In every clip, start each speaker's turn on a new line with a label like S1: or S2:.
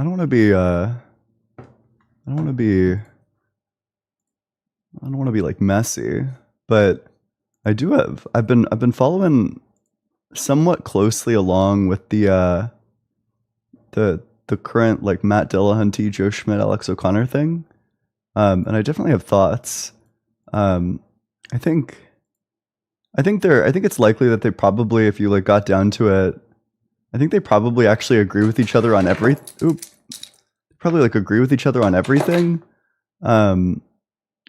S1: I don't want to be I don't want to be like messy, but I've been following somewhat closely along with the current like Matt Dillahunty, Joe Schmidt, Alex O'Connor thing. And I definitely have thoughts. Um, I think I think it's likely that they probably, if you like got down to it, I think they probably actually agree with each other on probably like agree with each other on everything. Um,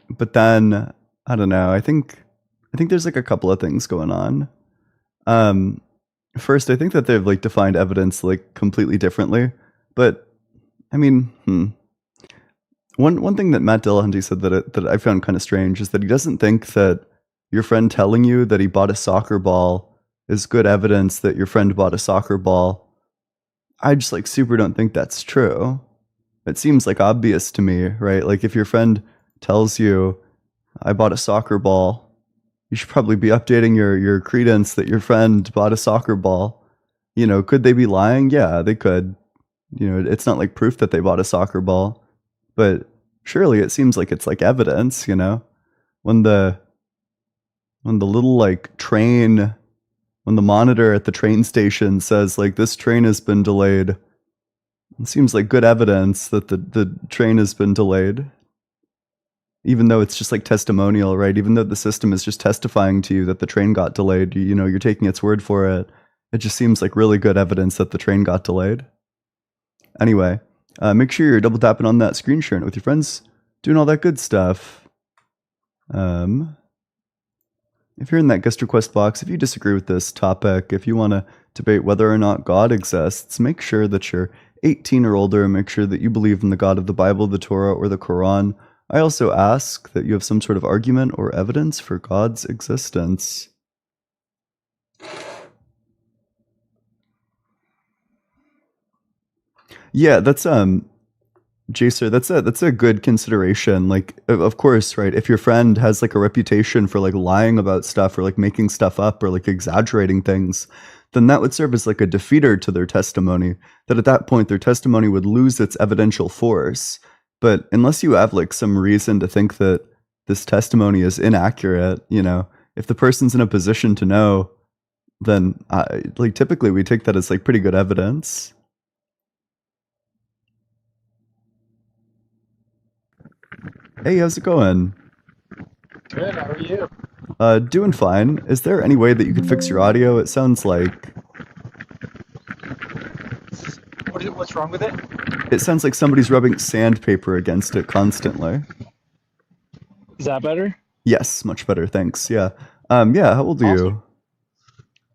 S1: but then I don't know. I think there's like a couple of things going on. Um, First, I think that they've like defined evidence like completely differently. But I mean, one thing that Matt Dillahunty said that I found kind of strange is that he doesn't think that your friend telling you that he bought a soccer ball is good evidence that your friend bought a soccer ball. I just like super don't think that's true. It seems like obvious to me, right? Like if your friend tells you, I bought a soccer ball, you should probably be updating your credence that your friend bought a soccer ball. You know, could they be lying? Yeah, they could. You know, it's not like proof that they bought a soccer ball, but surely it seems like it's like evidence, you know? When the little like train, when the monitor at the train station says like this train has been delayed, it seems like good evidence that the train has been delayed. Even though it's just like testimonial, right? Even though the system is just testifying to you that the train got delayed, you know, you're taking its word for it. It just seems like really good evidence that the train got delayed. Anyway, make sure you're double tapping on that screen, sharing it with your friends, doing all that good stuff. If you're in that guest request box, if you disagree with this topic, if you want to debate whether or not God exists, make sure that you're 18 or older, and make sure that you believe in the God of the Bible, the Torah, or the Quran. I also ask that you have some sort of argument or evidence for God's existence. Yeah, that's Jacer, that's a good consideration. Like, of course, right? If your friend has like a reputation for like lying about stuff or like making stuff up or like exaggerating things, then that would serve as like a defeater to their testimony. That at that point, their testimony would lose its evidential force. But unless you have like some reason to think that this testimony is inaccurate, you know, if the person's in a position to know, then like typically we take that as like pretty good evidence. Hey, how's it going?
S2: Good, how are you?
S1: Doing fine. Is there any way that you could fix your audio? It sounds like
S2: What's wrong with it?
S1: somebody's rubbing sandpaper against it constantly.
S2: Is that better?
S1: Yes, much better, thanks. Yeah. Yeah, how old are
S2: Awesome.
S1: you?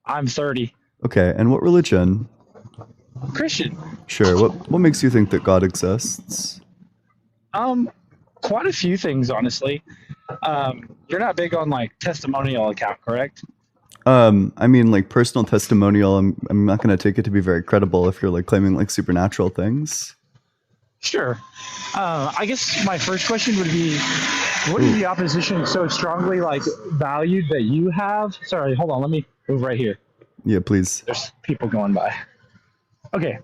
S2: I'm 30.
S1: Okay, and what religion?
S2: Christian.
S1: Sure. What makes you think that God exists?
S2: Um, Quite a few things, honestly. You're not big on like testimonial account, correct?
S1: I mean, like personal testimonial, I'm not gonna take it to be very credible if you're like claiming like supernatural things.
S2: Sure. I guess my first question would be, what is
S1: Ooh,
S2: the opposition so strongly like valued that you have? Sorry, hold on, let me move right here.
S1: yeah, please.
S2: There's people going by. Okay.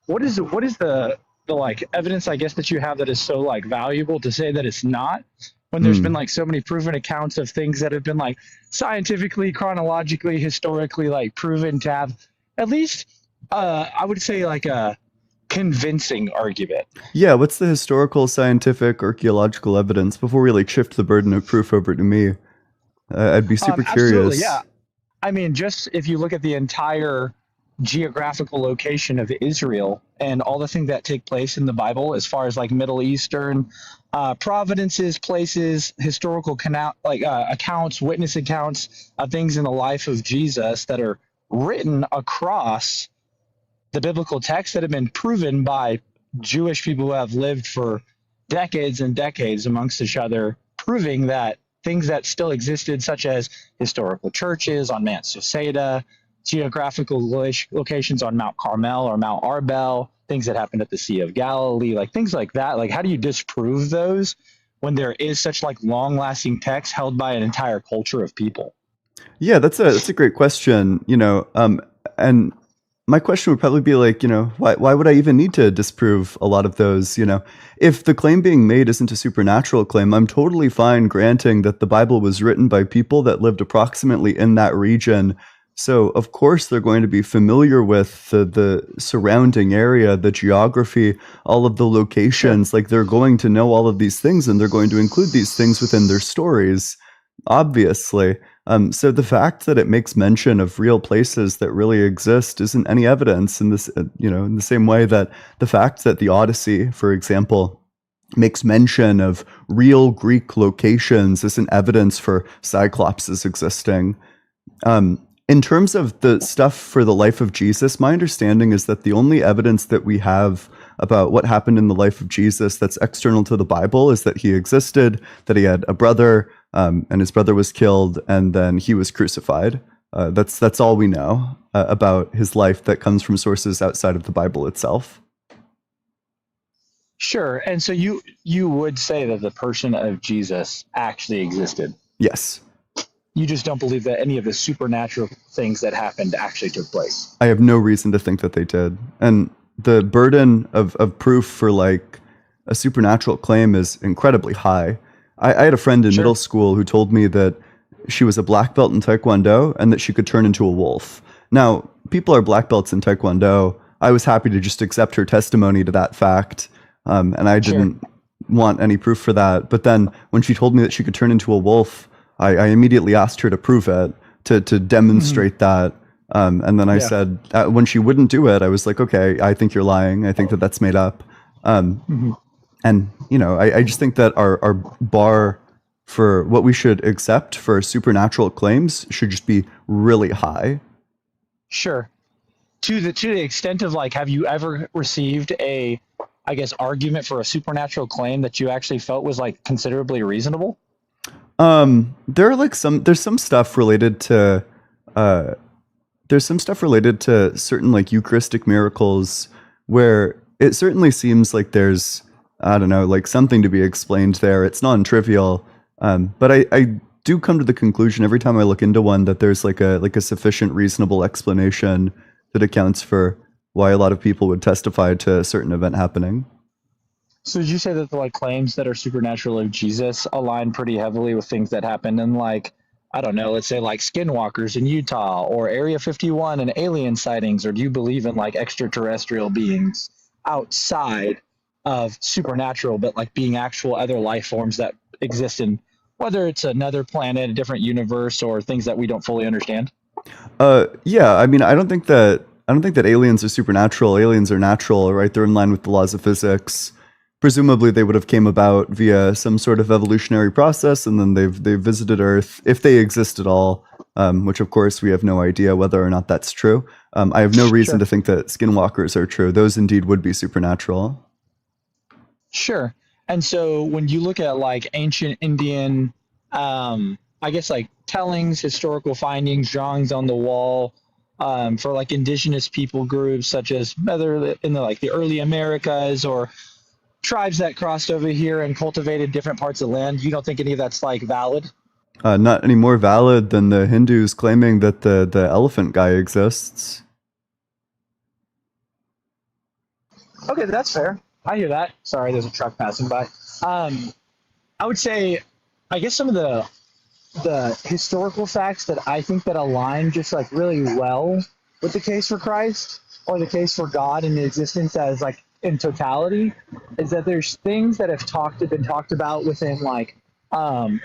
S2: What is the like evidence I guess that you have that is so like valuable to say that it's not when there's been
S1: Hmm.
S2: like so many proven accounts of things that have been like scientifically, chronologically, historically like proven to have at least I would say like a convincing argument.
S1: Yeah, what's the historical, scientific, archaeological evidence before we like shift the burden of proof over to me? I'd be super
S2: Absolutely, yeah.
S1: curious.
S2: I mean, just if you look at the entire geographical location of Israel and all the things that take place in the Bible, as far as like Middle Eastern providences, places, historical accounts, witness accounts of things in the life of Jesus that are written across the biblical texts that have been proven by Jewish people who have lived for decades and decades amongst each other, proving that things that still existed, such as historical churches on Mount Soseda, geographical locations on Mount Carmel or Mount Arbel, things that happened at the Sea of Galilee, like things like that. Like, how do you disprove those when there is such like long-lasting text held by an entire culture of people?
S1: Yeah, that's a great question. You know, and my question would probably be like, why would I even need to disprove a lot of those? If the claim being made isn't a supernatural claim, I'm totally fine granting that the Bible was written by people that lived approximately in that region. So of course they're going to be familiar with the surrounding area, the geography, all of the locations. Like they're going to know all of these things, and they're going to include these things within their stories, obviously. So the fact that it makes mention of real places that really exist isn't any evidence in this, in the same way that the fact that the Odyssey, for example, makes mention of real Greek locations isn't evidence for Cyclopses existing. In terms of the stuff for the life of Jesus, my understanding is that the only evidence that we have about what happened in the life of Jesus that's external to the Bible is that he existed, that he had a brother, and his brother was killed, and then he was crucified. That's all we know about his life that comes from sources outside of the Bible itself.
S2: Sure. And so you would say that the person of Jesus actually existed?
S1: Yes.
S2: You just don't believe that any of the supernatural things that happened actually took place?
S1: I have no reason to think that they did. And the burden of proof for like a supernatural claim is incredibly high. I had a friend in middle school who told me that she was a black belt in Taekwondo and that she could turn into a wolf. Now, people are black belts in Taekwondo. I was happy to just accept her testimony to that fact, and I didn't want any proof for that. But then when she told me that she could turn into a wolf, I immediately asked her to prove it, to demonstrate that. And then I said, when she wouldn't do it, I was like, okay, I think you're lying. I think that that's made up. And, I just think that our bar for what we should accept for supernatural claims should just be really high.
S2: Sure. To the extent of like, have you ever received a, I guess, argument for a supernatural claim that you actually felt was like considerably reasonable?
S1: There's some stuff related to certain like Eucharistic miracles where it certainly seems like there's, I don't know, like something to be explained there. It's non-trivial. But I do come to the conclusion every time I look into one that there's like a sufficient reasonable explanation that accounts for why a lot of people would testify to a certain event happening.
S2: So did you say that the like claims that are supernatural of Jesus align pretty heavily with things that happened in like, I don't know, let's say like skinwalkers in Utah or Area 51 and alien sightings, or do you believe in like extraterrestrial beings outside of supernatural, but like being actual other life forms that exist in whether it's another planet, a different universe, or things that we don't fully understand?
S1: Yeah, I mean, I don't think that aliens are supernatural. Aliens are natural, right? They're in line with the laws of physics. Presumably they would have came about via some sort of evolutionary process, and then they've visited Earth, if they exist at all, which of course we have no idea whether or not that's true. I have no reason to think that skinwalkers are true. Those indeed would be supernatural.
S2: Sure. And so when you look at like ancient Indian, I guess like tellings, historical findings, drawings on the wall, for like indigenous people groups such as whether in the early Americas or tribes that crossed over here and cultivated different parts of land, you don't think any of that's like valid?
S1: Not any more valid than the Hindus claiming that the elephant guy exists.
S2: Okay, that's fair. I hear that. Sorry, there's a truck passing by. I would say, I guess some of the historical facts that I think that align just like really well with the case for Christ or the case for God and the existence as like in totality is that there's things that have been talked about within like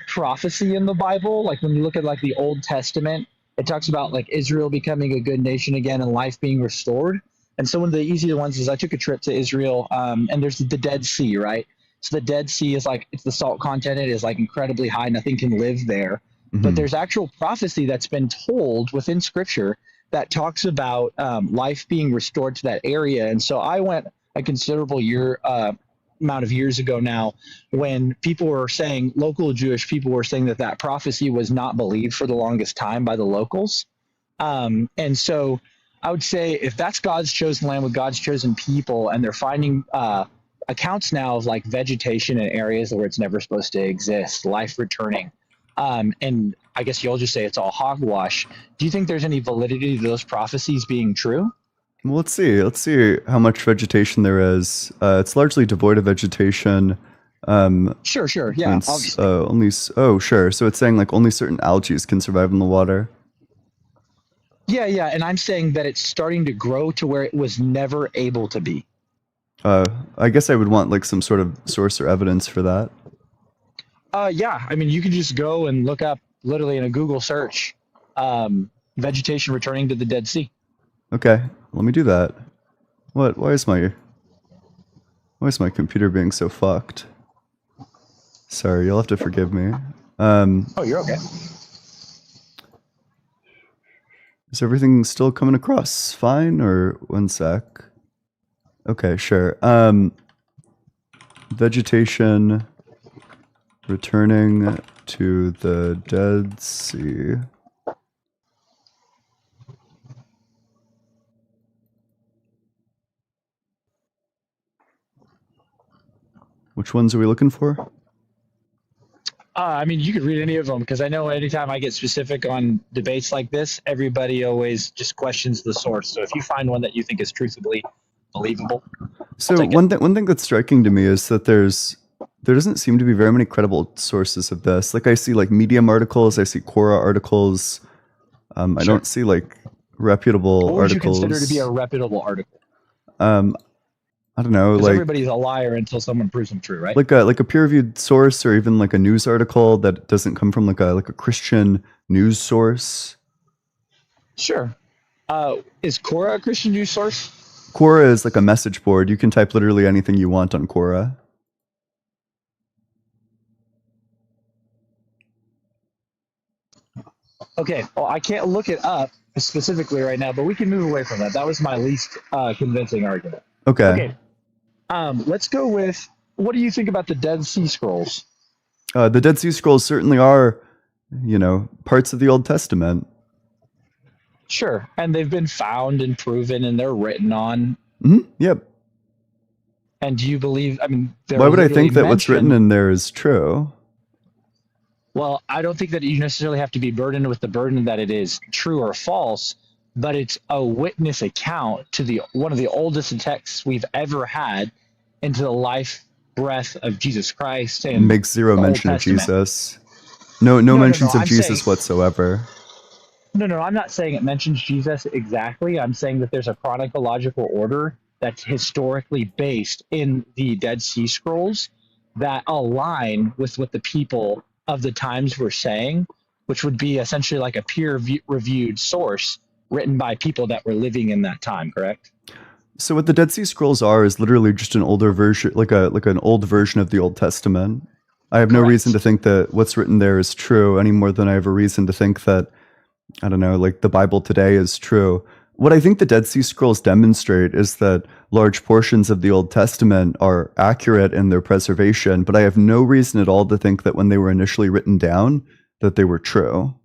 S2: prophecy in the Bible. Like when you look at like the Old Testament, it talks about like Israel becoming a good nation again and life being restored. And so one of the easier ones is I took a trip to Israel, and there's the Dead Sea, right? So the Dead Sea is like, it's the salt content, it is like incredibly high, nothing can live there. Mm-hmm. But there's actual prophecy that's been told within Scripture that talks about life being restored to that area. And so I went a considerable amount of years ago now when people were saying, local Jewish people were saying that prophecy was not believed for the longest time by the locals. And so I would say if that's God's chosen land with God's chosen people, and they're finding accounts now of like vegetation in areas where it's never supposed to exist, life returning, and I guess you'll just say it's all hogwash. Do you think there's any validity to those prophecies being true?
S1: Well, let's see. Let's see how much vegetation there is. It's largely devoid of vegetation.
S2: Sure.
S1: And
S2: Yeah, obviously.
S1: oh, sure. So it's saying like only certain algae can survive in the water.
S2: Yeah. And I'm saying that it's starting to grow to where it was never able to be.
S1: I guess I would want like some sort of source or evidence for that.
S2: Yeah. I mean, you can just go and look up literally in a Google search, vegetation returning to the Dead Sea.
S1: Okay, let me do that. What? Why is my computer being so fucked? Sorry, you'll have to forgive me.
S2: Oh, you're okay.
S1: Is everything still coming across fine, or one sec? Okay, sure. Vegetation returning to the Dead Sea. Which ones are we looking for?
S2: I mean, you could read any of them because I know anytime I get specific on debates like this, everybody always just questions the source. So if you find one that you think is truthfully believable,
S1: So one thing that's striking to me is that there doesn't seem to be very many credible sources of this. Like I see like Medium articles, I see Quora articles. I don't see like reputable
S2: what would
S1: articles.
S2: you consider to be a reputable article?
S1: I don't know,
S2: Because
S1: like
S2: everybody's a liar until someone proves them true, right?
S1: like a peer-reviewed source, or even like a news article that doesn't come from like a Christian news source.
S2: Sure. Is Quora a Christian news source?
S1: Quora is like a message board. You can type literally anything you want on Quora.
S2: Okay, well, I can't look it up specifically right now, but we can move away from that. That was my least convincing argument.
S1: Okay.
S2: Let's go with, what do you think about the Dead Sea Scrolls?
S1: The Dead Sea Scrolls certainly are, parts of the Old Testament.
S2: Sure, and they've been found and proven, and they're written on.
S1: Mm-hmm. Yep.
S2: And do you believe? I mean,
S1: why would I think that what's written in there is true?
S2: Well, I don't think that you necessarily have to be burdened with the burden that it is true or false, but it's a witness account to one of the oldest texts we've ever had into the life breath of Jesus Christ, and
S1: makes zero mention of Jesus. No mentions of Jesus whatsoever.
S2: No, I'm not saying it mentions Jesus exactly. I'm saying that there's a chronological order that's historically based in the Dead Sea Scrolls that align with what the people of the times were saying, which would be essentially like a peer-reviewed source written by people that were living in that time, correct?
S1: So what the Dead Sea Scrolls are is literally just an older version, like an old version of the Old Testament. I have no reason to think that what's written there is true any more than I have a reason to think that, I don't know, like the Bible today is true. What I think the Dead Sea Scrolls demonstrate is that large portions of the Old Testament are accurate in their preservation, but I have no reason at all to think that when they were initially written down, that they were true.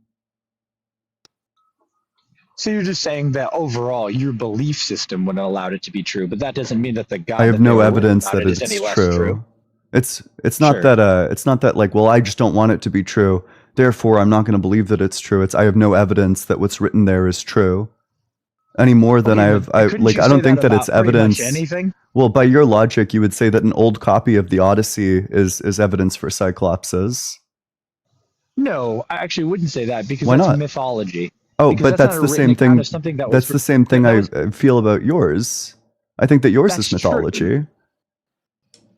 S2: So you're just saying that overall your belief system wouldn't allow it to be true, but that doesn't mean that the God
S1: I have no evidence that it's true. It's not that it's not that like, well, I just don't want it to be true, therefore I'm not going to believe that it's true. It's I have no evidence that what's written there is true. Any more than I don't think that it's evidence.
S2: Anything?
S1: Well, by your logic, you would say that an old copy of the Odyssey is evidence for Cyclopses.
S2: No, I actually wouldn't say that because
S1: Why
S2: that's
S1: not?
S2: mythology.
S1: Oh,
S2: because
S1: but that's the same thing. That's the same thing I feel about yours. I think that yours is mythology.
S2: True.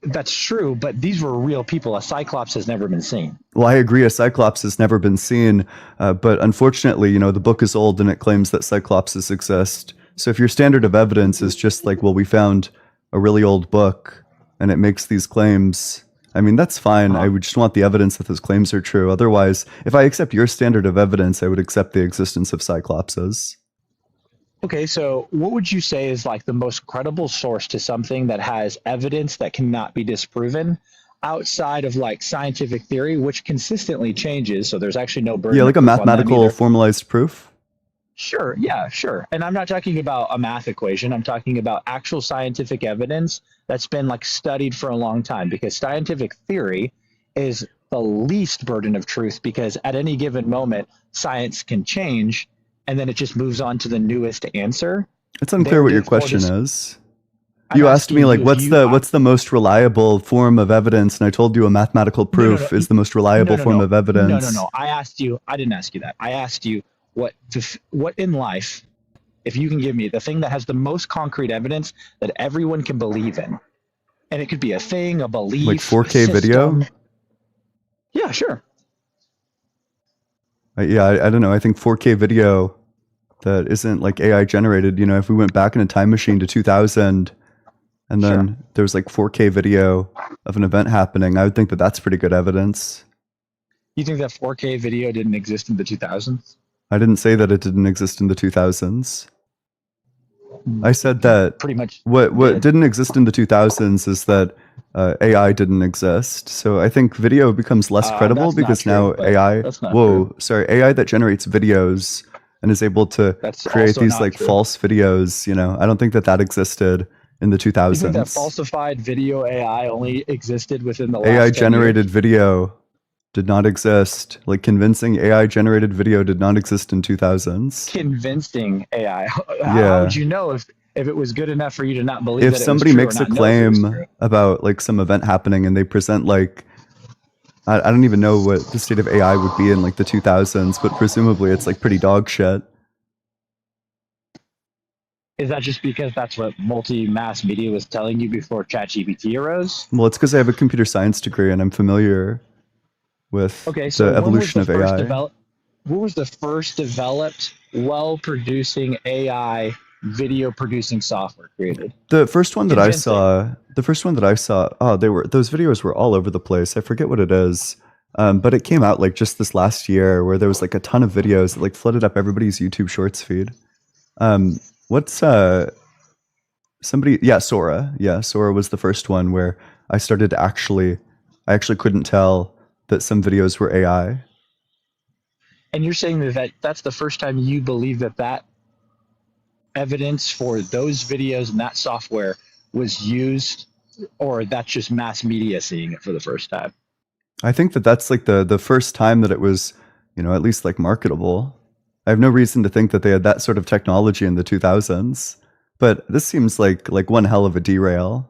S2: That's true, but these were real people. A Cyclops has never been seen.
S1: Well, I agree. A Cyclops has never been seen, but unfortunately, the book is old and it claims that Cyclopses exist. So if your standard of evidence is just like, well, we found a really old book and it makes these claims, I mean, that's fine. I would just want the evidence that those claims are true. Otherwise, if I accept your standard of evidence, I would accept the existence of Cyclopses.
S2: Okay, so what would you say is like the most credible source to something that has evidence that cannot be disproven outside of like scientific theory, which consistently changes? So there's actually no burden.
S1: Yeah, like a mathematical formalized proof.
S2: Sure. Yeah, sure. And I'm not talking about a math equation. I'm talking about actual scientific evidence that's been like studied for a long time, because scientific theory is the least burden of truth, because at any given moment, science can change and then it just moves on to the newest answer.
S1: It's unclear
S2: They're
S1: what your
S2: just, or
S1: question
S2: just,
S1: is.
S2: I'm
S1: You asked me
S2: asking
S1: like
S2: you if you,
S1: what's the most reliable form of evidence, and I told you a mathematical
S2: no, no, no,
S1: proof is the most
S2: no,
S1: reliable
S2: no,
S1: form
S2: no,
S1: of
S2: no, no,
S1: evidence.
S2: no. I didn't ask you that. I asked you what in life, if you can give me the thing that has the most concrete evidence that everyone can believe in, and it could be a thing, a
S1: Like
S2: belief, a
S1: 4K video?
S2: system. Yeah, sure.
S1: Yeah, I don't know. I think 4K video that isn't like AI generated. You know, if we went back in a time machine to 2000 and
S2: Sure.
S1: then there was like 4K video of an event happening, I would think that that's pretty good evidence.
S2: You think that 4K video didn't exist in the 2000s?
S1: I didn't say that it didn't exist in the 2000s. I said that
S2: Pretty much
S1: what
S2: did.
S1: didn't exist in the 2000s is that AI didn't exist. So I think video becomes less credible
S2: That's not
S1: because
S2: true,
S1: now
S2: but
S1: AI,
S2: that's not true.
S1: AI that generates videos and is able to
S2: That's
S1: create
S2: also
S1: these
S2: not
S1: like
S2: true.
S1: false videos, you know, I don't think that that existed in the
S2: You think that
S1: 2000s.
S2: falsified video AI only existed within the
S1: AI
S2: last 10
S1: generated
S2: years?
S1: video did not exist. Like convincing AI generated video did not exist in 2000s.
S2: Convincing AI. How would
S1: Yeah.
S2: you know if it was good enough for you to not believe
S1: If
S2: that it was
S1: somebody
S2: true or
S1: makes a
S2: not know if it was
S1: claim
S2: true?
S1: about like some event happening and they present like I don't even know what the state of AI would be in like the 2000s, but presumably it's like pretty dog shit.
S2: Is that just because that's what multi-mass media was telling you before ChatGPT arose?
S1: Well, it's because I have a computer science degree and I'm familiar with
S2: Okay,
S1: the
S2: so
S1: evolution of AI.
S2: what was the first developed, well-producing AI video producing software created?
S1: The first one that I
S2: Convincing.
S1: saw, oh, those videos were all over the place. I forget what it is. But it came out like just this last year where there was like a ton of videos that like flooded up everybody's YouTube Shorts feed. What's somebody? Yeah, Sora. Yeah, Sora was the first one where I started to I actually couldn't tell that some videos were AI.
S2: And you're saying that that's the first time you believe that evidence for those videos and that software was used, or that's just mass media seeing it for the first time?
S1: I think that that's like the first time that it was, you know, at least like marketable. I have no reason to think that they had that sort of technology in the 2000s. But this seems like one hell of a derail.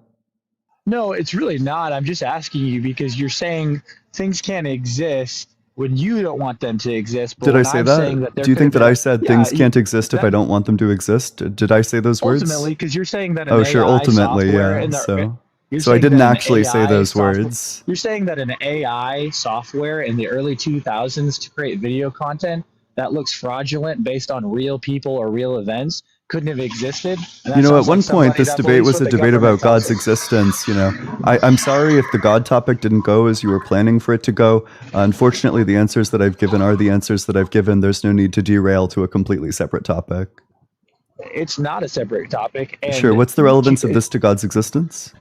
S2: No, it's really not. I'm just asking you because you're saying things can't exist when you don't want them to exist, but
S1: Did I
S2: when
S1: say
S2: I'm saying
S1: that?
S2: that there
S1: Do you
S2: could have
S1: think that
S2: been
S1: I
S2: a
S1: said
S2: yeah,
S1: things can't exist if I
S2: that
S1: don't want them to exist? Did I say those words?
S2: ultimately because you're saying that an
S1: Oh, sure,
S2: AI
S1: ultimately,
S2: software
S1: yeah.
S2: in the you're
S1: So I
S2: saying
S1: didn't
S2: that an
S1: actually say
S2: AI
S1: those
S2: software
S1: words.
S2: you're saying that an AI software in the early 2000s to create video content that looks fraudulent based on real people or real events couldn't have existed, and
S1: You
S2: that
S1: know, at
S2: sounds like
S1: one point,
S2: somebody
S1: this
S2: that
S1: debate
S2: believes
S1: was
S2: what
S1: a
S2: the
S1: debate
S2: government
S1: about
S2: tells
S1: God's
S2: them.
S1: existence. You know, I'm sorry if the God topic didn't go as you were planning for it to go. Unfortunately, the answers that I've given are the answers that I've given. There's no need to derail to a completely separate topic.
S2: It's not a separate topic,
S1: Sure,
S2: and
S1: what's the relevance of this to God's existence?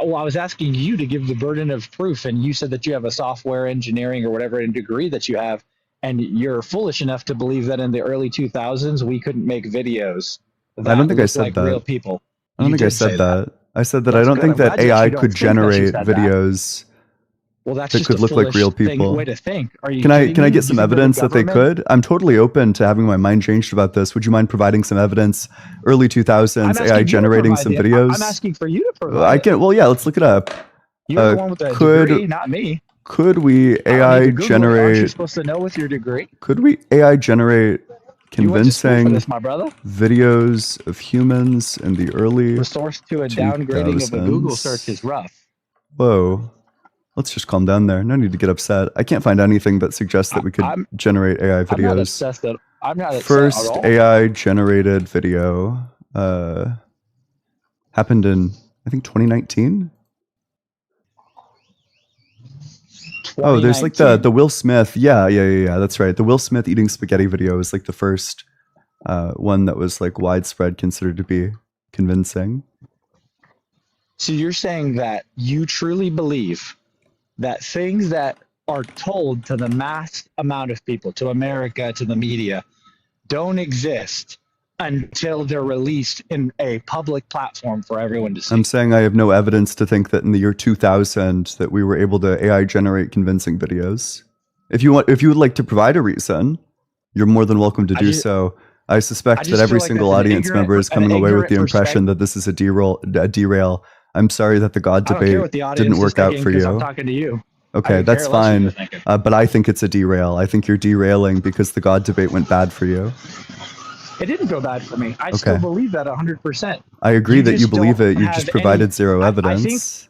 S2: well, I was asking you to give the burden of proof, and you said that you have a software engineering or whatever degree that you have, and you're foolish enough to believe that in the early 2000s we couldn't make videos
S1: I don't
S2: that
S1: think I
S2: looked
S1: said
S2: like
S1: that.
S2: real people.
S1: I don't
S2: You
S1: think I
S2: did
S1: said
S2: say that.
S1: that. I said that I
S2: That's
S1: don't
S2: good.
S1: think
S2: I'm
S1: that
S2: glad that
S1: AI
S2: you don't
S1: could
S2: think that you
S1: generate
S2: said that.
S1: videos
S2: Well, that's
S1: that
S2: just a
S1: could look like
S2: foolish
S1: real
S2: way
S1: people.
S2: to think. Are you kidding
S1: Can I
S2: me?
S1: get
S2: You
S1: some
S2: think that the
S1: evidence that they
S2: government?
S1: could? I'm totally open to having my mind changed about this. Would you mind providing some evidence? Early
S2: I'm
S1: 2000s AI
S2: asking you to
S1: generating
S2: provide
S1: some
S2: the. I'm
S1: videos.
S2: asking for you to provide
S1: I
S2: it.
S1: can. Well, yeah. Let's look it up.
S2: You're the
S1: Uh,
S2: one with the
S1: could
S2: degree, not me.
S1: we
S2: I don't need
S1: AI
S2: to Google it. Aren't you
S1: generate?
S2: supposed to know with your degree?
S1: Could we AI generate
S2: You went to school for
S1: convincing
S2: this, my brother.
S1: videos of humans in the early
S2: Resource to a downgrading of a Google search
S1: 2000s?
S2: is rough.
S1: Whoa. Let's just calm down there. No need to get upset. I can't find anything that suggests
S2: I,
S1: that we could
S2: I'm
S1: generate AI
S2: I'm not
S1: videos.
S2: obsessed at I'm not upset at
S1: First
S2: all.
S1: AI generated video happened in I think 2019. Oh, there's like the
S2: 2019.
S1: Will Smith. Yeah. That's right. The Will Smith eating spaghetti video is like the first one that was like widespread considered to be convincing.
S2: So you're saying that you truly believe that things that are told to the mass amount of people, to America, to the media, don't exist until they're released in a public platform for everyone to
S1: I'm
S2: see.
S1: saying I have no evidence to think that in the year 2000 that we were able to AI generate convincing videos. If you would like to provide a reason, you're more than welcome to
S2: I
S1: do
S2: just
S1: so. I suspect that
S2: just feel
S1: every
S2: like
S1: single
S2: that's
S1: audience member is coming away with the impression
S2: perspective.
S1: that this is a derail. I'm sorry that the God
S2: I don't care
S1: debate
S2: what the
S1: didn't
S2: audience is
S1: work out
S2: thinking
S1: for
S2: because I'm
S1: you.
S2: talking to you. I
S1: Okay,
S2: could care
S1: that's
S2: less what you're
S1: fine.
S2: thinking.
S1: But I think it's a derail. I think you're derailing because the God debate went bad for you.
S2: It didn't go bad for me. I
S1: Okay.
S2: still believe that 100%.
S1: I agree that you
S2: just
S1: believe
S2: don't
S1: it. You
S2: have
S1: just provided zero evidence.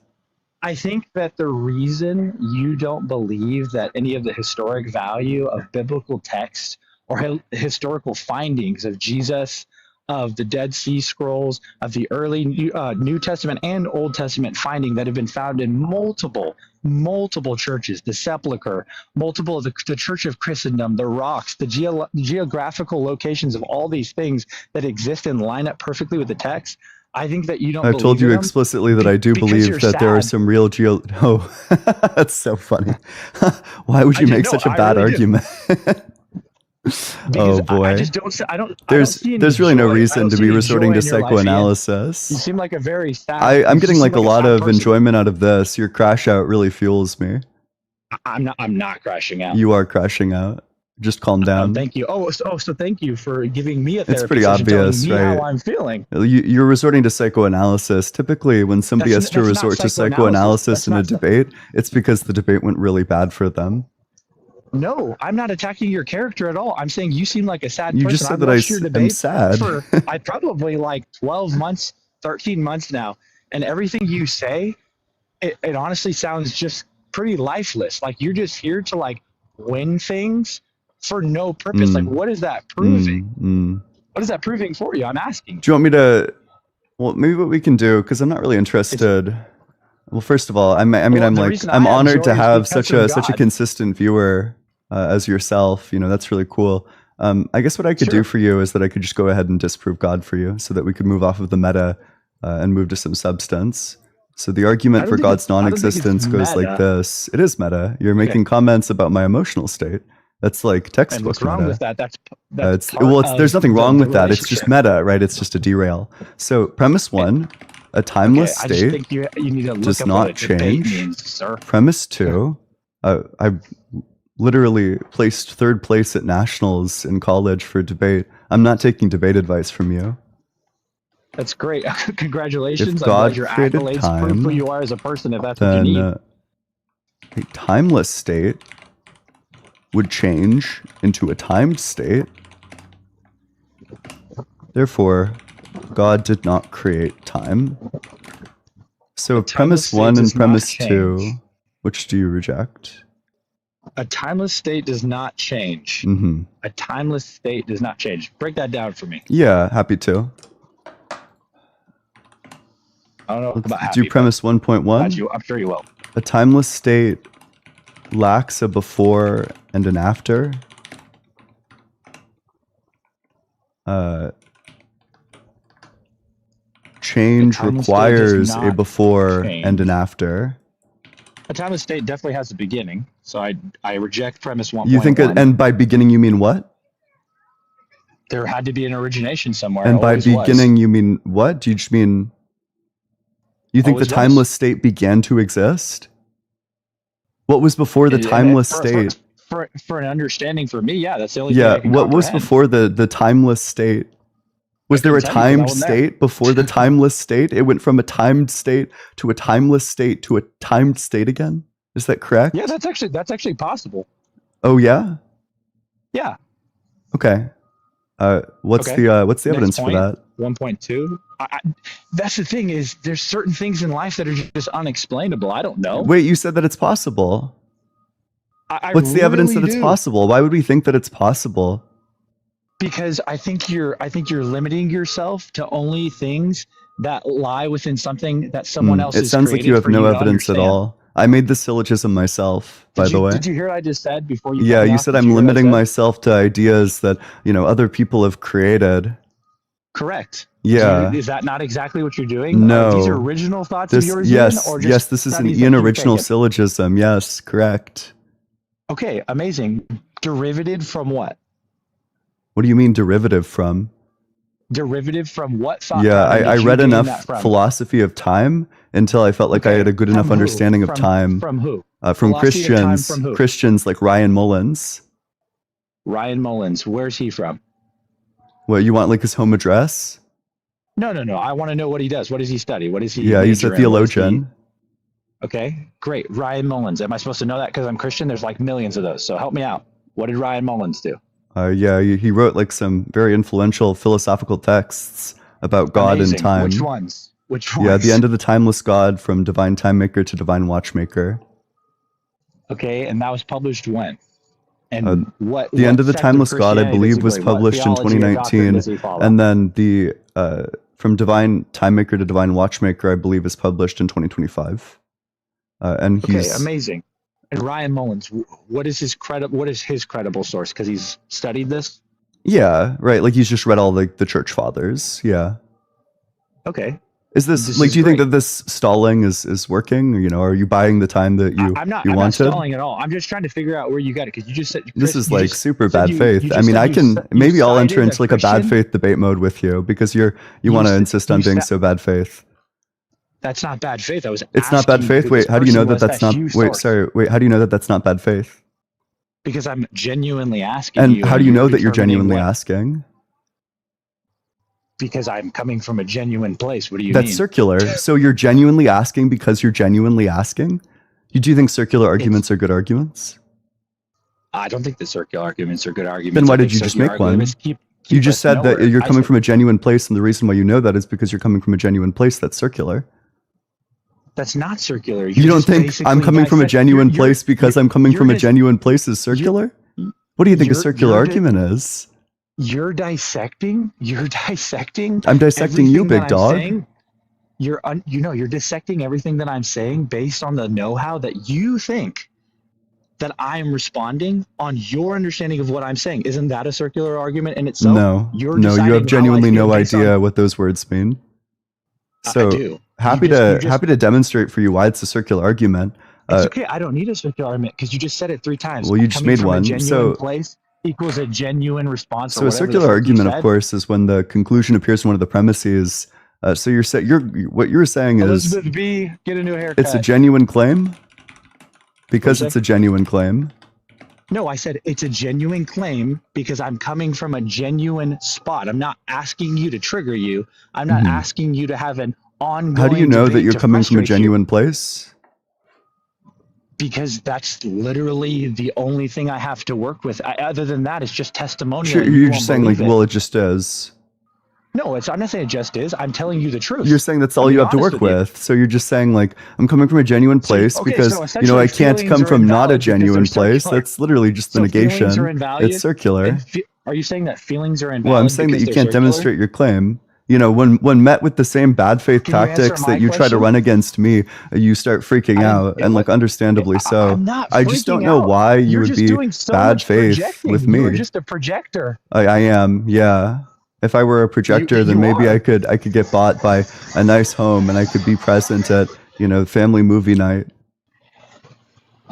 S2: I think that the reason you don't believe that any of the historic value of biblical text or historical findings of Jesus, of the Dead Sea Scrolls, of the early New Testament and Old Testament finding that have been found in multiple churches, the Sepulchre, multiple of the Church of Christendom, the rocks, the geographical locations of all these things that exist and line up perfectly with the text. I think that you don't
S1: I've
S2: believe
S1: told you
S2: in them
S1: explicitly that I do believe that there are some real Oh, that's so funny. Why would you make such a bad argument? Oh boy.
S2: I just don't. I don't see any
S1: there's really no
S2: joy.
S1: reason to be resorting to
S2: in your life, Ian.
S1: psychoanalysis.
S2: You seem like a very sad.
S1: I'm getting like a lot of
S2: person.
S1: enjoyment out of this. Your crash out really fuels me.
S2: I'm not crashing out.
S1: You are crashing out. Just calm down.
S2: Thank you. So thank you for giving me a therapy.
S1: It's pretty obvious,
S2: telling me
S1: right?
S2: How I'm feeling.
S1: You're resorting to psychoanalysis. Typically, when somebody has to resort to psychoanalysis in a debate, it's because the debate went really bad for them.
S2: No, I'm not attacking your character at all. I'm saying you seem like a sad person.
S1: You just said that I'm sad.
S2: For I probably like 12 months, 13 months now, and everything you say, it honestly sounds just pretty lifeless. Like you're just here to like win things for no purpose. Like what is that proving? What is that proving for you? I'm asking.
S1: Do you want me to? Well, maybe what we can do, because I'm not really interested. Well, first of all, I'm honored to have such a consistent viewer as yourself. You know, that's really cool. I guess what I could do for you is that I could just go ahead and disprove God for you, so that we could move off of the meta and move to some substance. So the argument for God's non-existence goes like this. It is meta. You're making comments about my emotional state. That's like textbook
S2: what's wrong
S1: meta.
S2: with that?
S1: There's nothing wrong with that. It's just meta, right? It's just a derail. So premise one, a timeless state
S2: I just think you need to look
S1: does
S2: up
S1: not
S2: what a debate
S1: change.
S2: means, sir.
S1: Premise two, I literally placed third place at nationals in college for debate. I'm not taking debate advice from you.
S2: That's great. Congratulations.
S1: If God
S2: I'm glad your
S1: created
S2: accolades
S1: time,
S2: prove who you are as a person, if that's what you need.
S1: A timeless state would change into a timed state. Therefore, God did not create time. So premise one and premise two, which do you reject?
S2: A timeless state does not change.
S1: Mm-hmm.
S2: A timeless state does not change. Break that down for me.
S1: Yeah, happy to.
S2: I don't know about happy.
S1: Do premise 1.1.
S2: I'm sure you will.
S1: A timeless state lacks a before and an after. Change requires a before and an after.
S2: A timeless state definitely has a beginning, so I reject premise 1.1.
S1: You think, and by beginning you mean what?
S2: There had to be an origination somewhere.
S1: And by beginning you mean what? Do you just mean you think the timeless state began to exist? What was before the timeless state?
S2: For an understanding for me, yeah, that's the only thing I can
S1: what was before the timeless state? Was there a timed state before the timeless state? It went from a timed state to a timeless state to a timed state again? Is that correct?
S2: Yeah, that's actually possible.
S1: Oh yeah?
S2: Yeah.
S1: Okay. What's the evidence for that?
S2: 1.2. That's the thing, is there's certain things in life that are just unexplainable. I don't know.
S1: Wait, you said that it's possible. What's the evidence that it's possible? Why would we think that it's possible?
S2: Because I think you're limiting yourself to only things that lie within something that someone else has created.
S1: It sounds like you have no evidence at all. I made this syllogism myself, by the way.
S2: Did you hear what I just said before you?
S1: Yeah, you said I'm limiting myself to ideas that, other people have created.
S2: Correct.
S1: Yeah.
S2: Is that not exactly what you're doing?
S1: No.
S2: These are original thoughts of yours?
S1: Yes,
S2: Ian,
S1: yes, this is an Ian original syllogism. Yes, correct.
S2: Okay, amazing. Derivative from what?
S1: What do you mean derivative from?
S2: Derivative from what thought?
S1: Yeah, I read enough philosophy of time until I felt like I had a good enough understanding of time.
S2: From who?
S1: From Christians. From who? Christians like Ryan Mullins.
S2: Ryan Mullins. Where's he from?
S1: What, you want like his home address?
S2: No. I want to know what he does. What does he study? What is he?
S1: Yeah, he's a
S2: major in? What is he-
S1: theologian.
S2: Okay, great. Ryan Mullins. Am I supposed to know that because I'm Christian? There's like millions of those. So help me out. What did Ryan Mullins do?
S1: Yeah, he wrote like some very influential philosophical texts about God
S2: Amazing.
S1: and time.
S2: Which ones?
S1: Yeah, The End of the Timeless God, From Divine Time Maker to Divine Watchmaker.
S2: Okay, and that was published when? And what?
S1: The End of the
S2: sect
S1: Timeless God, I
S2: Christianity
S1: believe,
S2: does he
S1: was
S2: believe?
S1: published in
S2: What theology or doctrine
S1: 2019,
S2: does he follow?
S1: and then the From Divine Time Maker to Divine Watchmaker, I believe, is published in 2025. And he's
S2: amazing. And Ryan Mullins, what is his credible source? Because he's studied this.
S1: Yeah, right. Like he's just read all like the church fathers. Yeah.
S2: Okay.
S1: Is this
S2: This
S1: like?
S2: is
S1: Do you think
S2: great.
S1: that this stalling is working? You know, are you buying the time that you
S2: I'm not
S1: wanted?
S2: stalling at all. I'm just trying to figure out where you got it because you just said
S1: This
S2: Chris,
S1: is
S2: you
S1: like
S2: just
S1: super
S2: said
S1: bad
S2: you-
S1: faith.
S2: you
S1: I
S2: just
S1: mean,
S2: said
S1: I
S2: you
S1: can
S2: ci- you
S1: maybe I'll enter
S2: cited
S1: into like a bad
S2: Christian.
S1: faith debate mode with you because you
S2: You
S1: want to
S2: said-
S1: insist on
S2: you
S1: being
S2: said-
S1: so bad faith.
S2: That's not bad faith. I was.
S1: It's not bad
S2: asking
S1: faith.
S2: who
S1: Wait,
S2: this
S1: how do you know
S2: person
S1: that
S2: was
S1: that's not?
S2: you
S1: Wait,
S2: sourced.
S1: sorry. Wait, how do you know that that's not bad faith?
S2: Because I'm genuinely asking
S1: And
S2: you.
S1: how do you know that you're
S2: determining
S1: genuinely
S2: what-
S1: asking?
S2: Because I'm coming from a genuine place. What do you
S1: That's
S2: mean?
S1: circular. So you're genuinely asking because you're genuinely asking? Do you think circular arguments are good arguments?
S2: I don't think the circular arguments are good arguments.
S1: Then why
S2: I
S1: did
S2: think
S1: you just
S2: circular
S1: make one?
S2: arguments keep
S1: You just
S2: us
S1: said that
S2: nowhere.
S1: you're
S2: I
S1: coming
S2: said-
S1: from a genuine place, and the reason why you know that is because you're coming from a genuine place that's circular.
S2: That's not circular.
S1: You don't think I'm coming from a genuine place because I'm coming from a genuine place is circular? What do you think a circular argument is?
S2: You're dissecting.
S1: I'm dissecting you,
S2: everything
S1: big
S2: that I'm
S1: dog.
S2: saying. You're dissecting everything that I'm saying based on the know-how that you think that I'm responding on your understanding of what I'm saying. Isn't that a circular argument in itself?
S1: No,
S2: You're
S1: no, you
S2: deciding how
S1: have
S2: I
S1: genuinely
S2: feel
S1: no
S2: based on-
S1: idea what those words mean.
S2: I
S1: So
S2: do.
S1: happy
S2: You just-
S1: to demonstrate for you why it's a circular argument.
S2: It's okay. I don't need a circular argument because you just said it 3 times.
S1: Well, you just
S2: Coming
S1: made
S2: from
S1: one.
S2: A genuine
S1: So-
S2: place equals a genuine response.
S1: So a circular argument, of course, is when the conclusion appears in one of the premises. So what you're saying is
S2: Elizabeth B, get a new haircut.
S1: it's a genuine claim because
S2: What'd you
S1: it's a genuine claim.
S2: No, I said it's a genuine claim because I'm coming from a genuine spot. I'm not asking you to trigger you. I'm not asking you to have an ongoing.
S1: How do you know that
S2: debate
S1: you're
S2: to
S1: coming from a
S2: frustrate you.
S1: genuine place?
S2: Because that's literally the only thing I have to work with. Other than that, it's just testimonial.
S1: Sure,
S2: and you
S1: you're
S2: won't
S1: just saying like,
S2: believe it.
S1: well, it just is.
S2: No, I'm not saying it just is. I'm telling you the truth.
S1: You're saying that's all
S2: I'll
S1: you
S2: be
S1: have to
S2: honest
S1: work
S2: with you.
S1: with. So you're just saying like, I'm coming from a genuine place
S2: okay,
S1: because
S2: so
S1: I
S2: essentially
S1: can't
S2: feelings
S1: come
S2: are
S1: from not a
S2: invalid because
S1: genuine
S2: they're
S1: place.
S2: circular.
S1: That's literally just the
S2: So feelings
S1: negation.
S2: are invalued,
S1: It's circular.
S2: Are you saying that feelings are invalid?
S1: Well, I'm saying that
S2: because
S1: you
S2: they're
S1: can't
S2: circular?
S1: demonstrate your claim. You know, when met with the same bad faith
S2: Can you answer
S1: tactics
S2: my
S1: that you try to
S2: question?
S1: run against me, you start freaking out, and like understandably so.
S2: I'm not
S1: I just don't
S2: freaking
S1: know
S2: out.
S1: why you
S2: You're
S1: would
S2: just
S1: be
S2: doing so
S1: bad
S2: much
S1: faith
S2: projecting.
S1: with me.
S2: You're just a projector.
S1: I am, yeah. If I were a projector, then
S2: you
S1: maybe
S2: are.
S1: I could get bought by a nice home and I could be present at family movie night.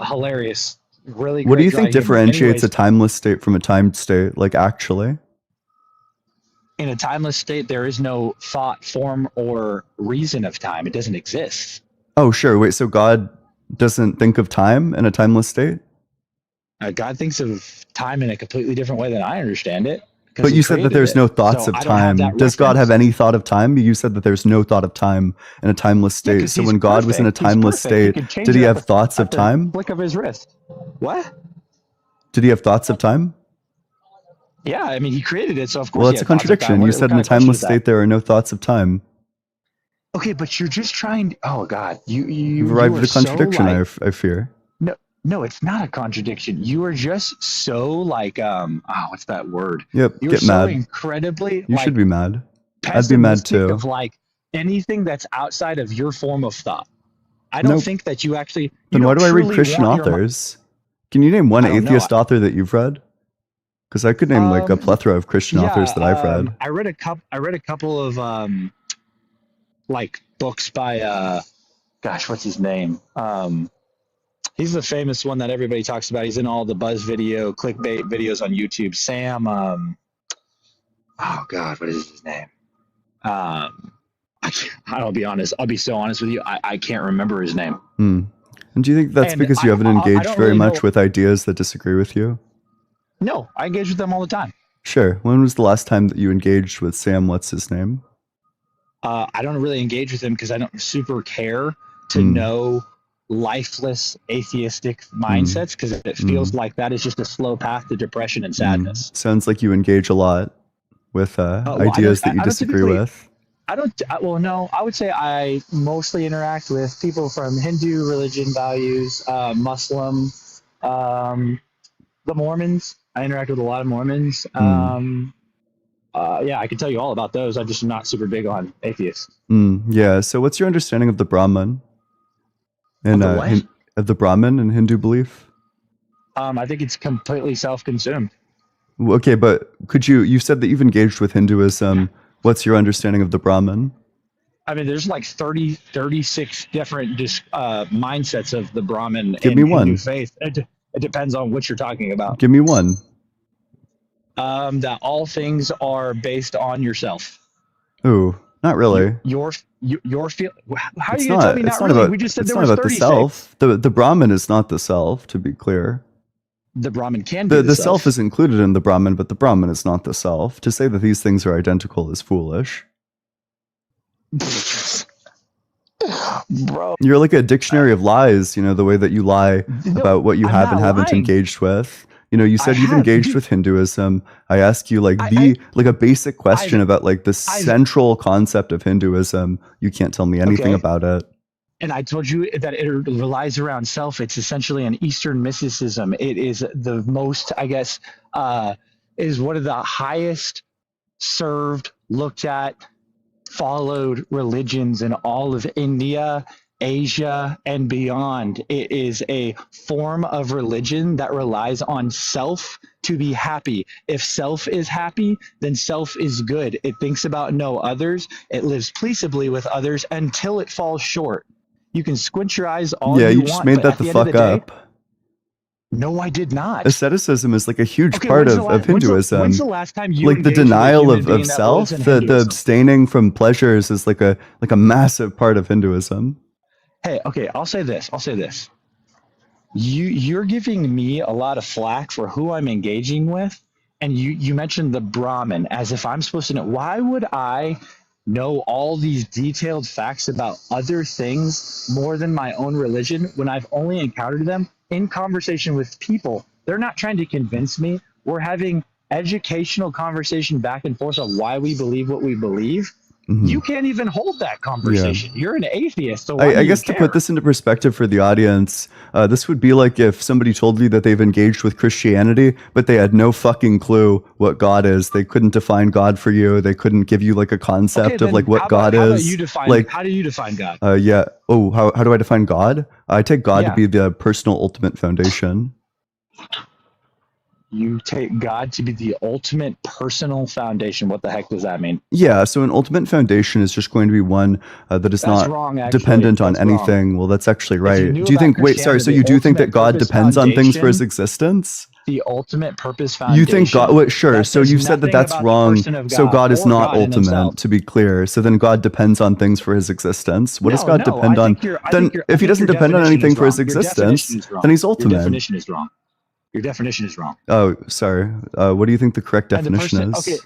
S2: Hilarious. Really.
S1: What do
S2: great
S1: you
S2: dry
S1: think
S2: humor.
S1: differentiates a
S2: Anyways,
S1: timeless state from a timed state? Like actually,
S2: in a timeless state, there is no thought, form, or reason of time. It doesn't exist.
S1: oh sure. Wait, so God doesn't think of time in a timeless state?
S2: God thinks of time in a completely different way than I understand it. 'cause
S1: But
S2: he
S1: you said that
S2: created
S1: there's
S2: it.
S1: no thoughts
S2: So
S1: of
S2: I don't have
S1: time.
S2: that
S1: Does God have
S2: reference.
S1: any thought of time? You said that there's no thought of time in a timeless
S2: Yeah,
S1: state.
S2: 'cause
S1: So
S2: he's
S1: when God was in a
S2: perfect. He's
S1: timeless
S2: perfect. He
S1: state,
S2: could change
S1: did he
S2: it
S1: have
S2: at the-
S1: thoughts of
S2: at the
S1: time?
S2: Flick of his wrist. What?
S1: Did he have thoughts of time?
S2: Yeah, I mean, he created it, so of course.
S1: Well,
S2: he
S1: that's a
S2: had thoughts of time.
S1: contradiction. You
S2: What
S1: said in
S2: kind
S1: a
S2: of question
S1: timeless
S2: is that?
S1: state there are no thoughts of time.
S2: Okay, but you're just trying. Oh God,
S1: You've
S2: you
S1: arrived
S2: are
S1: at a contradiction,
S2: So like,
S1: I fear.
S2: no, it's not a contradiction. You are just so like what's that word?
S1: Yep,
S2: You're
S1: get
S2: so
S1: mad.
S2: incredibly
S1: You
S2: like,
S1: should be mad. I'd be mad
S2: pessimistic
S1: too.
S2: of like anything that's outside of your form of thought. I don't
S1: Nope.
S2: think that you actually.
S1: Then
S2: you
S1: why
S2: don't
S1: do I read
S2: truly
S1: Christian
S2: want your mi-
S1: authors? Can you name one
S2: I don't know.
S1: atheist author that you've read? Because I could name like a plethora of Christian authors that I've read.
S2: I read a couple of like books by gosh, what's his name? He's the famous one that everybody talks about. He's in all the buzz video, clickbait videos on YouTube. Sam oh God, what is his name? I'll be honest. I'll be so honest with you. I can't remember his name.
S1: And do you think that's
S2: And
S1: because you haven't
S2: I
S1: engaged
S2: don't
S1: very
S2: really
S1: much
S2: know-
S1: with ideas that disagree with you?
S2: No, I engage with them all the time.
S1: Sure. When was the last time that you engaged with Sam? What's his name?
S2: I don't really engage with him because I don't super care to
S1: Mm.
S2: know lifeless atheistic mindsets, because it feels like that is just a slow path to depression and sadness.
S1: Sounds like you engage a lot with ideas that you disagree with.
S2: No, I would say I mostly interact with people from Hindu religion values, Muslim, the Mormons. I interact with a lot of Mormons. Yeah, I can tell you all about those. I'm just not super big on atheists.
S1: Yeah. So what's your understanding of the Brahman? And of the Brahman in Hindu belief?
S2: I think it's completely self-consumed.
S1: Okay, but you said that you've engaged with Hinduism. What's your understanding of the Brahman?
S2: I mean, there's like 36 different mindsets of the Brahman
S1: Give me one.
S2: Hindu faith. It depends on what you're talking about.
S1: Give me one.
S2: That all things are based on yourself.
S1: Ooh, not really.
S2: Your feel. How are
S1: It's
S2: you going to tell me not really? We just said there was 36.
S1: The self. The Brahman is not the self, to be clear.
S2: The Brahman can be
S1: the self is included in the Brahman, but the Brahman is not the self. To say that these things are identical is foolish.
S2: Bro,
S1: you're like a dictionary of lies, the way that you lie about what you have and haven't engaged with. You said you've engaged with Hinduism. I ask you like a basic question about like the central concept of Hinduism. You can't tell me anything about it.
S2: And I told you that it relies around self. It's essentially an Eastern mysticism. It is the most, I guess, is one of the highest served, looked at, followed religions in all of India, Asia, and beyond. It is a form of religion that relies on self to be happy. If self is happy, then self is good. It thinks about no others. It lives peaceably with others until it falls short. You can squint your eyes all you want.
S1: Yeah, you just made that the fuck up.
S2: No, I did not.
S1: Asceticism is like a huge part of Hinduism.
S2: When's the last time you
S1: like the denial of self, the abstaining from pleasures is like a massive part of Hinduism.
S2: Hey, okay, I'll say this. You're giving me a lot of flack for who I'm engaging with, and you mentioned the Brahman as if I'm supposed to know. Why would I know all these detailed facts about other things more than my own religion when I've only encountered them in conversation with people? They're not trying to convince me. We're having educational conversation back and forth on why we believe what we believe. You can't even hold that conversation. Yeah. You're an atheist. So
S1: I guess to put this into perspective for the audience, this would be like if somebody told you that they've engaged with Christianity, but they had no fucking clue what God is. They couldn't define God for you. They couldn't give you like a concept of like what God is. How
S2: do you define God?
S1: Yeah. Oh, how do I define God? I take God to be the personal ultimate foundation.
S2: You take God to be the ultimate personal foundation. What the heck does that mean?
S1: Yeah, so an ultimate foundation is just going to be one that is not dependent on anything. Wrong. Well, that's actually right. Do you think, so you do think that God depends on things for his existence?
S2: The ultimate purpose foundation.
S1: You think God, sure, so you've said that that's wrong. So God is not ultimate, to be clear. So then God depends on things for his existence. What does God depend on? Then if he doesn't depend on anything for his existence, then he's ultimate.
S2: Your definition is wrong. Your definition is wrong.
S1: Oh, sorry. What do you think the correct definition is?
S2: Okay.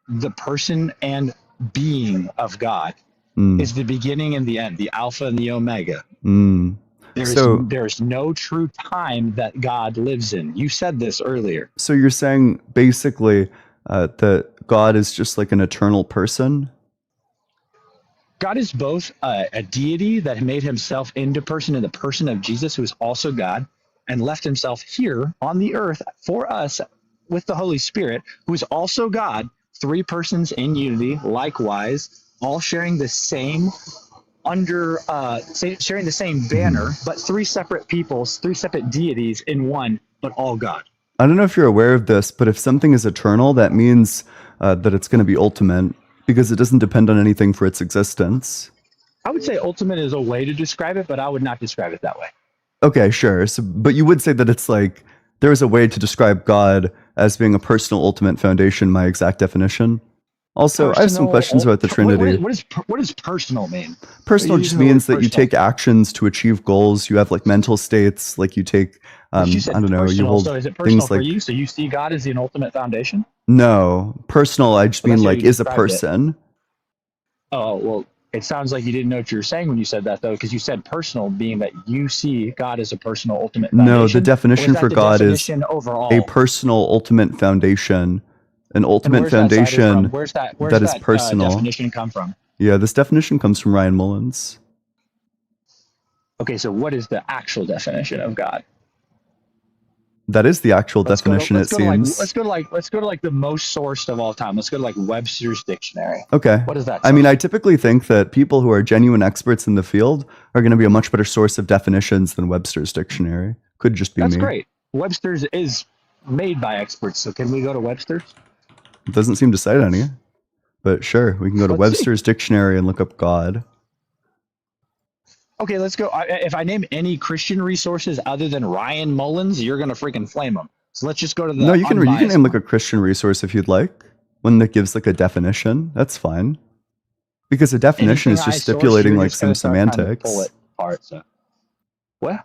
S2: The person and being of God is the beginning and the end, the Alpha and the Omega. There's no true time that God lives in. You said this earlier.
S1: So you're saying basically that God is just like an eternal person?
S2: God is both a deity that made himself into person in the person of Jesus, who is also God, and left himself here on the earth for us with the Holy Spirit, who is also God, three persons in unity, likewise, all sharing the same sharing the same banner, but three separate peoples, three separate deities in one, but all God.
S1: I don't know if you're aware of this, but if something is eternal, that means that it's going to be ultimate, because it doesn't depend on anything for its existence.
S2: I would say ultimate is a way to describe it, but I would not describe it that way.
S1: Okay, sure. So, but you would say that it's like there is a way to describe God as being a personal ultimate foundation, my exact definition. Also, I have some questions about the Trinity.
S2: What does personal mean?
S1: Personal just means that you take actions to achieve goals. You have like mental states, like you take, I don't know, you hold
S2: so is it personal
S1: things
S2: for
S1: like,
S2: you? So you see God as the ultimate foundation?
S1: No, personal, I just
S2: Well,
S1: mean
S2: that's how
S1: like
S2: you
S1: is a
S2: described it.
S1: person.
S2: Oh, well, it sounds like you didn't know what you were saying when you said that, though, because you said personal, being that you see God as a personal ultimate
S1: No, the
S2: foundation. Or is
S1: definition
S2: that
S1: for
S2: the
S1: God is
S2: definition
S1: a
S2: overall?
S1: personal ultimate foundation. An
S2: And
S1: ultimate
S2: where's that cited from?
S1: foundation
S2: Where's that? Where's
S1: that is
S2: that
S1: personal.
S2: definition come from?
S1: Yeah, this definition comes from Ryan Mullins.
S2: Okay, so what is the actual definition of God?
S1: That is the actual
S2: Let's go to
S1: definition,
S2: let's
S1: it
S2: go to like let's
S1: seems.
S2: go to like let's go to like the most sourced of all time. Let's go to like Webster's dictionary.
S1: Okay.
S2: What does that
S1: I
S2: say?
S1: mean, I typically think that people who are genuine experts in the field are going to be a much better source of definitions than Webster's dictionary. Could just be
S2: That's
S1: me.
S2: great. Webster's is made by experts, so can we go to Webster's?
S1: It doesn't seem to cite any. But sure, we can go to
S2: Let's see.
S1: Webster's dictionary and look up God.
S2: Okay, let's go. If I name any Christian resources other than Ryan Mullins, you're gonna freaking flame them. So let's just go to the
S1: No, you can
S2: unbiased
S1: name like
S2: one.
S1: a Christian resource if you'd like. One that gives like a definition. That's fine. Because a definition
S2: Anything
S1: is
S2: I
S1: just
S2: source,
S1: stipulating
S2: you're
S1: like
S2: just
S1: some
S2: gonna start trying to
S1: semantics.
S2: pull it apart. So, what?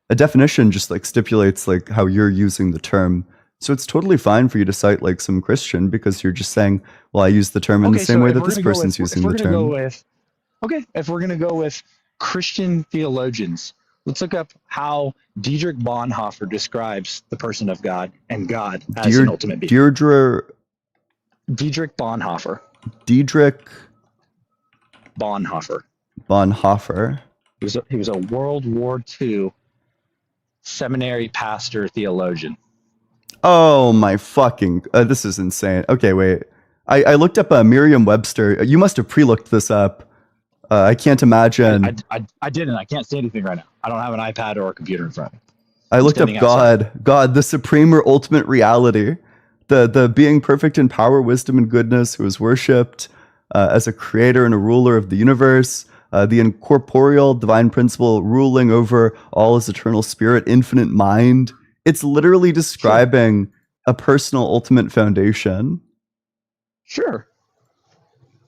S1: A definition just like stipulates like how you're using the term. So it's totally fine for you to cite like some Christian because you're just saying, well, I use the term in the
S2: Okay,
S1: same
S2: so
S1: way
S2: if
S1: that
S2: we're
S1: this
S2: gonna go
S1: person's
S2: with, if
S1: using
S2: we're
S1: the
S2: gonna go
S1: term.
S2: with, okay, if we're gonna go with Christian theologians, let's look up how Dietrich Bonhoeffer describes the person of God and God as an ultimate being. Dietrich Bonhoeffer.
S1: Diedrich
S2: Bonhoeffer.
S1: Bonhoeffer.
S2: He was a World War II seminary pastor theologian.
S1: Oh my fucking! This is insane. Okay, wait. I looked up Merriam-Webster. You must have pre-looked this up. I can't imagine.
S2: I didn't. I can't say anything right now. I don't have an iPad or a computer in front of me.
S1: I looked up God, the supreme or ultimate reality, the being perfect in power, wisdom, and goodness, who is worshipped as a creator and a ruler of the universe, the incorporeal divine principle ruling over all as eternal spirit, infinite mind. It's literally describing a personal ultimate foundation.
S2: Sure.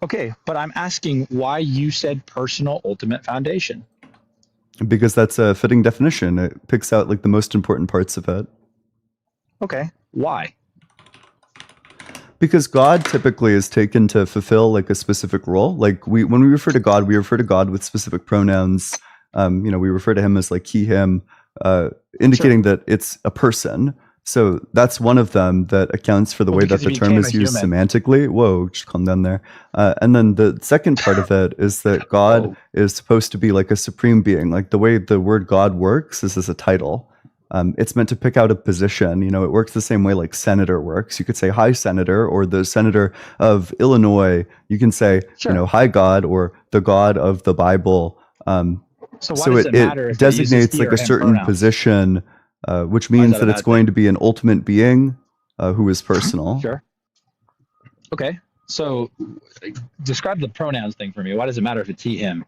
S2: Okay, but I'm asking why you said personal ultimate foundation.
S1: Because that's a fitting definition. It picks out like the most important parts of it.
S2: Okay, why?
S1: Because God typically is taken to fulfill like a specific role. Like when we refer to God with specific pronouns. We refer to him as like he, him, indicating that it's a person. So that's one of them that accounts for the way that the term is used semantically. Whoa, just calm down there. And then the second part of it is that God is supposed to be like a supreme being. Like the way the word God works is as a title. It's meant to pick out a position. It works the same way like senator works. You could say, hi, senator, or the senator of Illinois. You can say, hi, God, or the God of the Bible.
S2: So why does it matter if
S1: designates like a certain position, which means that it's going to be an ultimate being who is personal.
S2: Sure. Okay. So describe the pronouns thing for me. Why does it matter if it's he, him?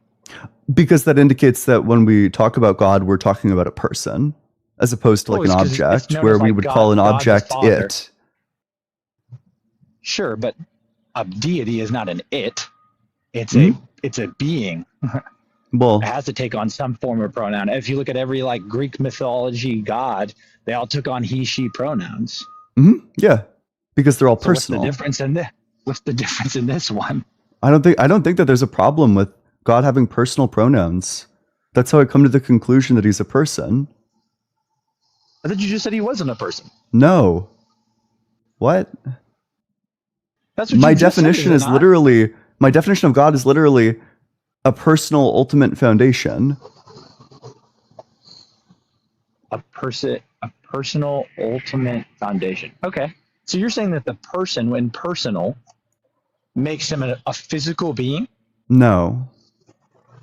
S1: Because that indicates that when we talk about God, we're talking about a person, as opposed to like an object, where we would call an object it.
S2: Sure, but a deity is not an it. It's a being.
S1: Well,
S2: it has to take on some form of pronoun. If you look at every like Greek mythology god, they all took on he, she pronouns.
S1: Yeah, because they're all personal.
S2: What's the difference in this one?
S1: I don't think that there's a problem with God having personal pronouns. That's how I come to the conclusion that he's a person.
S2: I thought you just said he wasn't a person.
S1: No. What?
S2: That's what
S1: my definition is literally. My definition of God is literally a personal ultimate foundation.
S2: A personal ultimate foundation. Okay. So you're saying that the person, when personal, makes him a physical being?
S1: No.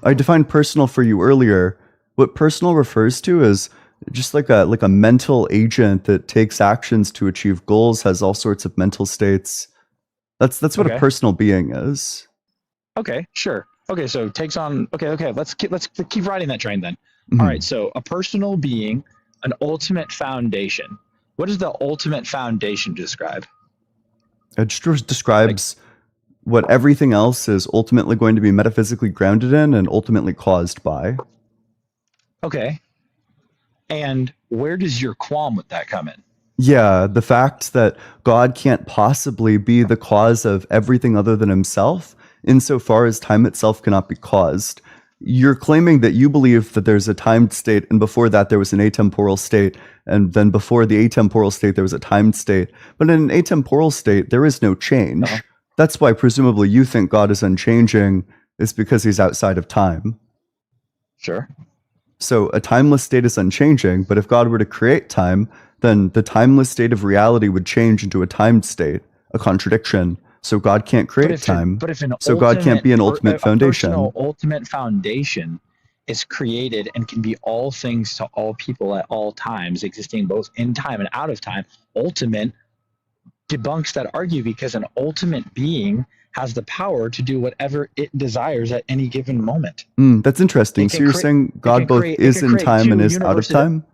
S1: I defined personal for you earlier. What personal refers to is just like a mental agent that takes actions to achieve goals, has all sorts of mental states. That's what a personal being is.
S2: Okay, sure. Okay, so takes on. Okay. Let's keep riding that train then. All right. So a personal being, an ultimate foundation. What does the ultimate foundation describe?
S1: It just describes what everything else is ultimately going to be metaphysically grounded in and ultimately caused by.
S2: Okay. And where does your qualm with that come in?
S1: Yeah, the fact that God can't possibly be the cause of everything other than himself, insofar as time itself cannot be caused. You're claiming that you believe that there's a timed state, and before that there was an atemporal state, and then before the atemporal state there was a timed state. But in an atemporal state, there is no change.
S2: Uh-huh.
S1: That's why presumably you think God is unchanging, is because he's outside of time.
S2: Sure.
S1: So a timeless state is unchanging, but if God were to create time, then the timeless state of reality would change into a timed state, a contradiction. So God can't create time. So God can't be an ultimate foundation.
S2: A personal ultimate foundation is created and can be all things to all people at all times, existing both in time and out of time. Ultimate debunks that argue, because an ultimate being has the power to do whatever it desires at any given moment.
S1: That's interesting. So you're saying God both is in time and is out of time?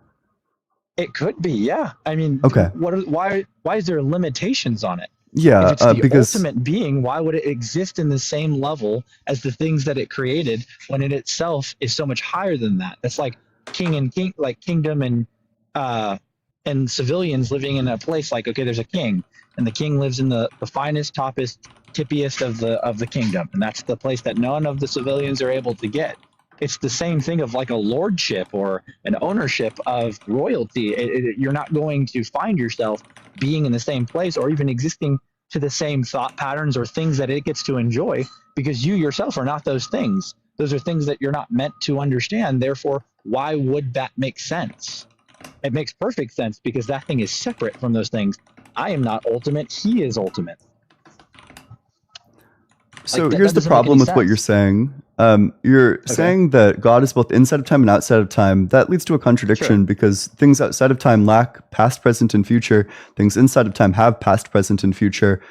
S2: It could be, yeah. I mean,
S1: okay.
S2: Why is there limitations on it?
S1: Yeah,
S2: if it's the
S1: because
S2: ultimate being, why would it exist in the same level as the things that it created when it itself is so much higher than that? That's like kingdom and civilians living in a place like, okay, there's a king, and the king lives in the finest, tippiest of the kingdom, and that's the place that none of the civilians are able to get. It's the same thing of like a lordship or an ownership of royalty. You're not going to find yourself being in the same place or even existing to the same thought patterns or things that it gets to enjoy, because you yourself are not those things. Those are things that you're not meant to understand. Therefore, why would that make sense? It makes perfect sense, because that thing is separate from those things. I am not ultimate. He is ultimate.
S1: So here's the problem with what you're saying. You're saying that God is both inside of time and outside of time. That leads to a contradiction, because things outside of time lack past, present, and future. Things inside of time have past, present, and future,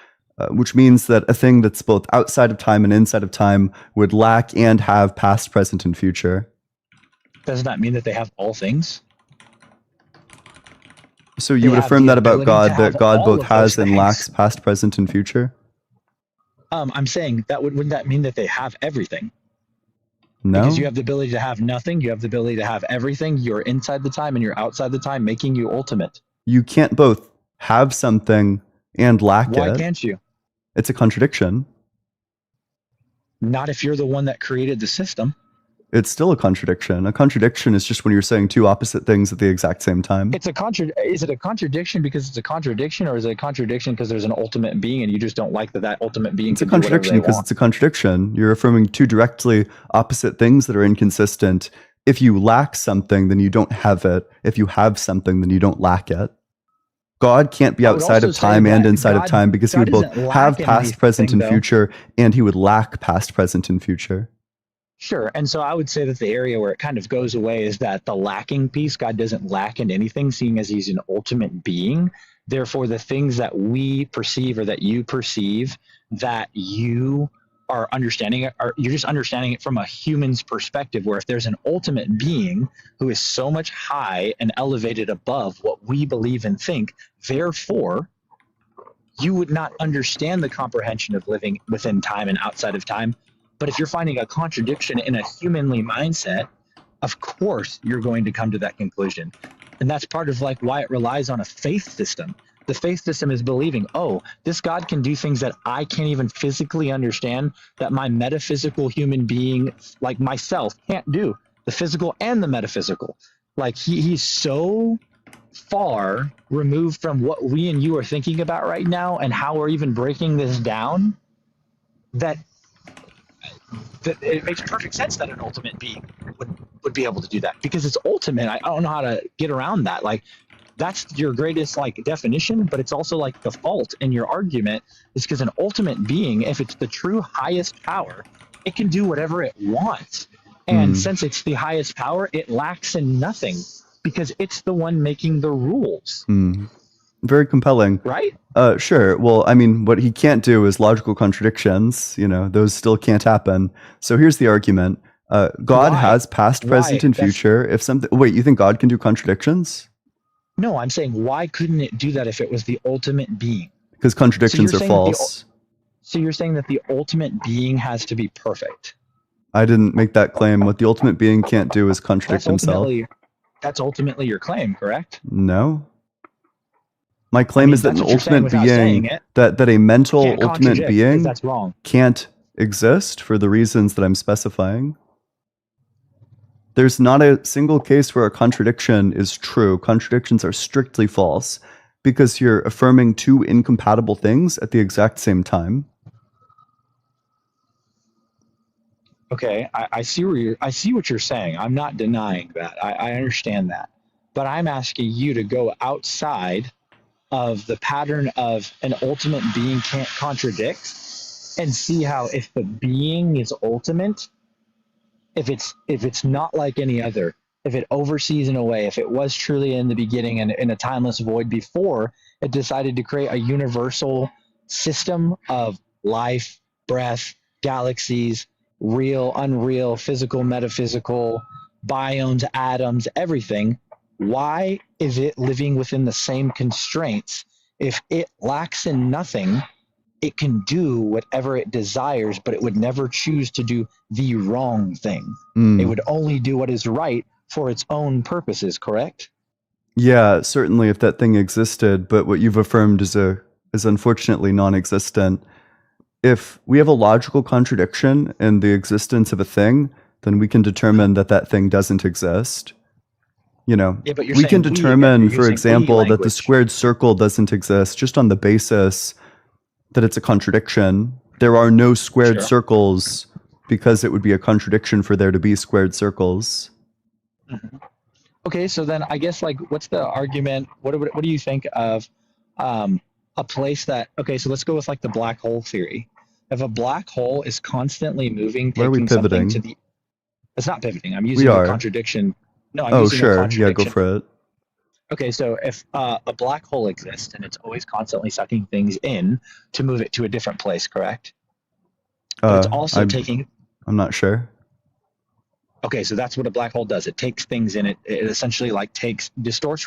S1: which means that a thing that's both outside of time and inside of time would lack and have past, present, and future.
S2: Doesn't that mean that they have all things?
S1: So you would affirm that about God, that God both has and lacks past, present, and future?
S2: I'm saying that wouldn't that mean that they have everything?
S1: No.
S2: Because you have the ability to have nothing, you have the ability to have everything. You're inside the time and you're outside the time, making you ultimate.
S1: You can't both have something and lack it.
S2: Why can't you?
S1: It's a contradiction.
S2: Not if you're the one that created the system.
S1: It's still a contradiction. A contradiction is just when you're saying two opposite things at the exact same time.
S2: Is it a contradiction because it's a contradiction, or is it a contradiction because there's an ultimate being and you just don't like that ultimate being?
S1: It's a contradiction because it's a contradiction. You're affirming two directly opposite things that are inconsistent. If you lack something, then you don't have it. If you have something, then you don't lack it. God can't be outside of time and inside of time, because he would both have past, present, and future, and he would lack past, present, and future.
S2: Sure. And so I would say that the area where it kind of goes away is that the lacking piece. God doesn't lack in anything, seeing as he's an ultimate being. Therefore, the things that we perceive or that you perceive that you are understanding, you're just understanding it from a human's perspective, where if there's an ultimate being who is so much high and elevated above what we believe and think, therefore, you would not understand the comprehension of living within time and outside of time. But if you're finding a contradiction in a humanly mindset, of course you're going to come to that conclusion. And that's part of like why it relies on a faith system. The faith system is believing, oh, this God can do things that I can't even physically understand, that my metaphysical human being like myself can't do, the physical and the metaphysical. Like he's so far removed from what we and you are thinking about right now and how we're even breaking this down, that it makes perfect sense that an ultimate being would be able to do that, because it's ultimate. I don't know how to get around that. Like, that's your greatest like definition, but it's also like the fault in your argument is because an ultimate being, if it's the true highest power, it can do whatever it wants. And since it's the highest power, it lacks in nothing because it's the one making the rules.
S1: Very compelling.
S2: Right?
S1: Sure. Well, I mean, what he can't do is logical contradictions. You know, those still can't happen. So here's the argument. God has past, present, and future. If something... Wait, you think God can do contradictions?
S2: No, I'm saying why couldn't it do that if it was the ultimate being?
S1: Because contradictions are false.
S2: So you're saying that the ultimate being has to be perfect?
S1: I didn't make that claim. What the ultimate being can't do is contradict himself.
S2: That's ultimately your claim, correct?
S1: No. My claim is that an ultimate being, that a mental ultimate being
S2: that's wrong.
S1: can't exist for the reasons that I'm specifying. There's not a single case where a contradiction is true. Contradictions are strictly false because you're affirming two incompatible things at the exact same time.
S2: Okay, I see what you're saying. I'm not denying that. I understand that. But I'm asking you to go outside of the pattern of an ultimate being can't contradict and see how, if the being is ultimate, if it's not like any other, if it oversees in a way, if it was truly in the beginning and in a timeless void before it decided to create a universal system of life, breath, galaxies, real, unreal, physical, metaphysical, biomes, atoms, everything, why is it living within the same constraints? If it lacks in nothing, it can do whatever it desires, but it would never choose to do the wrong thing. It would only do what is right for its own purposes, correct?
S1: Yeah, certainly if that thing existed, but what you've affirmed is unfortunately non-existent. If we have a logical contradiction in the existence of a thing, then we can determine that that thing doesn't exist. You know,
S2: Yeah, but
S1: we can determine, for example, that the squared circle doesn't exist just on the basis that it's a contradiction. There are no squared circles because it would be a contradiction for there to be squared circles.
S2: Mm-hmm. Okay, so then I guess, like, what's the argument? What do you think of a place that, okay, so let's go with like the black hole theory. If a black hole is constantly moving, taking something to the, it's not pivoting. I'm using a contradiction. No, I'm using a contradiction.
S1: Yeah, go for it.
S2: Okay, so if a black hole exists and it's always constantly sucking things in to move it to a different place, correct? But it's also
S1: I'm not sure.
S2: Okay, so that's what a black hole does. It takes things in it. It essentially like distorts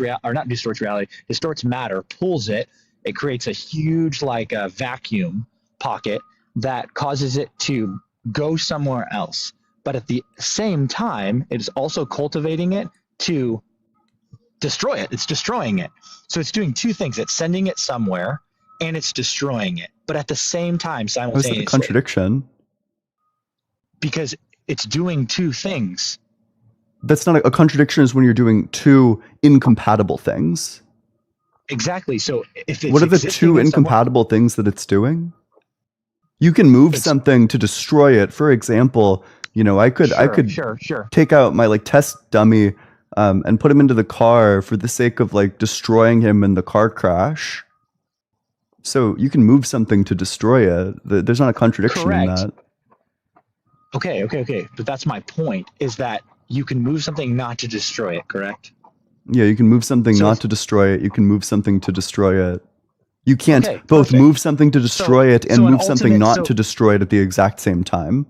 S2: matter, pulls it. It creates a huge like a vacuum pocket that causes it to go somewhere else. But at the same time, it is also cultivating it to destroy it. It's destroying it. So it's doing two things. It's sending it somewhere and it's destroying it. But at the same time, simultaneously.
S1: What's the contradiction?
S2: Because it's doing two things.
S1: That's not a contradiction is when you're doing two incompatible things.
S2: Exactly. So if it's
S1: what are the two incompatible things that it's doing? You can move something to destroy it. For example, you know, I could take out my like test dummy and put him into the car for the sake of like destroying him in the car crash. So you can move something to destroy it. There's not a contradiction in that.
S2: Okay. But that's my point, is that you can move something not to destroy it, correct?
S1: Yeah, you can move something not to destroy it. You can move something to destroy it. You can't both move something to destroy it and move something not to destroy it at the exact same time.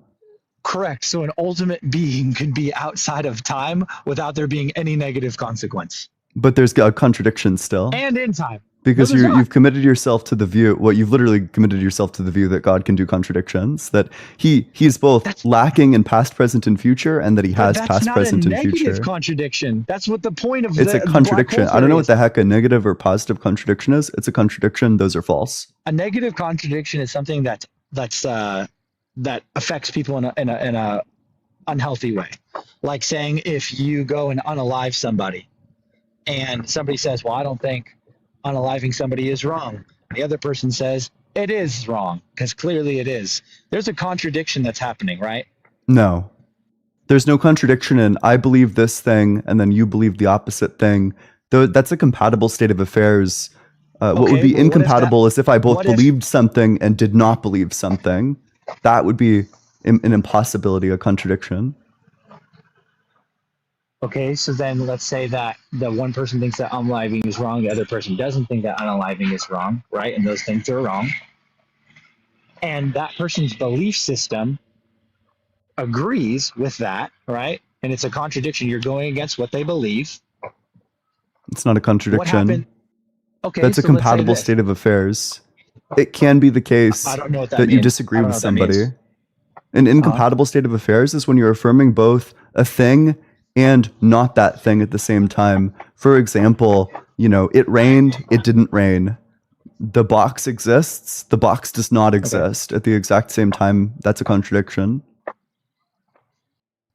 S2: Correct. So an ultimate being can be outside of time without there being any negative consequence.
S1: But there's a contradiction still.
S2: And in time.
S1: Because you've committed yourself to the view, you've literally committed yourself to the view that God can do contradictions, that he's both lacking in past, present, and future, and that he has past, present, and future. That's not a negative
S2: contradiction. That's what the point of
S1: it's a contradiction. I don't know what the heck a negative or positive contradiction is. It's a contradiction. Those are false.
S2: A negative contradiction is something that affects people in a unhealthy way. Like saying if you go and unalive somebody, and somebody says, "Well, I don't think unaliving somebody is wrong." The other person says it is wrong because clearly it is. There's a contradiction that's happening, right?
S1: No, there's no contradiction in I believe this thing and then you believe the opposite thing. Though that's a compatible state of affairs. What would be incompatible is if I both believed something and did not believe something. That would be an impossibility, a contradiction.
S2: Okay, so then let's say that the one person thinks that unaliving is wrong, the other person doesn't think that unaliving is wrong, right? And those things are wrong. And that person's belief system agrees with that, right? And it's a contradiction. You're going against what they believe.
S1: It's not a contradiction.
S2: What happened? Okay,
S1: that's a compatible state of affairs. It can be the case that you disagree with somebody. An incompatible state of affairs is when you're affirming both a thing and not that thing at the same time. For example, it rained, it didn't rain. The box exists, the box does not exist at the exact same time. That's a contradiction.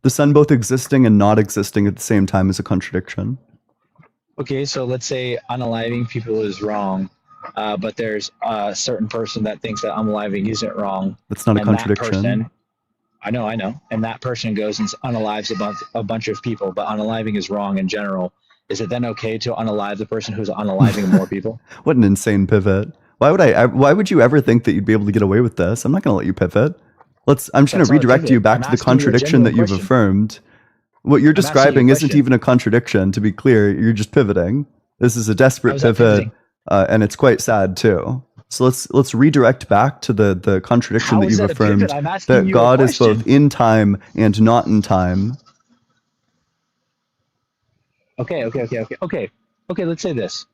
S1: The sun both existing and not existing at the same time is a contradiction.
S2: Okay, so let's say unaliving people is wrong, but there's a certain person that thinks that unaliving isn't wrong.
S1: That's not a contradiction.
S2: I know. And that person goes and unalives a bunch of people, but unaliving is wrong in general. Is it then okay to unalive the person who's unaliving more people?
S1: What an insane pivot. Why would you ever think that you'd be able to get away with this? I'm not going to let you pivot. I'm just going to redirect you back to the contradiction that you've affirmed. What you're describing isn't even a contradiction, to be clear. You're just pivoting. This is a desperate pivot, and it's quite sad too. So let's redirect back to the contradiction that you've affirmed, that God is both in time and not in time.
S2: Okay. Let's say this.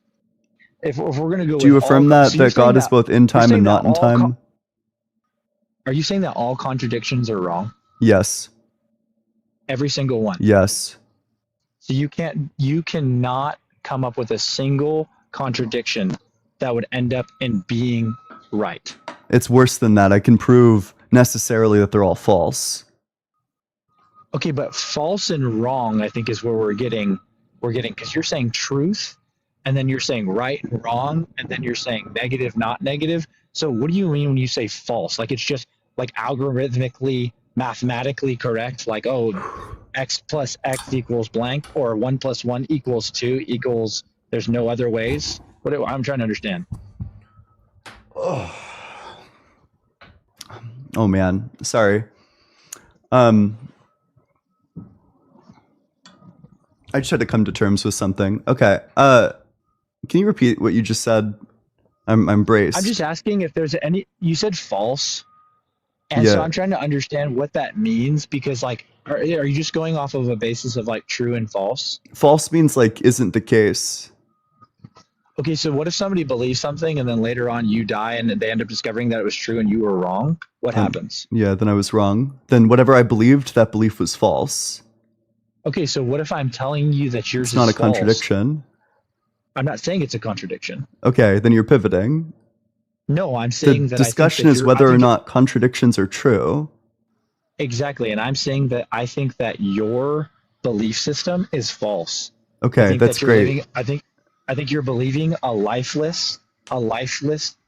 S2: If we're going to go,
S1: do you affirm that God is both in time and not in time?
S2: Are you saying that all contradictions are wrong?
S1: Yes.
S2: Every single one?
S1: Yes.
S2: So you cannot come up with a single contradiction that would end up in being right.
S1: It's worse than that. I can prove necessarily that they're all false.
S2: Okay, but false and wrong, I think, is where we're getting, because you're saying truth, and then you're saying right and wrong, and then you're saying negative, not negative. So what do you mean when you say false? Like, it's just like algorithmically, mathematically correct? Like, x plus x equals blank, or 1 plus 1 equals 2 equals, there's no other ways? I'm trying to understand.
S1: Oh man, sorry. I just had to come to terms with something. Okay. Can you repeat what you just said? I'm braced.
S2: I'm just asking if there's any. You said false, and so I'm trying to understand what that means, because like, are you just going off of a basis of like true and false?
S1: False means like isn't the case.
S2: Okay, so what if somebody believes something and then later on you die and they end up discovering that it was true and you were wrong? What happens?
S1: Yeah, then I was wrong. Then whatever I believed, that belief was false.
S2: Okay, so what if I'm telling you that yours is
S1: not a
S2: false?
S1: Contradiction.
S2: I'm not saying it's a contradiction.
S1: Okay, then you're pivoting.
S2: No, I'm saying
S1: the discussion is whether or not contradictions are true.
S2: Exactly, and I'm saying that I think that your belief system is false.
S1: Okay, that's great.
S2: I think you're believing a lifeless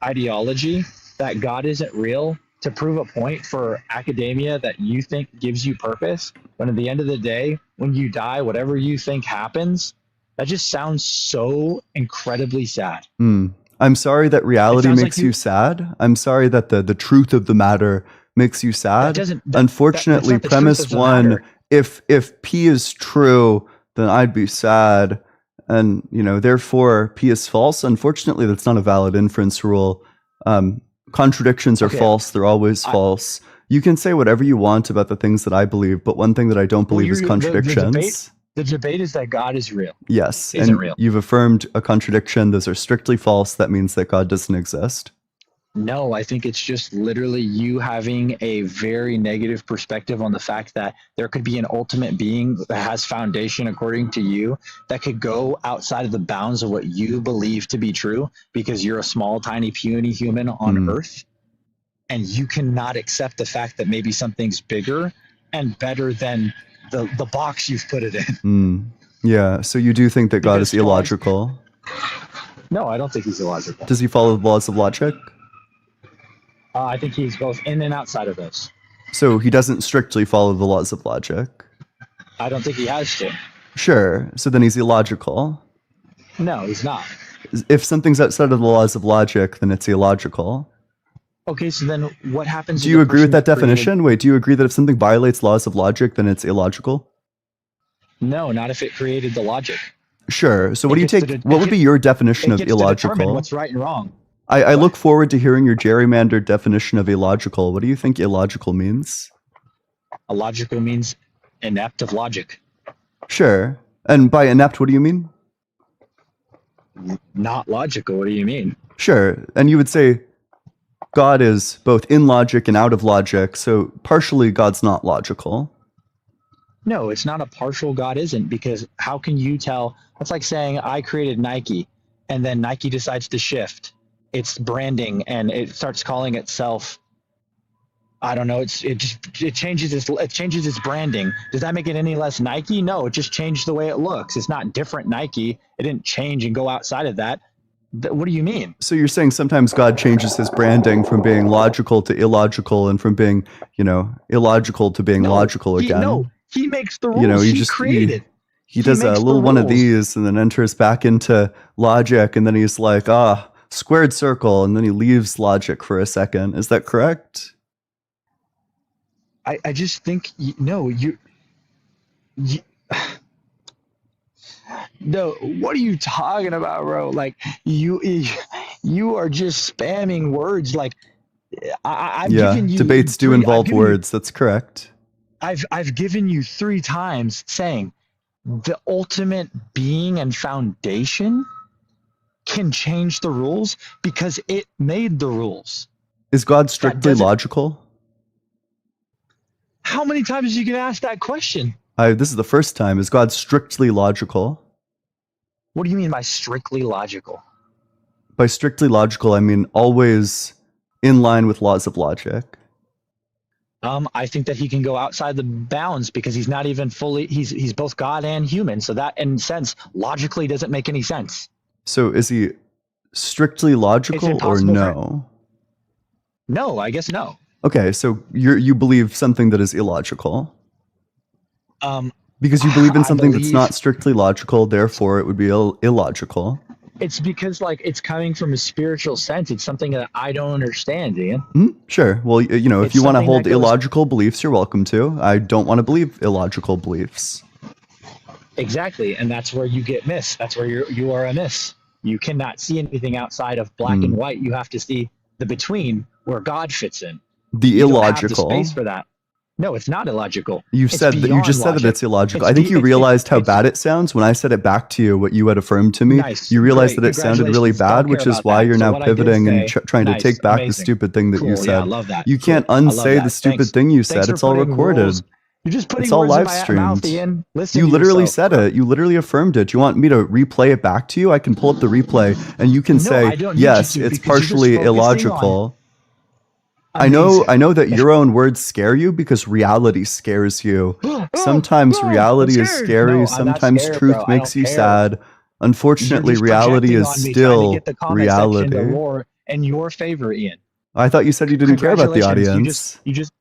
S2: ideology that God isn't real to prove a point for academia that you think gives you purpose. But at the end of the day, when you die, whatever you think happens, that just sounds so incredibly sad.
S1: I'm sorry that reality makes you sad. I'm sorry that the truth of the matter makes you sad. Unfortunately, premise one, if P is true, then I'd be sad. And, therefore P is false. Unfortunately, that's not a valid inference rule. Contradictions are false. They're always false. You can say whatever you want about the things that I believe, but one thing that I don't believe is contradictions.
S2: The debate is that God is real.
S1: Yes, and real. You've affirmed a contradiction. Those are strictly false. That means that God doesn't exist.
S2: No, I think it's just literally you having a very negative perspective on the fact that there could be an ultimate being that has foundation according to you that could go outside of the bounds of what you believe to be true because you're a small, tiny, puny human on Earth. And you cannot accept the fact that maybe something's bigger and better than the box you've put it in.
S1: Yeah, so you do think that God is illogical?
S2: No, I don't think he's illogical.
S1: Does he follow the laws of logic?
S2: I think he's both in and outside of those.
S1: So he doesn't strictly follow the laws of logic?
S2: I don't think he has to.
S1: Sure, so then he's illogical.
S2: No, he's not.
S1: If something's outside of the laws of logic, then it's illogical.
S2: Okay, so then what happens?
S1: Do you agree with that definition? Wait, do you agree that if something violates laws of logic, then it's illogical?
S2: No, not if it created the logic.
S1: Sure. So what do you take? What would be your definition of illogical?
S2: To determine what's right and wrong.
S1: I look forward to hearing your gerrymandered definition of illogical. What do you think illogical means?
S2: Illogical means inept of logic.
S1: Sure. And by inept, what do you mean?
S2: Not logical. What do you mean?
S1: Sure. And you would say God is both in logic and out of logic, so partially God's not logical.
S2: No, it's not a partial God isn't, because how can you tell? That's like saying I created Nike. and then Nike decides to shift its branding and it starts calling itself, I don't know, it changes its branding. Does that make it any less Nike? No, it just changed the way it looks. It's not different Nike. It didn't change and go outside of that. What do you mean?
S1: So you're saying sometimes God changes his branding from being logical to illogical, and from being, illogical to being logical again.
S2: No, he makes the rules. He created.
S1: He does a little one of these and then enters back into logic, and then he's like, squared circle, and then he leaves logic for a second. Is that correct?
S2: I just think, no, no, what are you talking about, bro? Like, you are just spamming words. Like, I've given you
S1: debates do involve words. That's correct.
S2: I've given you 3 times saying the ultimate being and foundation can change the rules because it made the rules.
S1: Is God strictly logical?
S2: How many times are you going to ask that question?
S1: This is the first time. Is God strictly logical?
S2: What do you mean by strictly logical?
S1: By strictly logical, I mean always in line with laws of logic.
S2: I think that he can go outside the bounds because he's not even fully, he's both God and human. So that, in a sense, logically doesn't make any sense.
S1: So is he strictly logical or no?
S2: No, I guess no.
S1: Okay, so you believe something that is illogical. Because you believe in something that's not strictly logical, therefore it would be illogical.
S2: It's because, like, it's coming from a spiritual sense. It's something that I don't understand, Ian.
S1: Sure. Well, if you want to hold illogical beliefs, you're welcome to. I don't want to believe illogical beliefs.
S2: Exactly, and that's where you get missed. That's where you are a miss. You cannot see anything outside of black and white. You have to see the between where God fits in.
S1: The illogical.
S2: You don't have the space for that. No, it's not illogical.
S1: You just said that it's illogical. I think you realized how bad it sounds when I said it back to you, what you had affirmed to me.
S2: Nice,
S1: you realized that it sounded really bad, which is why you're now pivoting and trying to take back the stupid thing that you said.
S2: Yeah, I love that.
S1: You can't unsay the stupid thing you said. It's all recorded.
S2: You're just putting
S1: it's all live streamed. You literally said it. You literally affirmed it. You want me to replay it back to you? I can pull up the replay and you can say, yes, it's partially illogical. I know that your own words scare you because reality scares you. Sometimes reality is scary. Sometimes truth makes you sad. Unfortunately, reality is still reality.
S2: In your favor, Ian.
S1: I thought you said you didn't care about the audience.
S2: You just.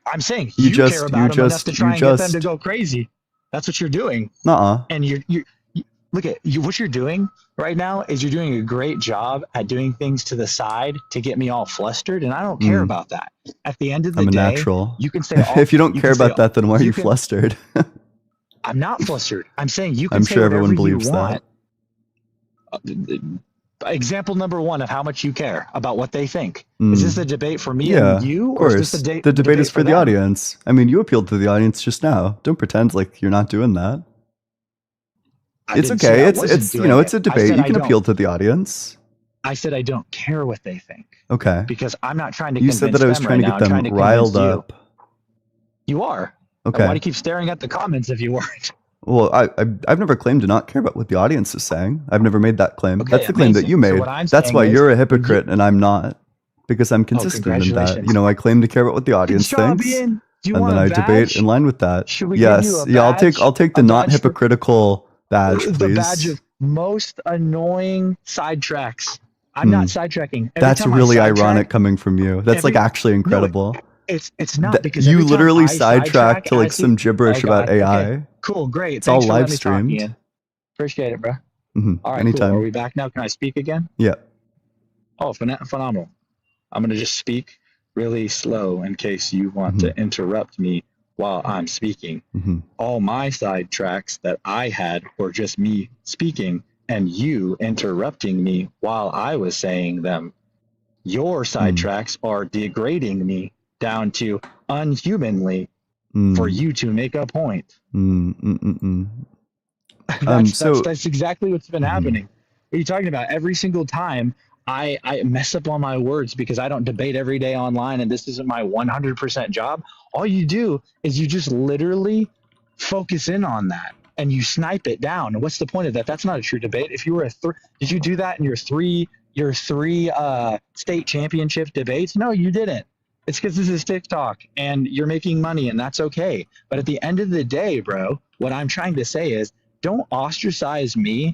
S2: I'm saying you care about them enough to try and get them to go crazy. That's what you're doing. And you look at what you're doing right now is you're doing a great job at doing things to the side to get me all flustered, and I don't care about that. At the end of the day,
S1: I'm a natural.
S2: You can say
S1: if you don't care about that, then why are you flustered?
S2: I'm not flustered. I'm saying you can
S1: I'm
S2: say
S1: sure
S2: whatever
S1: everyone
S2: you
S1: believes
S2: want.
S1: that.
S2: Example number 1 of how much you care about what they think. Is this a debate for me and you?
S1: Of course. Or is this the debate is for the audience. I mean, you appealed to the audience just now. Don't pretend like you're not doing that. It's okay. It's it's a debate. You can appeal to the audience.
S2: I said I don't care what they think.
S1: Okay.
S2: Because I'm not trying to
S1: convince them. You said that I was trying to get them riled up.
S2: You are.
S1: Okay.
S2: Why do you keep staring at the comments if you weren't?
S1: Well, I've never claimed to not care about what the audience is saying. I've never made that claim.
S2: Okay,
S1: that's the claim that you made.
S2: So
S1: that's why you're a hypocrite and I'm not. Because I'm consistent in that. I claim to care about what the audience thinks. And then I debate in line with that. Yes. Yeah, I'll take the not hypocritical badge, please.
S2: The badge of most annoying sidetracks. I'm not sidetracking.
S1: That's really ironic coming from you. That's like actually incredible.
S2: It's not because
S1: you literally sidetrack to like some gibberish about AI.
S2: Okay. Cool, great.
S1: It's all live streamed.
S2: Appreciate it, bro. All right,
S1: anytime.
S2: cool. Are we back now? Can I speak again?
S1: Yeah.
S2: Oh, phenomenal. I'm gonna just speak really slow in case you want to interrupt me while I'm speaking. All my sidetracks that I had were just me speaking and you interrupting me while I was saying them. Your sidetracks are degrading me down to unhumanly for you to make a point. That's exactly what's been happening. What are you talking about? Every single time I mess up on my words because I don't debate every day online and this isn't my 100% job. All you do is you just literally focus in on that. and you snipe it down. What's the point of that? That's not a true debate. If you were did you do that in your three state championship debates? No, you didn't. It's because this is TikTok and you're making money, and that's okay. But at the end of the day, bro, what I'm trying to say is, don't ostracize me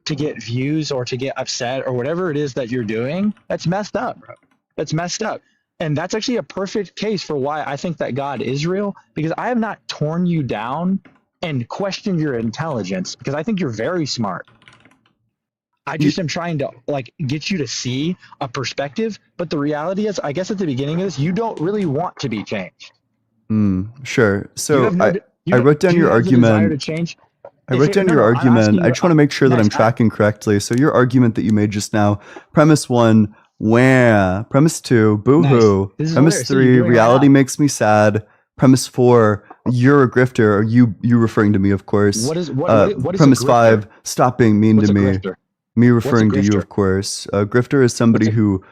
S2: to get views or to get upset or whatever it is that you're doing. That's messed up, bro. That's messed up. And that's actually a perfect case for why I think that God is real, because I have not torn you down and questioned your intelligence, because I think you're very smart. I just am trying to get you to see a perspective. But the reality is, I guess at the beginning of this, you don't really want to be changed.
S1: Sure. So
S2: I
S1: wrote down your argument.
S2: To change?
S1: I wrote down your argument. I just want to make sure that I'm tracking correctly. So your argument that you made just now, premise 1, wah. Premise 2, boo-hoo.
S2: Nice.
S1: Premise 3, reality makes me sad. Premise 4, you're a grifter. Or you referring to me, of course.
S2: What is
S1: premise 5, stop being mean to me.
S2: Grifter?
S1: Me referring to you, of course. A grifter is somebody who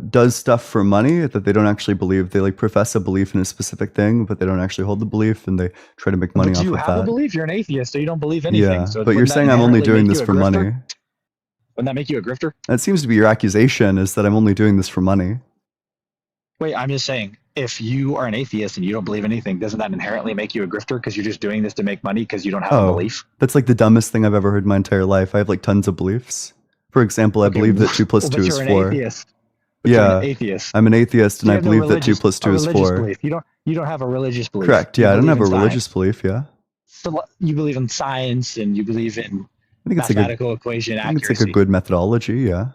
S1: does stuff for money that they don't actually believe. They profess a belief in a specific thing, but they don't actually hold the belief, and they try to make money off of that.
S2: You have a belief. You're an atheist, so you don't believe anything.
S1: Yeah,
S2: so
S1: but you're saying I'm only doing this for money.
S2: Wouldn't that make you a grifter?
S1: That seems to be your accusation, is that I'm only doing this for money.
S2: Wait, I'm just saying, if you are an atheist and you don't believe anything, doesn't that inherently make you a grifter because you're just doing this to make money because you don't have a belief?
S1: That's the dumbest thing I've ever heard in my entire life. I have tons of beliefs. For example, I believe that 2 plus 2 is 4.
S2: You're an atheist.
S1: Yeah,
S2: an atheist.
S1: I'm an atheist, and I believe that 2 plus 2 is 4.
S2: Belief. You don't have a religious belief.
S1: Correct. Yeah, I don't have a religious belief. Yeah.
S2: So you believe in science, and you believe in mathematical equation accuracy.
S1: I think it's a good methodology. Yeah.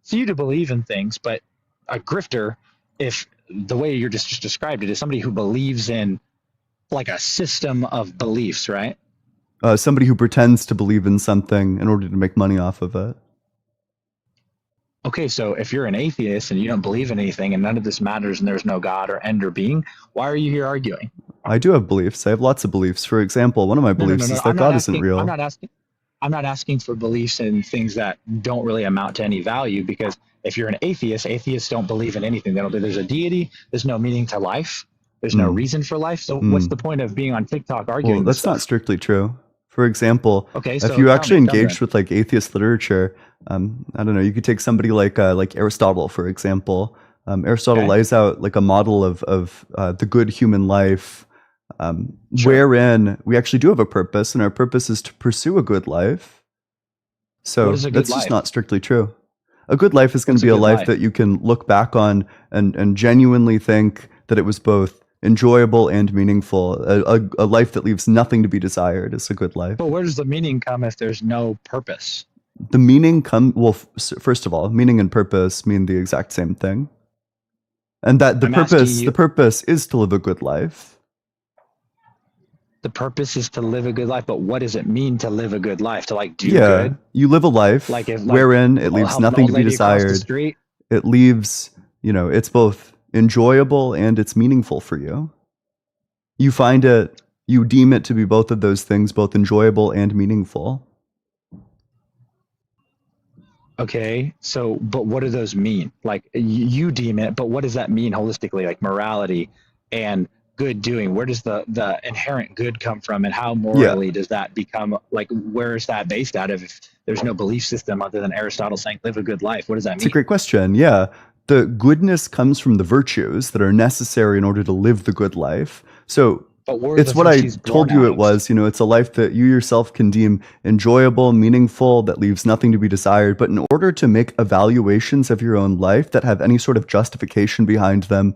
S2: So you do believe in things, but a grifter, if the way you're just described it, is somebody who believes in a system of beliefs, right?
S1: Somebody who pretends to believe in something in order to make money off of it.
S2: Okay, so if you're an atheist and you don't believe in anything and none of this matters and there's no God or end or being, why are you here arguing?
S1: I do have beliefs. I have lots of beliefs. For example, one of my beliefs is that God isn't real.
S2: I'm not asking for beliefs in things that don't really amount to any value, because if you're an atheist, atheists don't believe in anything. They don't. There's a deity. There's no meaning to life. There's no reason for life. So what's the point of being on TikTok arguing?
S1: Well, that's not strictly true. For example,
S2: okay,
S1: if you actually engaged with atheist literature, I don't know, you could take somebody like Aristotle, for example. Aristotle lays out a model of the good human life, wherein we actually do have a purpose, and our purpose is to pursue a good life. So that's just not strictly true. A good life is going to be a life that you can look back on and genuinely think that it was both enjoyable and meaningful. A life that leaves nothing to be desired is a good life.
S2: But where does the meaning come if there's no purpose?
S1: The meaning first of all, meaning and purpose mean the exact same thing. And that the purpose is to live a good life.
S2: The purpose is to live a good life, but what does it mean to live a good life? To do good?
S1: You live a life wherein it leaves nothing to be desired. It leaves, it's both enjoyable and it's meaningful for you. You deem it to be both of those things, both enjoyable and meaningful.
S2: Okay, so, but what do those mean? You deem it, but what does that mean holistically? Morality and good doing. Where does the inherent good come from, and how morally does that become, where is that based out of if there's no belief system other than Aristotle saying live a good life? What does that mean?
S1: It's a great question. Yeah. The goodness comes from the virtues that are necessary in order to live the good life. So it's what I told you it was. It's a life that you yourself can deem enjoyable, meaningful, that leaves nothing to be desired. But in order to make evaluations of your own life that have any sort of justification behind them,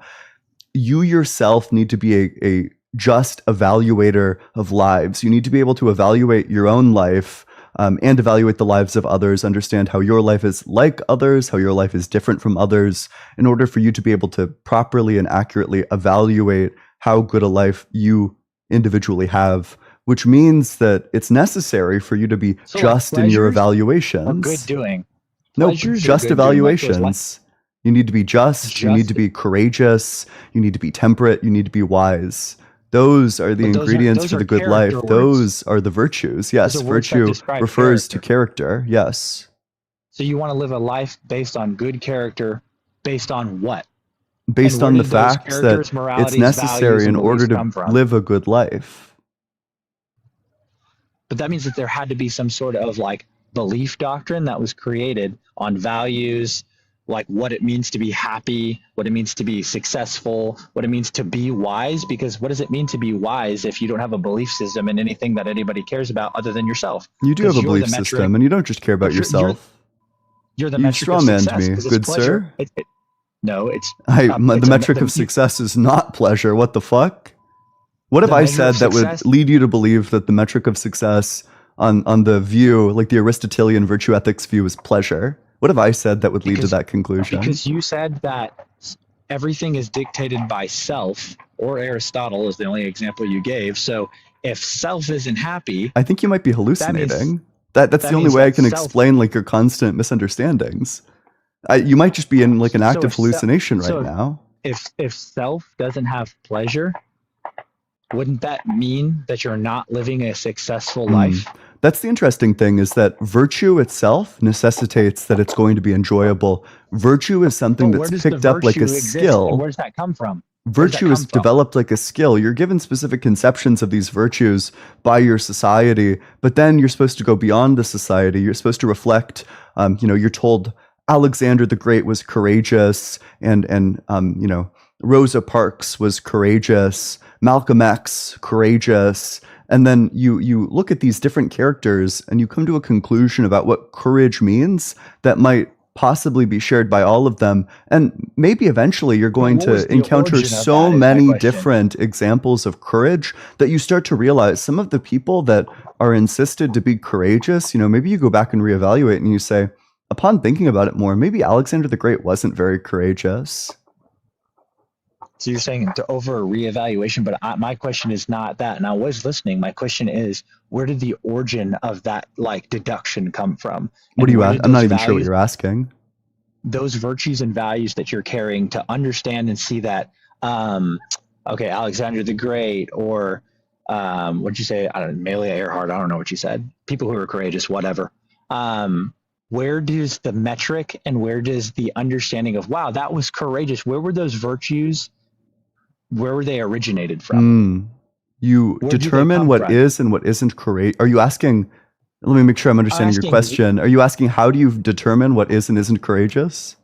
S1: you yourself need to be a just evaluator of lives. You need to be able to evaluate your own life and evaluate the lives of others, understand how your life is like others, how your life is different from others, in order for you to be able to properly and accurately evaluate how good a life you individually have, which means that it's necessary for you to be just in your evaluations.
S2: Or good doing.
S1: No, just evaluations. You need to be just, you need to be courageous, you need to be temperate, you need to be wise. Those are the ingredients for the good life. Those are the virtues. Yes, virtue refers to character. Yes.
S2: So you want to live a life based on good character, based on what?
S1: Based on the fact that it's necessary in order to live a good life.
S2: But that means that there had to be some sort of like belief doctrine that was created on values, like what it means to be happy, what it means to be successful, what it means to be wise. Because what does it mean to be wise if you don't have a belief system in anything that anybody cares about other than yourself?
S1: You do have a belief system, and you don't just care about yourself.
S2: You're the
S1: You
S2: metric of
S1: strawmanned
S2: success.
S1: me,
S2: 'Cause it's
S1: good
S2: pleasure.
S1: sir.
S2: No, it's
S1: the metric of success is not pleasure. What the fuck? What have I said that would lead you to believe that the metric of success on the view, like the Aristotelian virtue ethics view, is pleasure? What have I said that would lead to that conclusion?
S2: Because you said that everything is dictated by self, or Aristotle is the only example you gave. So if self isn't happy,
S1: I think you might be hallucinating. That's the only way I can explain like your constant misunderstandings. You might just be in like an active hallucination right now.
S2: If self doesn't have pleasure, wouldn't that mean that you're not living a successful life?
S1: That's the interesting thing, is that virtue itself necessitates that it's going to be enjoyable. Virtue is something that's picked up like a skill.
S2: And where does that come from?
S1: Virtue is developed like a skill. You're given specific conceptions of these virtues by your society, but then you're supposed to go beyond the society. You're supposed to reflect, you're told Alexander the Great was courageous, and Rosa Parks was courageous, Malcolm X courageous, and then you look at these different characters and you come to a conclusion about what courage means that might possibly be shared by all of them, and maybe eventually you're going to encounter so many different examples of courage that you start to realize some of the people that are insisted to be courageous, maybe you go back and reevaluate and you say, upon thinking about it more, maybe Alexander the Great wasn't very courageous.
S2: So you're saying to over reevaluation, but my question is not that. And I was listening. My question is, where did the origin of that like deduction come from?
S1: What do you ask? I'm not even sure what you're asking.
S2: Those virtues and values that you're carrying to understand and see that, Alexander the Great, or what'd you say? I don't know, Amelia Earhart. I don't know what you said. People who are courageous, whatever. Where does the metric and where does the understanding of, wow, that was courageous? Where were those virtues? Where were they originated from?
S1: You determine what is and what isn't courageous. Are you asking, let me make sure I'm understanding your question. Are you asking, how do you determine what is and isn't courageous?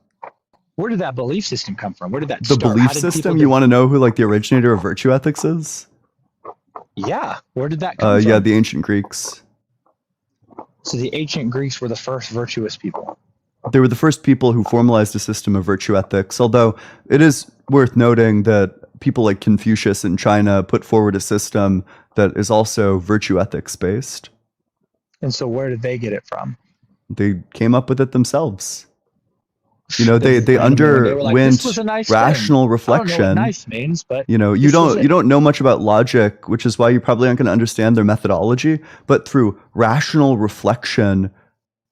S2: Where did that belief system come from? Where did that start?
S1: The belief system? You want to know who like the originator of virtue ethics is?
S2: Yeah. Where did that come from?
S1: Yeah, the ancient Greeks.
S2: So the ancient Greeks were the first virtuous people.
S1: They were the first people who formalized a system of virtue ethics, although it is worth noting that people like Confucius in China put forward a system that is also virtue ethics based.
S2: And so where did they get it from?
S1: They came up with it themselves. They underwent rational reflection.
S2: I don't know what nice means, but
S1: you don't know much about logic, which is why you probably aren't going to understand their methodology. But through rational reflection,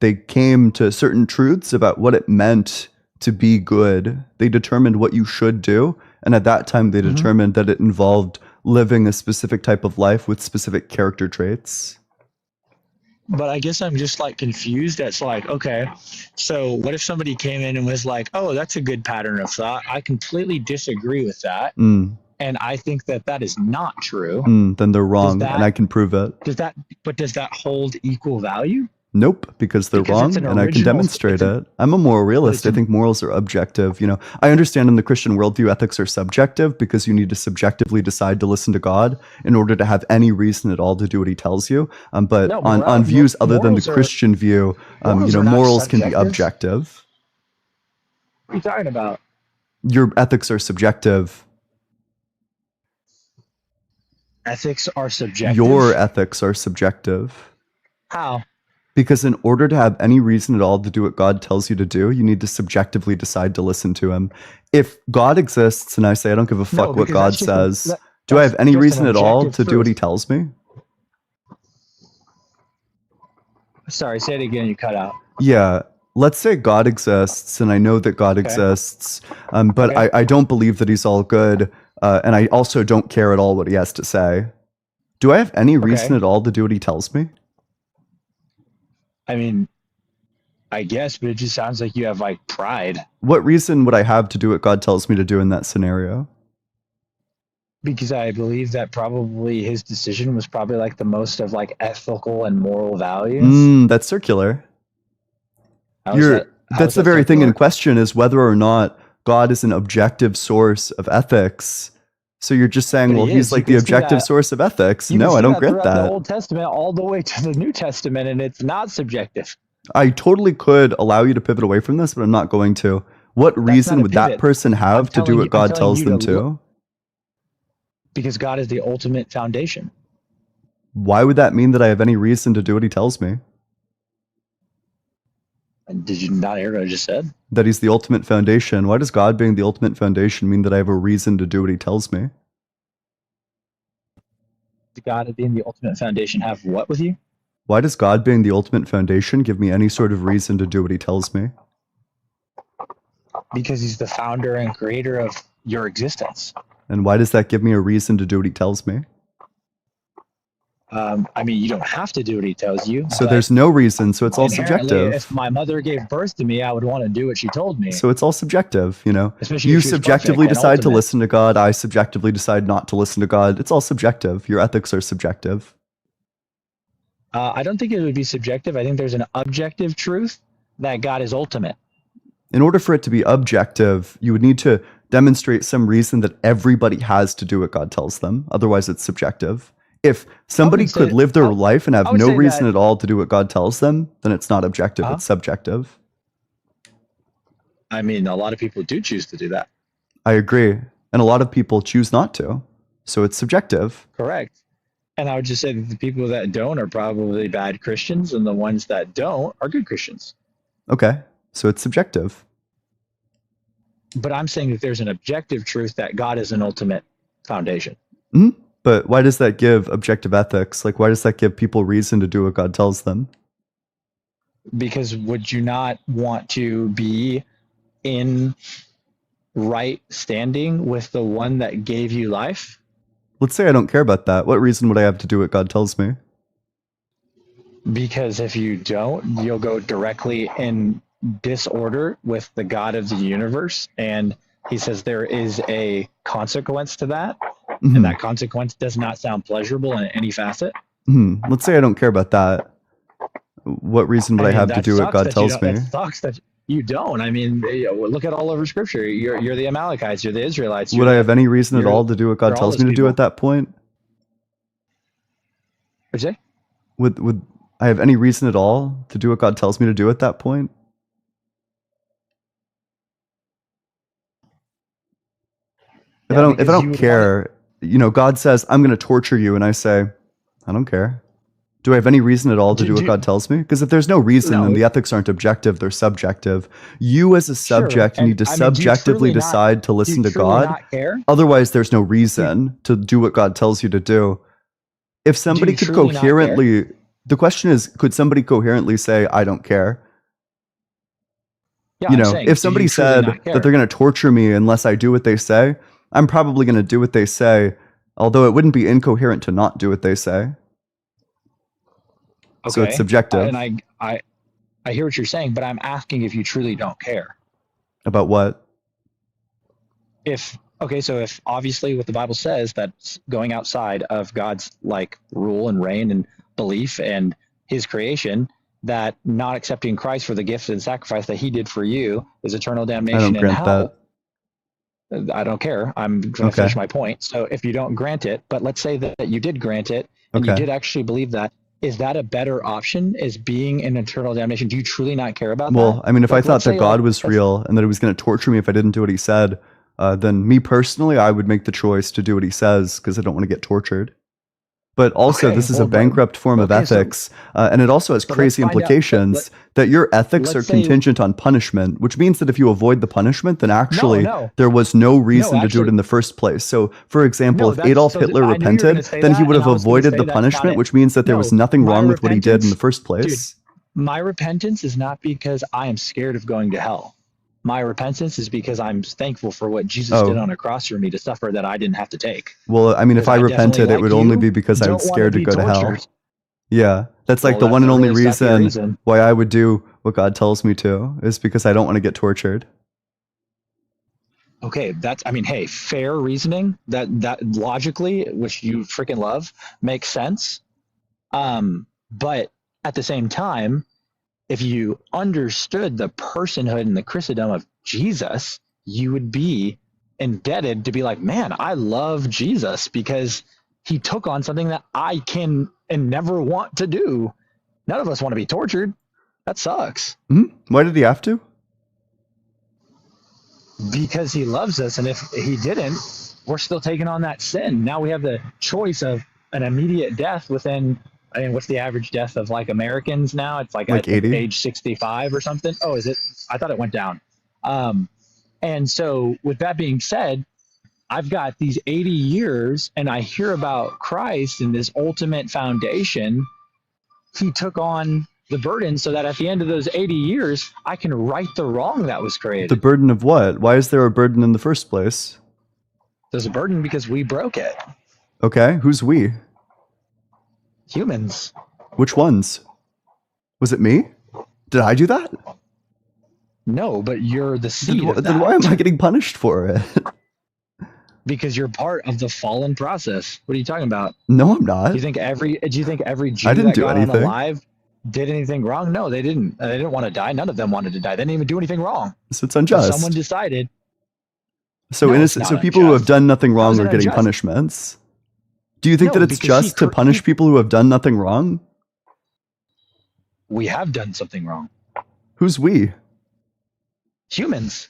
S1: they came to certain truths about what it meant to be good. They determined what you should do, and at that time, they determined that it involved living a specific type of life with specific character traits.
S2: But I guess I'm just like confused. It's like, okay, so what if somebody came in and was like, oh, that's a good pattern of thought. I completely disagree with that. And I think that is not true.
S1: Then they're wrong, and I can prove it.
S2: Does that hold equal value?
S1: Nope, because they're wrong, and I can demonstrate it. I'm a moral realist. I think morals are objective. I understand in the Christian worldview, ethics are subjective because you need to subjectively decide to listen to God in order to have any reason at all to do what He tells you. But on views other than the Christian view, morals can be objective.
S2: What are you talking about?
S1: Your ethics are subjective.
S2: Ethics are subjective?
S1: Your ethics are subjective.
S2: How?
S1: Because in order to have any reason at all to do what God tells you to do, you need to subjectively decide to listen to Him. If God exists and I say, I don't give a fuck what God says, do I have any reason at all to do what He tells me?
S2: Sorry, say it again, you cut out.
S1: Yeah. Let's say God exists and I know that God exists, but I don't believe that He's all good, and I also don't care at all what He has to say. Do I have any reason at all to do what He tells me?
S2: I mean, I guess, but it just sounds like you have like pride.
S1: What reason would I have to do what God tells me to do in that scenario?
S2: Because I believe that probably his decision was probably like the most of like ethical and moral values.
S1: That's circular.
S2: How is that? How
S1: That's
S2: is
S1: the
S2: that
S1: very thing in
S2: circular?
S1: question, is whether or not God is an objective source of ethics. So you're just saying,
S2: But
S1: well,
S2: he
S1: he's
S2: is. You
S1: like the
S2: can see
S1: objective
S2: that.
S1: source of ethics.
S2: You can
S1: No, I
S2: see
S1: don't
S2: that
S1: grant
S2: throughout the
S1: that.
S2: Old Testament all the way to the New Testament, and it's not subjective.
S1: I totally could allow you to pivot away from this, but I'm not going to. What
S2: That's not
S1: reason
S2: a
S1: would that
S2: pivot.
S1: person have to do what
S2: I'm
S1: God
S2: telling
S1: tells
S2: you to
S1: them
S2: look,
S1: to?
S2: because God is the ultimate foundation.
S1: Why would that mean that I have any reason to do what he tells me?
S2: And did you not hear what I just said?
S1: That he's the ultimate foundation. Why does God being the ultimate foundation mean that I have a reason to do what he tells me?
S2: Did God being the ultimate foundation have what with you?
S1: Why does God being the ultimate foundation give me any sort of reason to do what he tells me?
S2: Because he's the founder and creator of your existence.
S1: And why does that give me a reason to do what he tells me?
S2: I mean, you don't have to do what he tells you.
S1: So there's no reason, so it's all
S2: Inherently, if
S1: subjective.
S2: my mother gave birth to me, I would want to do what she told me.
S1: So it's all subjective, you know?
S2: Especially
S1: You
S2: if she was
S1: subjectively
S2: perfect and
S1: decide to
S2: ultimate.
S1: listen to God, I subjectively decide not to listen to God. It's all subjective. Your ethics are subjective.
S2: I don't think it would be subjective. I think there's an objective truth that God is ultimate.
S1: In order for it to be objective, you would need to demonstrate some reason that everybody has to do what God tells them. Otherwise, it's subjective. If somebody could live their life and have no reason at all to do what God tells them, then it's not objective, it's subjective.
S2: I mean, a lot of people do choose to do that.
S1: I agree. And a lot of people choose not to. So it's subjective.
S2: Correct. And I would just say that the people that don't are probably bad Christians, and the ones that don't are good Christians.
S1: Okay. So it's subjective.
S2: But I'm saying that there's an objective truth that God is an ultimate foundation.
S1: Mm-hmm. But why does that give objective ethics? Like, why does that give people reason to do what God tells them?
S2: Because would you not want to be in right standing with the one that gave you life?
S1: Let's say I don't care about that. What reason would I have to do what God tells me?
S2: Because if you don't, you'll go directly in disorder with the God of the universe. And he says there is a consequence to that. Mm-hmm. And that consequence does not sound pleasurable in any facet.
S1: Mm-hmm. Let's say I don't care about that. What reason would I have to do what God tells me?
S2: It sucks that you don't. I mean, look at all over Scripture. You're the Amalekites. You're the Israelites.
S1: Would I have any reason at all to do what God tells me to do at that point?
S2: What'd you say?
S1: Would I have any reason at all to do what God tells me to do at that point? If I don't care, you know, God says, I'm going to torture you. And I say, I don't care. Do I have any reason at all to do what God tells me? Because if there's no reason, then the ethics aren't objective, they're subjective. You as a subject need to subjectively decide to listen to God. Otherwise, there's no reason to do what God tells you to do. If somebody could coherently, the question is, could somebody coherently say, I don't care?
S2: Yeah,
S1: you know, if somebody said that they're going to torture me unless I do what they say, I'm probably going to do what they say, although it wouldn't be incoherent to not do what they say. Okay. So it's subjective.
S2: And I hear what you're saying, but I'm asking if you truly don't care.
S1: About what?
S2: So if obviously what the Bible says, that's going outside of God's like rule and reign and belief and his creation, that not accepting Christ for the gift and sacrifice that he did for you is eternal damnation and hell. I don't care. I'm going to finish my point. So if you don't grant it, but let's say that you did grant it and you did actually believe that, is that a better option? Is being in eternal damnation? Do you truly not care about that?
S1: Well, I mean, if I thought that God was real and that he was going to torture me if I didn't do what he said, then me personally, I would make the choice to do what he says because I don't want to get tortured. But also, this is a bankrupt form of ethics, and it also has crazy implications that your ethics are contingent on punishment, which means that if you avoid the punishment, then actually there was no reason to do it in the first place. So, for example, if Adolf Hitler repented, then he would have avoided the punishment, which means that there was nothing wrong with what he did in the first place.
S2: Dude, my repentance is not because I am scared of going to hell. My repentance is because I'm thankful for what Jesus did on a cross for me to suffer that I didn't have to take.
S1: Well, I mean, if I repented, it would only be because I was scared to go to hell. Yeah, that's like the one and only reason why I would do what God tells me to, is because I don't want to get tortured.
S2: Okay, that's, I mean, hey, fair reasoning that logically, which you freaking love, makes sense. But at the same time, if you understood the personhood and the Christendom of Jesus, you would be indebted to be like, man, I love Jesus because he took on something that I can and never want to do. None of us want to be tortured. That sucks.
S1: Why did he have to?
S2: Because he loves us. And if he didn't, we're still taking on that sin. Now we have the choice of an immediate death within, I mean, what's the average death of like Americans now? It's like at
S1: 80?
S2: age 65 or something. Oh, is it? I thought it went down. And so with that being said, I've got these 80 years and I hear about Christ and this ultimate foundation. He took on the burden so that at the end of those 80 years, I can right the wrong that was created.
S1: The burden of what? Why is there a burden in the first place?
S2: There's a burden because we broke it.
S1: Okay, who's we?
S2: Humans.
S1: Which ones? Was it me? Did I do that?
S2: No, but you're the seed of that.
S1: Then why am I getting punished for it?
S2: Because you're part of the fallen process. What are you talking about?
S1: No, I'm not.
S2: Do you think every Jew
S1: I didn't
S2: that
S1: do
S2: got
S1: anything.
S2: alive did anything wrong? No, they didn't. They didn't want to die. None of them wanted to die. They didn't even do anything wrong.
S1: So it's unjust.
S2: But someone decided.
S1: So
S2: No,
S1: innocent.
S2: it's
S1: So
S2: not
S1: people who have
S2: unjust.
S1: done nothing wrong
S2: How's
S1: are
S2: it
S1: getting
S2: unjust?
S1: punishments. Do you think
S2: No,
S1: that it's
S2: because
S1: just to punish people who have done nothing wrong?
S2: We have done something wrong.
S1: Who's we?
S2: Humans.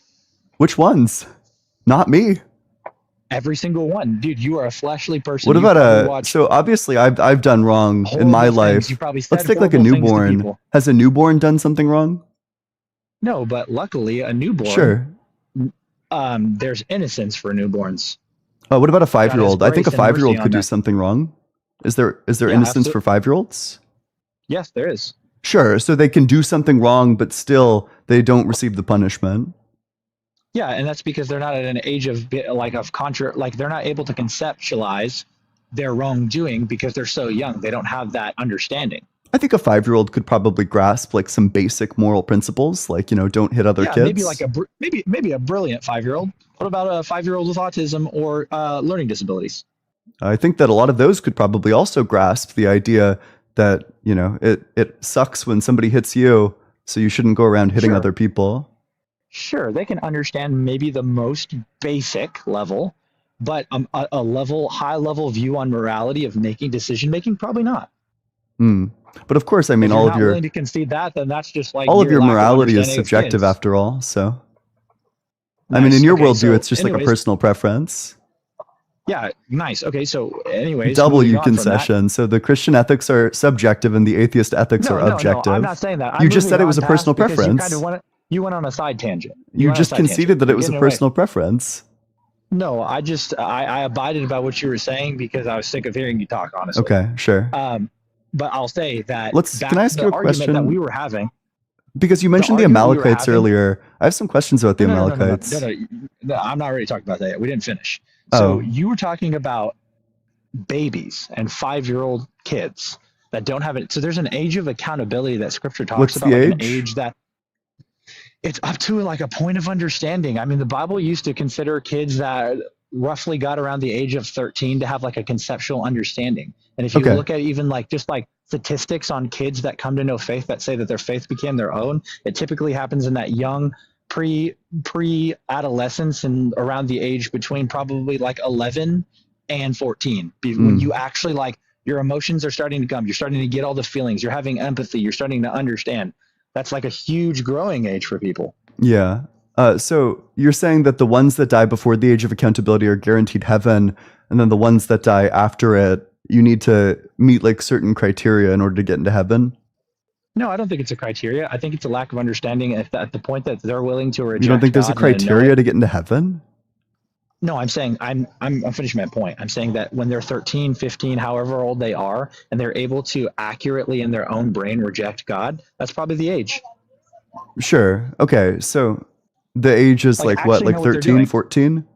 S1: Which ones? Not me.
S2: Every single one. Dude, you are a fleshly person.
S1: What
S2: You
S1: about
S2: probably watch
S1: so obviously I've done wrong in my
S2: horrible
S1: life.
S2: things. You probably said
S1: Let's take like a
S2: horrible things to
S1: newborn.
S2: people.
S1: Has a newborn done something wrong?
S2: No, but luckily a newborn.
S1: Sure.
S2: There's innocence for newborns.
S1: Oh, what about a 5-year-old? I think a
S2: grace and mercy
S1: 5-year-old
S2: on
S1: could do
S2: that.
S1: something wrong. Is there
S2: Yeah,
S1: innocence for 5-year-olds?
S2: Yes, there is.
S1: Sure. So they can do something wrong, but still they don't receive the punishment.
S2: Yeah, and that's because they're not at an age of they're not able to conceptualize their wrongdoing because they're so young. They don't have that understanding.
S1: I think a 5-year-old could probably grasp like some basic moral principles, like, don't hit other kids.
S2: Maybe like maybe a brilliant 5-year-old. What about a 5-year-old with autism or learning disabilities?
S1: I think that a lot of those could probably also grasp the idea that, it sucks when somebody hits you, so you shouldn't go around hitting
S2: Sure.
S1: other people.
S2: Sure, they can understand maybe the most basic level, but a high level view on morality of making decision making, probably not.
S1: But of course, I mean,
S2: If you're
S1: all
S2: not
S1: of your
S2: willing to concede that, then that's just like
S1: all of your
S2: lack
S1: morality is
S2: understanding of
S1: subjective
S2: kids.
S1: after all. So, I mean,
S2: Nice.
S1: in your
S2: Okay,
S1: worldview,
S2: so
S1: it's just like a
S2: anyways,
S1: personal preference.
S2: Yeah, nice. Okay, so anyways,
S1: W
S2: moving on from that-
S1: concession. So the Christian ethics are subjective and the atheist ethics are objective.
S2: No, I'm not saying that.
S1: You just said it was a personal
S2: because
S1: preference.
S2: You went on a side tangent.
S1: You just conceded that it was a personal preference.
S2: No, I abided by what you were saying because I was sick of hearing you talk, honestly.
S1: Okay, sure.
S2: But I'll say that
S1: Can I ask you a
S2: argument
S1: question?
S2: that we were having.
S1: Because you mentioned the
S2: argument we were
S1: Amalekites
S2: having-
S1: earlier. I have some questions about the Amalekites.
S2: No, I'm not ready to talk about that yet. We didn't finish. So you were talking about babies and 5-year-old kids that don't have it. So there's an age of accountability that Scripture talks
S1: What's
S2: about.
S1: the
S2: like
S1: age?
S2: An age that it's up to like a point of understanding. I mean, the Bible used to consider kids that roughly got around the age of 13 to have like a conceptual understanding. And if you look at even like just like statistics on kids that come to know faith that say that their faith became their own, it typically happens in that young pre-adolescence and around the age between probably like 11 and 14. When you actually like your emotions are starting to come, you're starting to get all the feelings, you're having empathy, you're starting to understand. That's like a huge growing age for people.
S1: Yeah. So you're saying that the ones that die before the age of accountability are guaranteed heaven, and then the ones that die after it, you need to meet like certain criteria in order to get into heaven?
S2: No, I don't think it's a criteria. I think it's a lack of understanding at the point that they're willing to reject.
S1: You don't think there's a
S2: God and
S1: criteria to get into heaven?
S2: No, I'm saying I'm finishing my point. I'm saying that when they're 13, 15, however old they are, and they're able to accurately in their own brain reject God, that's probably the age.
S1: Sure. Okay. So the age is like what,
S2: actually
S1: like
S2: know what they're
S1: 13,
S2: doing.
S1: 14?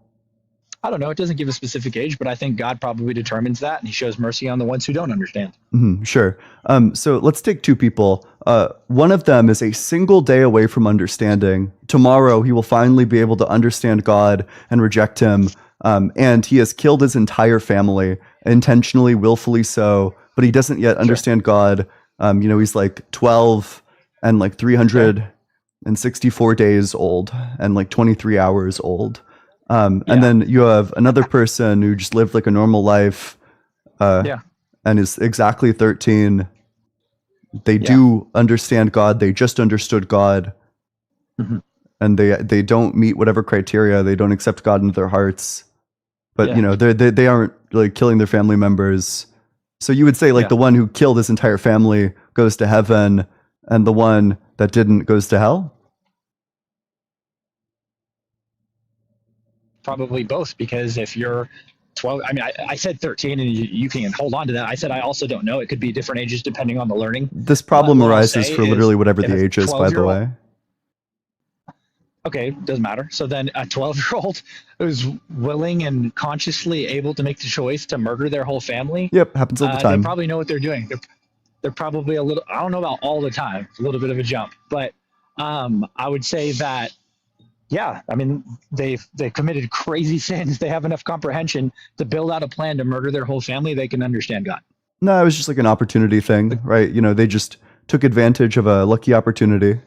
S2: I don't know. It doesn't give a specific age, but I think God probably determines that, and he shows mercy on the ones who don't understand.
S1: Sure. So let's take two people. One of them is a single day away from understanding. Tomorrow, he will finally be able to understand God and reject him. And he has killed his entire family, intentionally, willfully so, but he doesn't yet understand God. He's like 12 and like 364 days old and like 23 hours old. And then you have another person who just lived like a normal life and is exactly 13. They do understand God. They just understood God. And they don't meet whatever criteria. They don't accept God into their hearts. But, they aren't like killing their family members. So you would say like the one who killed his entire family goes to heaven and the one that didn't goes to hell?
S2: Probably both, because if you're 12, I mean, I said 13 and you can hold on to that. I said I also don't know. It could be different ages depending on the learning.
S1: This problem arises for literally whatever the age is, by the way.
S2: Okay, doesn't matter. So then a 12-year-old who's willing and consciously able to make the choice to murder their whole family.
S1: Yep, happens all the time.
S2: They probably know what they're doing. They're probably a little, I don't know about all the time, it's a little bit of a jump, but I would say that, yeah, I mean, they've committed crazy sins. They have enough comprehension to build out a plan to murder their whole family. They can understand God.
S1: No, it was just like an opportunity thing, right? They just took advantage of a lucky opportunity.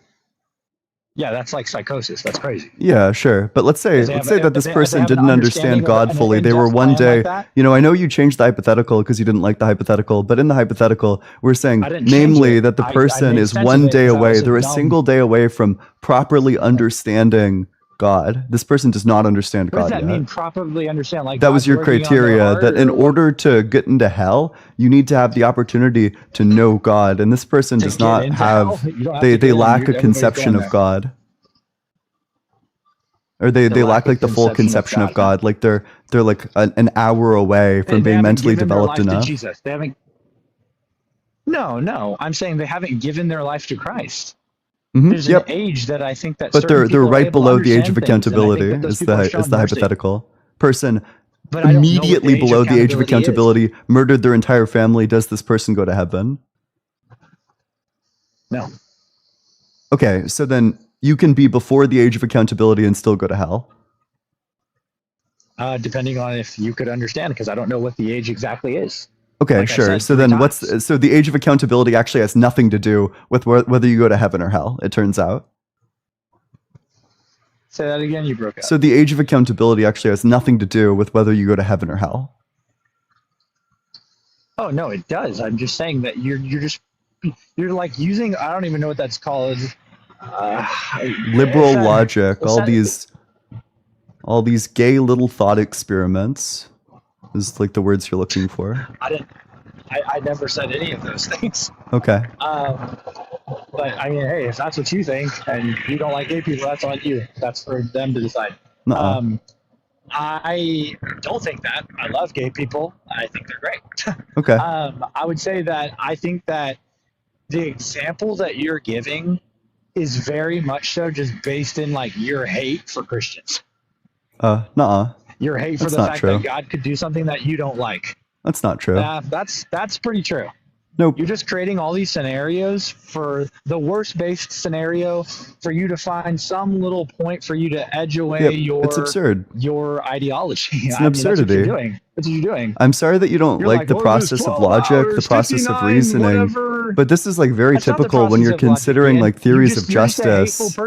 S2: Yeah, that's like psychosis. That's crazy.
S1: Yeah, sure. But let's say that this person didn't understand God fully. They were one day, I know you changed the hypothetical because you didn't like the hypothetical, but in the hypothetical, we're saying, namely, that the person is one day away. They're a single day away from properly understanding God. This person does not understand God yet.
S2: What does that mean, properly understand? Like
S1: that was your criteria, that in order to get into hell, you need to have the opportunity to know God. And this person does not have, they lack a conception of God. Or they lack like the full conception of God. Like they're like an hour away from being mentally developed enough.
S2: Jesus. They haven't. No. I'm saying they haven't given their life to Christ. There's an age that I think that.
S1: But they're right below the age of accountability. Is the hypothetical person immediately below the age of accountability murdered their entire family? Does this person go to heaven?
S2: No.
S1: Okay, so then you can be before the age of accountability and still go to hell.
S2: Depending on if you could understand, because I don't know what the age exactly is.
S1: Okay, like sure. So then so the age of accountability actually has nothing to do with whether you go to heaven or hell, it turns out.
S2: Say that again, you broke up.
S1: So the age of accountability actually has nothing to do with whether you go to heaven or hell.
S2: Oh, no, it does. I'm just saying that you're like using, I don't even know what that's called.
S1: Liberal logic, all these gay little thought experiments. Is like the words you're looking for.
S2: I never said any of those things.
S1: Okay.
S2: But I mean, hey, if that's what you think and you don't like gay people, that's on you. That's for them to decide. I don't think that. I love gay people. I think they're great.
S1: Okay.
S2: I would say that I think that the example that you're giving is very much so just based in like your hate for Christians.
S1: Nuh-uh.
S2: Your hate for the fact that God could do something that you don't like.
S1: That's not true.
S2: That's pretty true.
S1: Nope.
S2: You're just creating all these scenarios for the worst-based scenario for you to find some little point for you to edge away
S1: it's absurd.
S2: Your ideology.
S1: It's an absurdity.
S2: That's what you're doing.
S1: I'm sorry that you don't like the process of logic, the process of reasoning, but this is like very typical when you're considering like theories of justice.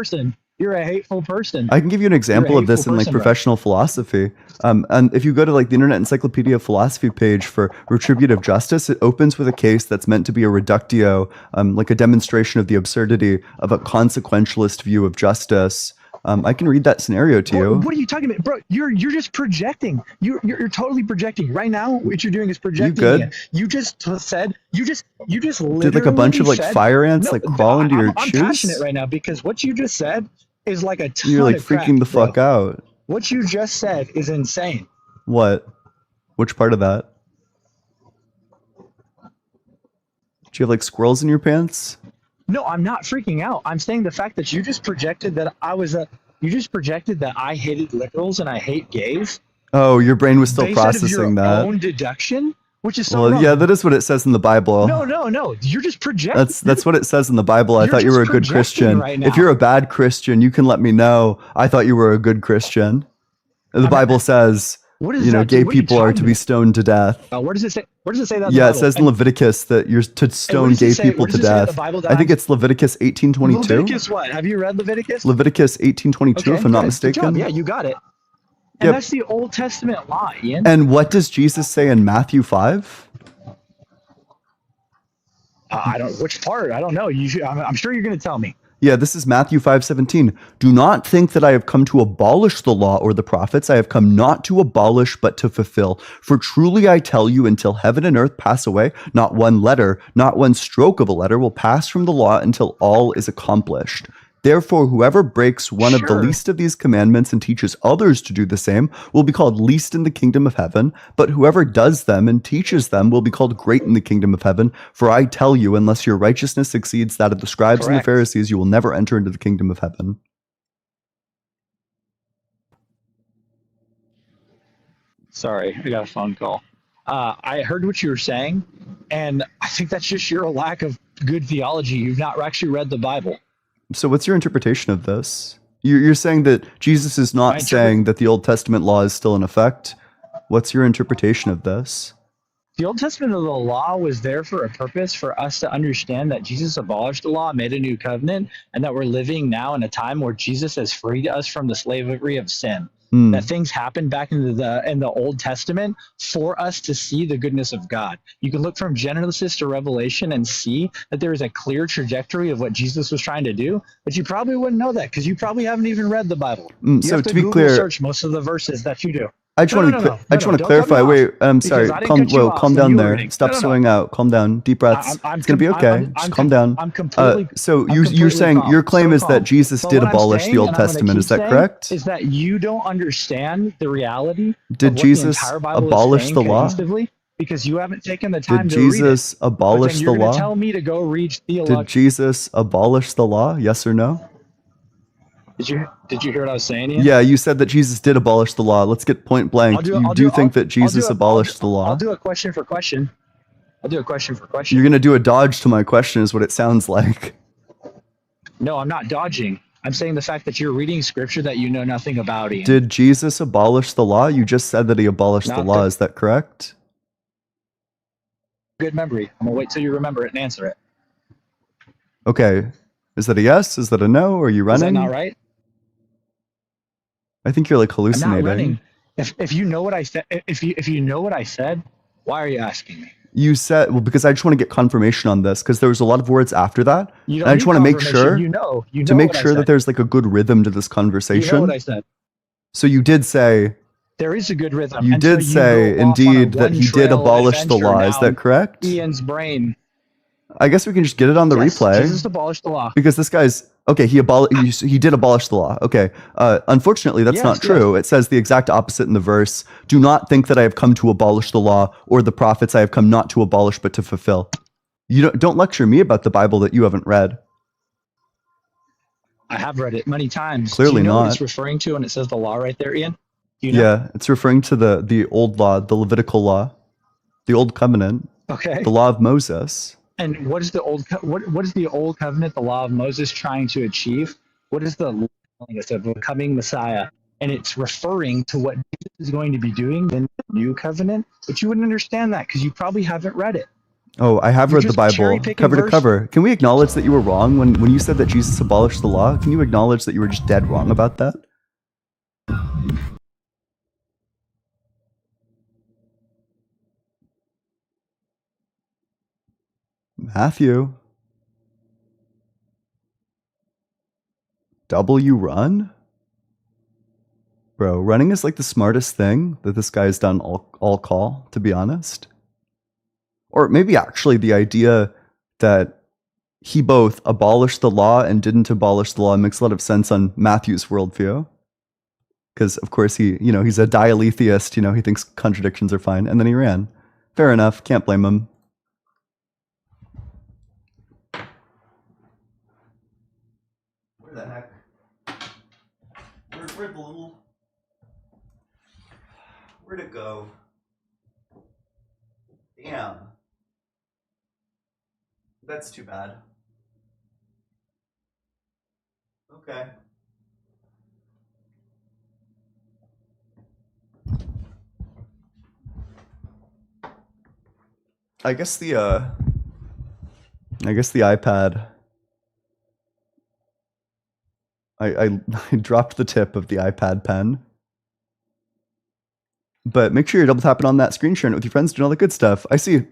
S2: You're a hateful person.
S1: I can give you an example of this in like professional philosophy. And if you go to like the Internet Encyclopedia of Philosophy page for retributive justice, it opens with a case that's meant to be a reductio, like a demonstration of the absurdity of a consequentialist view of justice. I can read that scenario to you.
S2: What are you talking about, bro? You're just projecting. You're totally projecting. Right now, what you're doing is projecting.
S1: You good?
S2: You just said you just literally
S1: did like a bunch of like fire ants like crawl into your shoes.
S2: I'm passionate right now because what you just said is like a ton
S1: You're like
S2: of crap,
S1: freaking the fuck out.
S2: What you just said is insane.
S1: What? Which part of that? Do you have like squirrels in your pants?
S2: No, I'm not freaking out. I'm saying the fact that you just projected that I hated liberals and I hate gays.
S1: Oh, your brain was still
S2: based out of your
S1: processing that.
S2: own deduction, which is so
S1: Well,
S2: wrong.
S1: yeah, that is what it says in the Bible.
S2: No. You're just projecting.
S1: That's what it says in the Bible. I
S2: You're
S1: thought you
S2: just
S1: were a good
S2: projecting
S1: Christian.
S2: right now.
S1: If you're a bad Christian, you can let me know. I thought you were a good Christian. The Bible says,
S2: What does that do?
S1: gay
S2: What are you
S1: people are to
S2: talking
S1: be stoned to death.
S2: about? Where does it say? Where does it say that in
S1: Yeah,
S2: the
S1: it
S2: Bible?
S1: says in
S2: And
S1: Leviticus that you're to stone
S2: does it
S1: gay
S2: say-
S1: people
S2: what
S1: to
S2: does it say in the
S1: death.
S2: Bible,
S1: I think
S2: Don?
S1: it's Leviticus 18:22.
S2: Leviticus what? Have you read Leviticus?
S1: Leviticus 18:22,
S2: Okay,
S1: if I'm not
S2: good. Good job.
S1: mistaken.
S2: Yeah, you got it. And
S1: Yep.
S2: that's the Old Testament law, Ian.
S1: And what does Jesus say in Matthew 5?
S2: I don't. Which part? I don't know. I'm sure you're going to tell me.
S1: Yeah, this is Matthew 5:17. Do not think that I have come to abolish the law or the prophets. I have come not to abolish, but to fulfill. For truly I tell you, until heaven and earth pass away, not one letter, not one stroke of a letter will pass from the law until all is accomplished. Therefore, whoever breaks one of the
S2: Sure.
S1: least of these commandments and teaches others to do the same will be called least in the kingdom of heaven. But whoever does them and teaches them will be called great in the kingdom of heaven. For I tell you, unless your righteousness exceeds that of the scribes and the
S2: Correct.
S1: Pharisees, you will never enter into the kingdom of heaven.
S2: Sorry, I got a phone call. I heard what you were saying, and I think that's just your lack of good theology. You've not actually read the Bible.
S1: So what's your interpretation of this? You're saying that Jesus is not saying that the Old Testament law is still in effect. What's your interpretation of this?
S2: The Old Testament of the law was there for a purpose, for us to understand that Jesus abolished the law, made a new covenant, and that we're living now in a time where Jesus has freed us from the slavery of sin. That things happened back in the Old Testament for us to see the goodness of God. You can look from Genesis to Revelation and see that there is a clear trajectory of what Jesus was trying to do, but you probably wouldn't know that because you probably haven't even read the Bible. You
S1: So
S2: have to
S1: to be
S2: Google
S1: clear,
S2: search most of the verses that you do.
S1: I just want to clarify. Wait, I'm sorry. Calm down there. Stop slowing out. Calm down. Deep breaths. It's gonna be okay. Just calm down.
S2: I'm completely.
S1: So you're saying
S2: calm.
S1: your claim
S2: So
S1: is that
S2: calm.
S1: Jesus
S2: But
S1: did
S2: what I'm
S1: abolish
S2: saying,
S1: the Old
S2: and I'm gonna
S1: Testament.
S2: keep
S1: Is that
S2: saying,
S1: correct?
S2: Is that you don't understand the reality
S1: Did
S2: of what
S1: Jesus
S2: the entire Bible
S1: abolish
S2: is saying
S1: the law?
S2: cohesively, because you haven't taken the time
S1: Did
S2: to read it.
S1: Jesus
S2: But
S1: abolish
S2: then
S1: the
S2: you're going to
S1: law?
S2: tell me to go read
S1: Did
S2: Theological.
S1: Jesus abolish the law? Yes or no?
S2: Did you hear what I was saying, Ian?
S1: Yeah, you said that Jesus did abolish the law. Let's get point blank. You do think that Jesus abolished the law?
S2: I'll do a question for question. I'll do a question for question.
S1: You're going to do a dodge to my question is what it sounds like.
S2: No, I'm not dodging. I'm saying the fact that you're reading scripture that you know nothing about, Ian.
S1: Did Jesus abolish the law? You just said that he abolished the
S2: Not
S1: law.
S2: that-
S1: Is that correct?
S2: Good memory. I'm going to wait till you remember it and answer it.
S1: Okay. Is that a yes? Is that a no? Are you
S2: Is that
S1: running?
S2: not right?
S1: I think you're like
S2: I'm
S1: hallucinating.
S2: not running. If you know what I said, if you know what I said, why are you asking me?
S1: You said, well, because I just want to get confirmation on this because there was a lot of words after that.
S2: You
S1: And
S2: don't
S1: I just
S2: need
S1: want to make
S2: confirmation.
S1: sure
S2: You know
S1: to make
S2: what I
S1: sure that
S2: said.
S1: there's like a good rhythm to this
S2: You
S1: conversation.
S2: know what I said.
S1: So you did say,
S2: There is a good rhythm.
S1: you
S2: until
S1: did say
S2: go off on a
S1: indeed that he did
S2: one-trail
S1: abolish the
S2: adventure
S1: law. Is that
S2: down
S1: correct?
S2: Ian's brain.
S1: I guess we can just get it on the
S2: Yes,
S1: replay.
S2: Jesus abolished the law.
S1: Because this guy's okay. He did abolish the law. Okay. Unfortunately, that's not
S2: Yes,
S1: true. It says the exact opposite in the verse. Do not think that I have come to abolish the law or the prophets. I have come not to abolish, but to fulfill. You don't lecture me about the Bible that you haven't read.
S2: I have read it many times.
S1: Clearly
S2: Do you know what
S1: not.
S2: it's referring to when it says the law right there, Ian? Do you know?
S1: Yeah, it's referring to the old law, the Levitical law, the old covenant,
S2: Okay.
S1: the law of Moses.
S2: And what is the what is the old covenant, the law of Moses, trying to achieve? What is the becoming Messiah? And it's referring to what Jesus is going to be doing in the new covenant. But you wouldn't understand that because you probably haven't read it.
S1: Oh, I have
S2: You're
S1: read the
S2: just
S1: Bible
S2: cherry-picking
S1: cover to
S2: verse.
S1: cover. Can we acknowledge that you were wrong when you said that Jesus abolished the law? Can you acknowledge that you were just dead wrong about that? Matthew. W run? Bro, running is like the smartest thing that this guy's done all call, to be honest. Or maybe actually the idea that he both abolished the law and didn't abolish the law makes a lot of sense on Matthew's worldview. Because of course he's a dialetheist, he thinks contradictions are fine, and then he ran. Fair enough, can't blame him. Where the heck? Where'd the little... Where'd it go? Damn. That's too bad. Okay. I guess the iPad. I dropped the tip of the iPad pen. But make sure you're double tapping on that screen, sharing it with your friends, doing all the good stuff. I see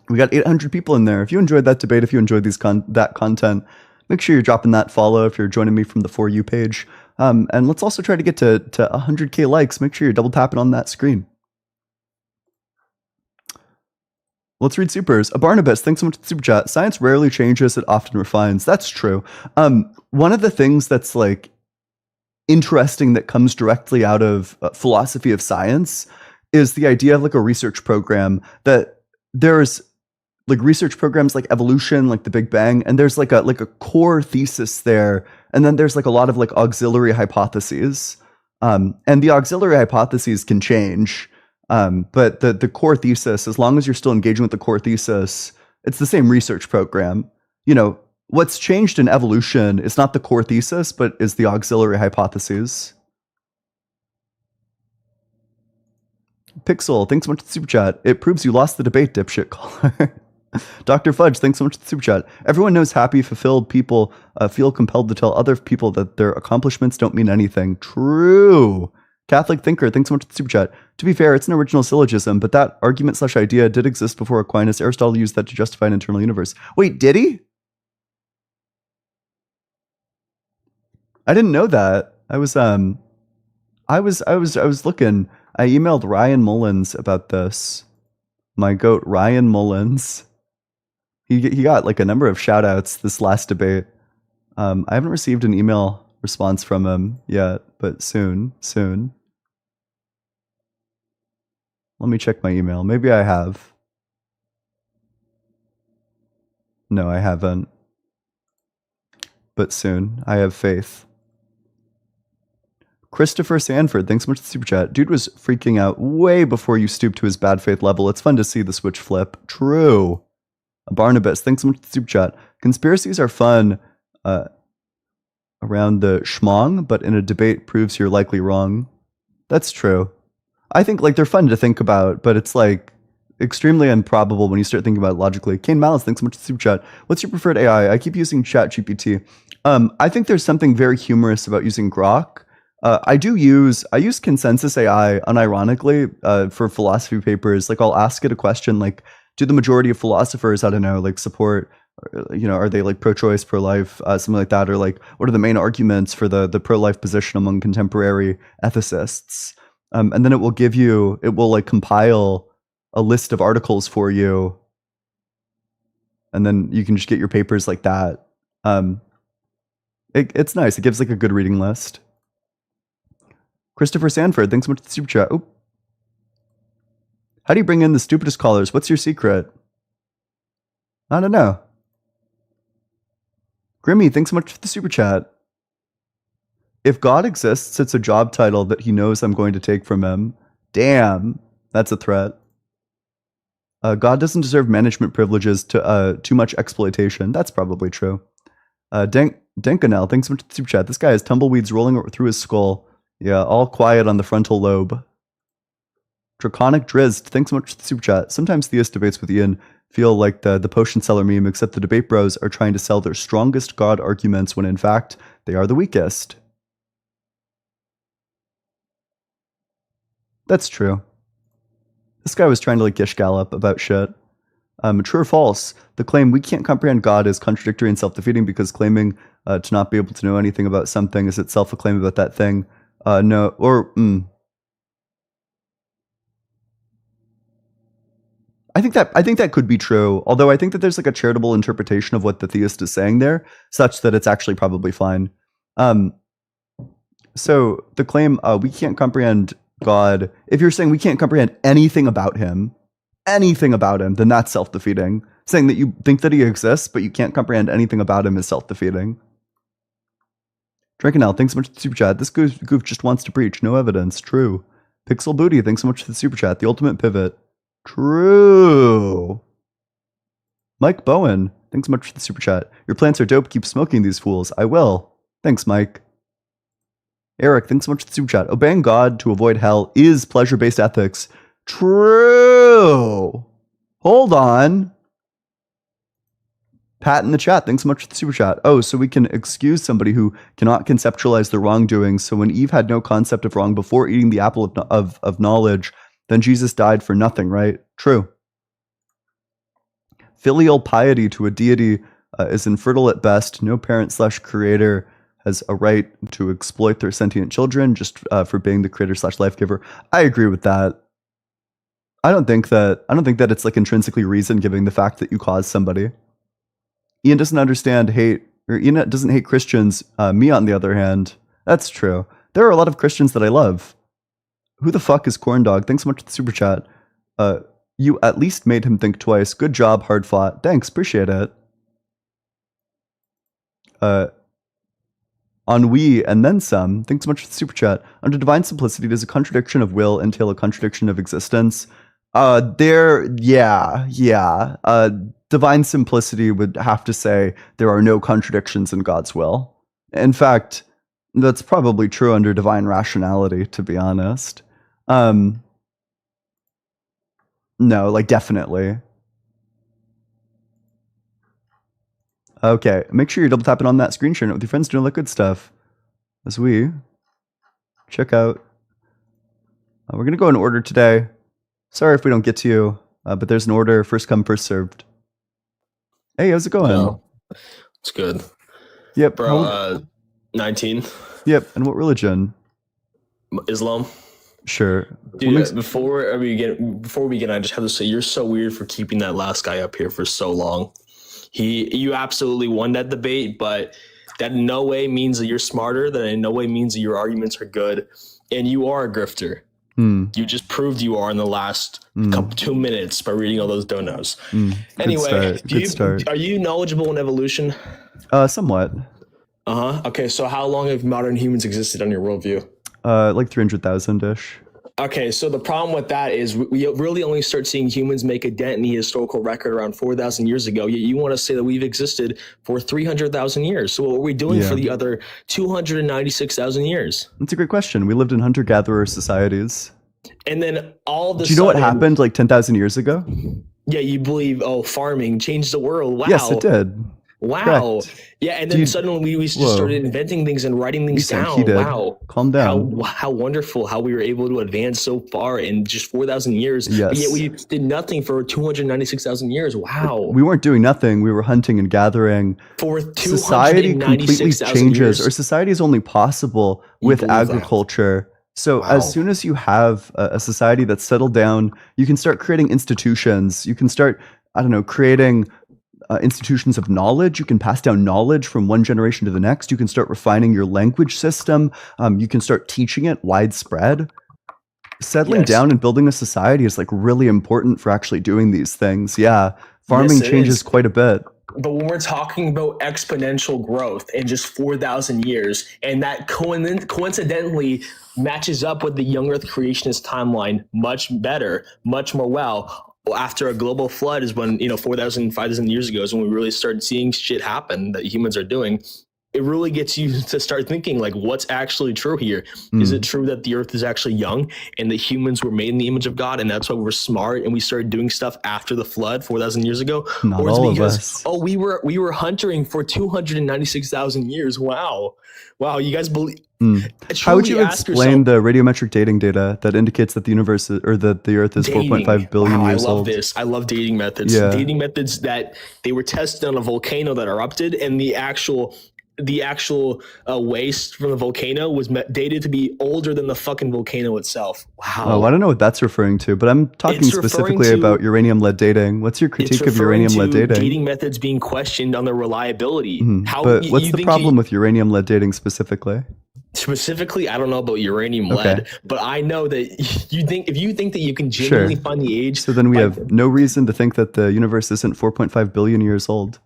S1: we got 800 people in there. If you enjoyed that debate, if you enjoyed that content, make sure you're dropping that follow if you're joining me from the For You page. And let's also try to get to 100K likes. Make sure you're double tapping on that screen. Let's read supers. Barnabas, thanks so much for the super chat. Science rarely changes, it often refines. That's true. One of the things that's like interesting that comes directly out of philosophy of science is the idea of like a research program, that there's like research programs like evolution, like the Big Bang, and there's like a core thesis there, and then there's like a lot of like auxiliary hypotheses, and the auxiliary hypotheses can change, but the core thesis, as long as you're still engaging with the core thesis, it's the same research program. You know, what's changed in evolution is not the core thesis, but is the auxiliary hypotheses. Pixel, thanks so much for the super chat. It proves you lost the debate, dipshit caller. Dr. Fudge, thanks so much for the super chat. Everyone knows happy, fulfilled people feel compelled to tell other people that their accomplishments don't mean anything. True. Catholic Thinker, thanks so much for the super chat. To be fair, it's an original syllogism, but that argument/idea did exist before Aquinas. Aristotle used that to justify an internal universe. Wait, did he? I didn't know that. I was looking. I emailed Ryan Mullins about this. My goat, Ryan Mullins. He got like a number of shout outs this last debate. I haven't received an email response from him yet, but soon. Let me check my email. Maybe I have. No, I haven't. But soon. I have faith. Christopher Sanford, thanks so much for the super chat. Dude was freaking out way before you stooped to his bad faith level. It's fun to see the switch flip. True. Barnabas, thanks so much for the super chat. Conspiracies are fun around the schmong, but in a debate proves you're likely wrong. That's true. I think like they're fun to think about, but it's like extremely improbable when you start thinking about it logically. Kane Malice, thanks so much for the super chat. What's your preferred AI? I keep using ChatGPT. I think there's something very humorous about using Grok. I use Consensus AI unironically for philosophy papers. Like I'll ask it a question like, do the majority of philosophers, I don't know, like support, are they like pro-choice, pro-life, something like that, or like what are the main arguments for the pro-life position among contemporary ethicists? And then it will like compile a list of articles for you, and then you can just get your papers like that. It's nice. It gives like a good reading list. Christopher Sanford, thanks so much for the super chat. Oh. How do you bring in the stupidest callers? What's your secret? I don't know. Grimmy, thanks so much for the super chat. If God exists, it's a job title that he knows I'm going to take from him. Damn, that's a threat. God doesn't deserve management privileges to too much exploitation. That's probably true. Denkanel, thanks so much for the super chat. This guy has tumbleweeds rolling through his skull. Yeah, all quiet on the frontal lobe. Draconic Drizzt, thanks so much for the super chat. Sometimes theist debates with Ian feel like the potion seller meme, except the debate bros are trying to sell their strongest God arguments when in fact they are the weakest. That's true. This guy was trying to like gish gallop about shit. True or false? The claim we can't comprehend God is contradictory and self-defeating because claiming to not be able to know anything about something is itself a claim about that thing. No, or I think that could be true. Although I think that there's like a charitable interpretation of what the theist is saying there, such that it's actually probably fine. So the claim we can't comprehend God. If you're saying we can't comprehend anything about him, then that's self-defeating. Saying that you think that he exists, but you can't comprehend anything about him is self-defeating. Drinkanel, thanks so much for the super chat. This goof just wants to preach. No evidence. True. Pixel Booty, thanks so much for the super chat. The ultimate pivot. True. Mike Bowen, thanks so much for the super chat. Your plants are dope. Keep smoking these fools. I will. Thanks, Mike. Eric, thanks so much for the super chat. Obeying God to avoid hell is pleasure-based ethics. True. Hold on. Pat in the chat, thanks so much for the super chat. Oh, so we can excuse somebody who cannot conceptualize the wrongdoing. So when Eve had no concept of wrong before eating the apple of knowledge, then Jesus died for nothing, right? True. Filial piety to a deity is infertile at best. No parent/creator has a right to exploit their sentient children just for being the creator/life giver. I agree with that. I don't think that it's like intrinsically reason giving the fact that you caused somebody. Ian doesn't understand hate, or Ian doesn't hate Christians. Me, on the other hand, that's true. There are a lot of Christians that I love. Who the fuck is Corn Dog? Thanks so much for the super chat. You at least made him think twice. Good job, hard fought. Thanks, appreciate it. Ennui and then some. Thanks so much for the super chat. Under divine simplicity, does a contradiction of will entail a contradiction of existence? Divine simplicity would have to say there are no contradictions in God's will. In fact, that's probably true under divine rationality, to be honest. No, like definitely. Okay, make sure you're double tapping on that screen share note with your friends, doing all that good stuff. As we check out. We're going to go in order today. Sorry if we don't get to you, but there's an order, first come, first served. Hey, how's it going?
S3: No, it's good.
S1: Yep.
S3: Bro, 19.
S1: Yep, and what religion?
S3: Islam.
S1: Sure.
S3: Dude, before we begin, I just have to say you're so weird for keeping that last guy up here for so long. You absolutely won that debate, but that in no way means that you're smarter. That in no way means that your arguments are good, and you are a grifter. You just proved you are in the last 2 minutes by reading all those donos. Anyway,
S1: Good start.
S3: Are you knowledgeable in evolution?
S1: Somewhat.
S3: Okay, so how long have modern humans existed on your worldview?
S1: Like 300,000-ish.
S3: Okay, so the problem with that is we really only start seeing humans make a dent in the historical record around 4,000 years ago. Yet you want to say that we've existed for 300,000 years. So what were we doing for the other 296,000 years?
S1: That's a great question. We lived in hunter-gatherer societies.
S3: And then all of a sudden...
S1: Do you know what happened like 10,000 years ago?
S3: Yeah, you believe, farming changed the world. Wow.
S1: Yes, it did.
S3: Wow.
S1: Correct.
S3: Yeah, and then suddenly we just started inventing things and writing things down. Wow.
S1: Calm down.
S3: How wonderful how we were able to advance so far in just 4,000 years.
S1: Yes.
S3: But yet we did nothing for 296,000 years. Wow.
S1: We weren't doing nothing. We were hunting and gathering.
S3: For
S1: society completely changes.
S3: years.
S1: Or society is only possible with agriculture. So as soon as you have a society that's settled down, you can start creating institutions. You can start, creating institutions of knowledge. You can pass down knowledge from one generation to the next. You can start refining your language system. You can start teaching it widespread. Settling down and building a society is like really important for actually doing these things. Yeah, farming changes quite a bit.
S3: But when we're talking about exponential growth in just 4,000 years, and that coincidentally matches up with the young Earth creationist timeline much better, much more well. After a global flood is when, 4,000, 5,000 years ago is when we really started seeing shit happen that humans are doing. It really gets you to start thinking, like, what's actually true here? Is it true that the earth is actually young and that humans were made in the image of God and that's why we're smart and we started doing stuff after the flood 4,000 years ago?
S1: Not
S3: or is
S1: all
S3: it because,
S1: of us.
S3: we were hunting for 296,000 years. Wow, you guys believe?
S1: How would you explain the radiometric dating data that indicates that the universe or that the Earth is 4.5 billion years old?
S3: I love dating methods.
S1: Yeah.
S3: Dating methods that they were tested on a volcano that erupted, and the actual waste from the volcano was dated to be older than the fucking volcano itself. Wow.
S1: Oh, I don't know what that's referring to, but I'm talking specifically about uranium-lead dating. What's your critique of uranium-lead dating?
S3: Dating methods being questioned on their reliability.
S1: But what's the problem with uranium-lead dating specifically?
S3: Specifically, I don't know about uranium lead, but I know that if you think that you can genuinely find the age.
S1: So then we have no reason to think that the universe isn't 4.5 billion years old.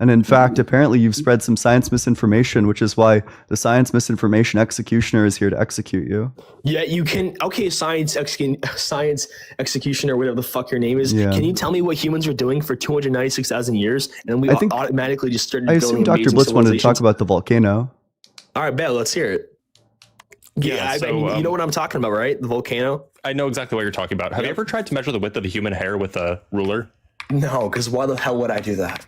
S1: And in fact, apparently you've spread some science misinformation, which is why the science misinformation executioner is here to execute you.
S3: Yeah, you can. Okay, science executioner, whatever the fuck your name is.
S1: Yeah.
S3: Can you tell me what humans were doing for 296,000 years, and we
S1: I think-
S3: automatically just started
S1: I
S3: building
S1: assume Dr.
S3: amazing
S1: Blitz wanted to talk
S3: civilizations?
S1: about the volcano.
S3: All right, bet. Let's hear it.
S4: Yeah,
S3: I
S4: so,
S3: mean, you know what I'm talking about, right? The volcano.
S4: I know exactly what you're talking about. Have you ever tried to measure the width of a human hair with a ruler?
S3: No, because why the hell would I do that?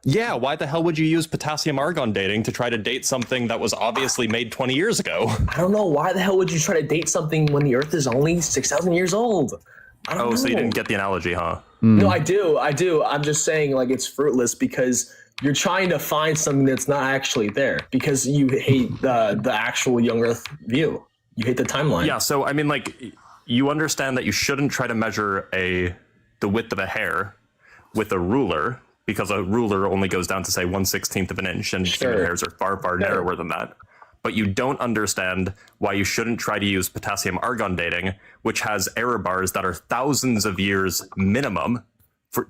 S4: Yeah, why the hell would you use potassium argon dating to try to date something that was obviously made 20 years ago?
S3: I don't know. Why the hell would you try to date something when the Earth is only 6,000 years old? I don't know.
S4: So you didn't get the analogy, huh?
S3: No, I do. I'm just saying, like, it's fruitless because you're trying to find something that's not actually there because you hate the actual young Earth view. You hate the timeline.
S4: Yeah, so I mean, like, you understand that you shouldn't try to measure the width of a hair with a ruler, because a ruler only goes down to, say, 1/16 of an inch, and human hairs are far, far narrower than that. But you don't understand why you shouldn't try to use potassium argon dating, which has error bars that are thousands of years minimum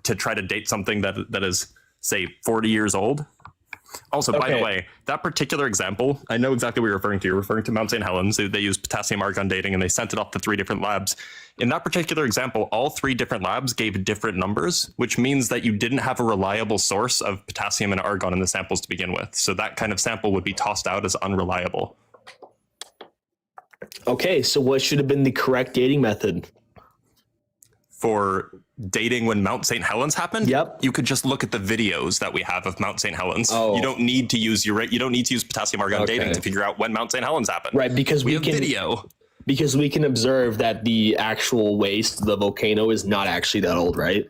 S4: to try to date something that is, say, 40 years old. Also, by the way, that particular example, I know exactly what you're referring to. You're referring to Mount St. Helens. They used potassium argon dating, and they sent it off to 3 different labs. In that particular example, all 3 different labs gave different numbers, which means that you didn't have a reliable source of potassium and argon in the samples to begin with. So that kind of sample would be tossed out as unreliable.
S3: Okay, so what should have been the correct dating method?
S4: For dating when Mount St. Helens happened,
S3: Yep.
S4: you could just look at the videos that we have of Mount St. Helens.
S3: Oh.
S4: You don't need to use potassium argon dating to figure out when Mount St. Helens happened.
S3: Right, because
S4: we
S3: we
S4: have
S3: can
S4: video.
S3: because we can observe that the actual waste, the volcano, is not actually that old, right?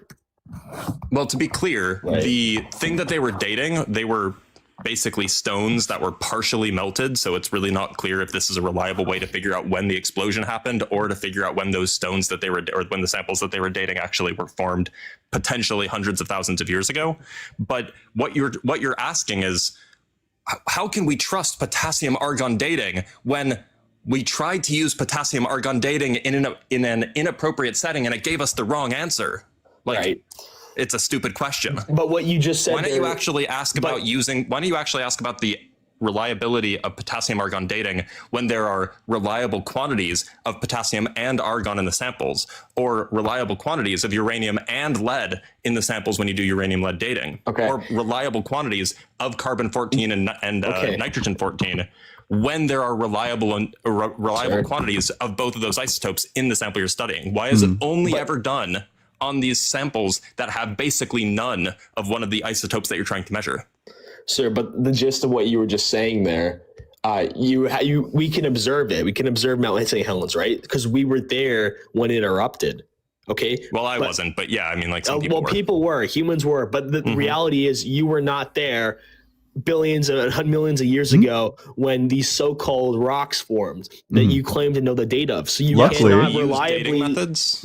S4: Well, to be clear,
S3: Right.
S4: the thing that they were dating, they were basically stones that were partially melted. So it's really not clear if this is a reliable way to figure out when the explosion happened, or to figure out when those stones that they were, or when the samples that they were dating actually were formed potentially hundreds of thousands of years ago. But what you're asking is, how can we trust potassium argon dating when we tried to use potassium argon dating in an inappropriate setting and it gave us the wrong answer? Like,
S3: Right.
S4: It's a stupid question.
S3: But what you just said,
S4: Why don't you actually ask about the reliability of potassium argon dating when there are reliable quantities of potassium and argon in the samples, or reliable quantities of uranium and lead in the samples when you do uranium lead dating, or reliable quantities of carbon-14 and nitrogen-14 when there are reliable quantities of both of those isotopes in the sample you're studying? Why is it only ever done on these samples that have basically none of one of the isotopes that you're trying to measure?
S3: Sir, but the gist of what you were just saying there, we can observe it. We can observe Mount St. Helens, right? Because we were there when it erupted. Okay.
S4: Well, I wasn't, but yeah, I mean, like, some people were.
S3: People were, humans were, but the reality is you were not there billions and millions of years ago when these so-called rocks formed that you claim to know the date of. So you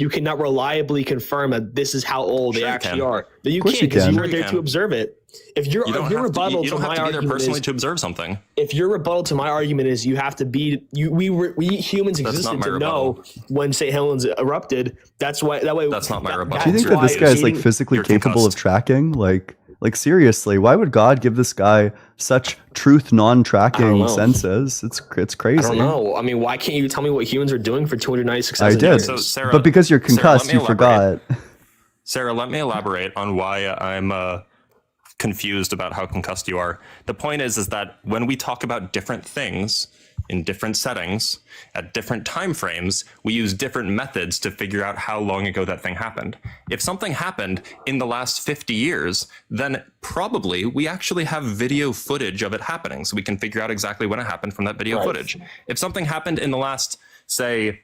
S3: cannot reliably confirm that this is how old they actually are. That you can't, because you weren't there to observe it. If your rebuttal to my argument is
S4: to observe something.
S3: If your rebuttal to my argument is you have to be we humans existed to know when St. Helens erupted. That's why that's
S4: not my rebuttal.
S1: Do you think that this guy is like physically capable of tracking? Like seriously, why would God give this guy such truth non-tracking senses? It's crazy.
S3: I don't know. I mean, why can't you tell me what humans are doing for 296,000
S1: I did,
S3: years?
S4: So, Sarah,
S1: but because you're concussed, you forgot.
S4: Sarah, let me elaborate on why I'm confused about how concussed you are. The point is that when we talk about different things in different settings at different time frames, we use different methods to figure out how long ago that thing happened. If something happened in the last 50 years, then probably we actually have video footage of it happening, so we can figure out exactly when it happened from that video footage. If something happened in the last, say,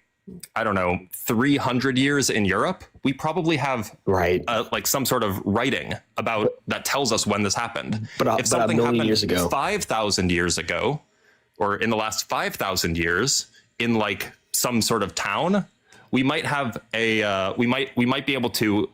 S4: I don't know, 300 years in Europe, we probably have like some sort of writing about that tells us when this happened.
S3: But
S4: if something happened
S3: years ago,
S4: 5,000 years ago, or in the last 5,000 years in like some sort of town, we might have we might be able to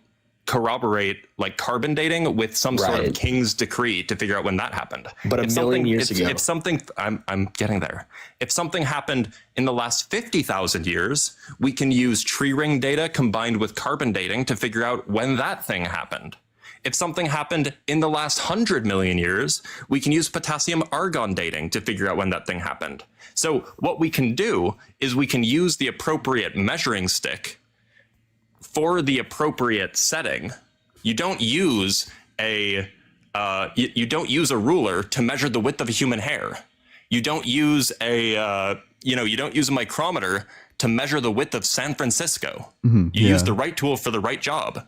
S4: corroborate like carbon dating with some sort of king's decree to figure out when that happened.
S3: But a million years ago,
S4: if something, I'm getting there. If something happened in the last 50,000 years, we can use tree ring data combined with carbon dating to figure out when that thing happened. If something happened in the last 100 million years, we can use potassium argon dating to figure out when that thing happened. So what we can do is we can use the appropriate measuring stick for the appropriate setting. You don't use a ruler to measure the width of a human hair. You don't use a micrometer to measure the width of San Francisco. You use the right tool for the right job.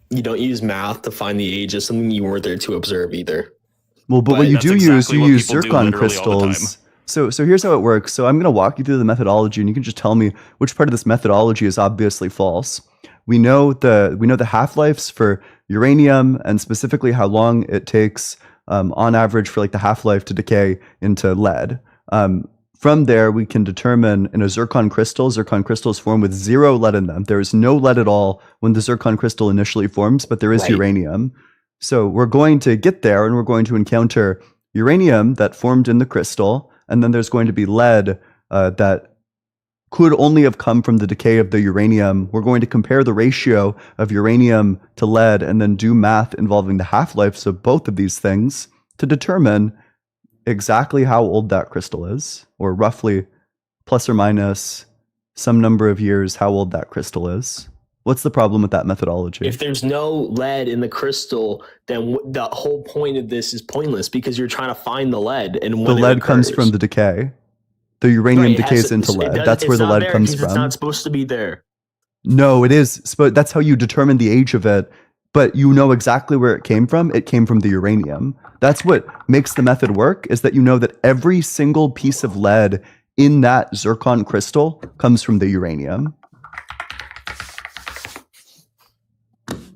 S3: You don't use math to find the age of something you weren't there to observe either.
S1: Well, but what you do
S4: exactly
S1: you
S4: what
S1: use
S4: people do
S1: zircon
S4: literally all the
S1: crystals. So here's how it works. So I'm going to walk you through the methodology, and you can just tell me which part of this methodology is obviously false. We know the half-lives for uranium, and specifically how long it takes on average for like the half-life to decay into lead. From there, we can determine in a zircon crystals form with 0 lead in them. There is no lead at all when the zircon crystal initially forms, but there is uranium. So we're going to get there, and we're going to encounter uranium that formed in the crystal, and then there's going to be lead that could only have come from the decay of the uranium. We're going to compare the ratio of uranium to lead and then do math involving the half-lives of both of these things to determine exactly how old that crystal is, or roughly plus or minus some number of years how old that crystal is. What's the problem with that methodology?
S3: If there's no lead in the crystal, then the whole point of this is pointless because you're trying to find the lead. And when
S1: the lead comes from the decay. The uranium decays into lead. That's where the lead comes from.
S3: It's not supposed to be there.
S1: No, it is. That's how you determine the age of it. But you know exactly where it came from. It came from the uranium. That's what makes the method work, is that you know that every single piece of lead in that zircon crystal comes from the uranium.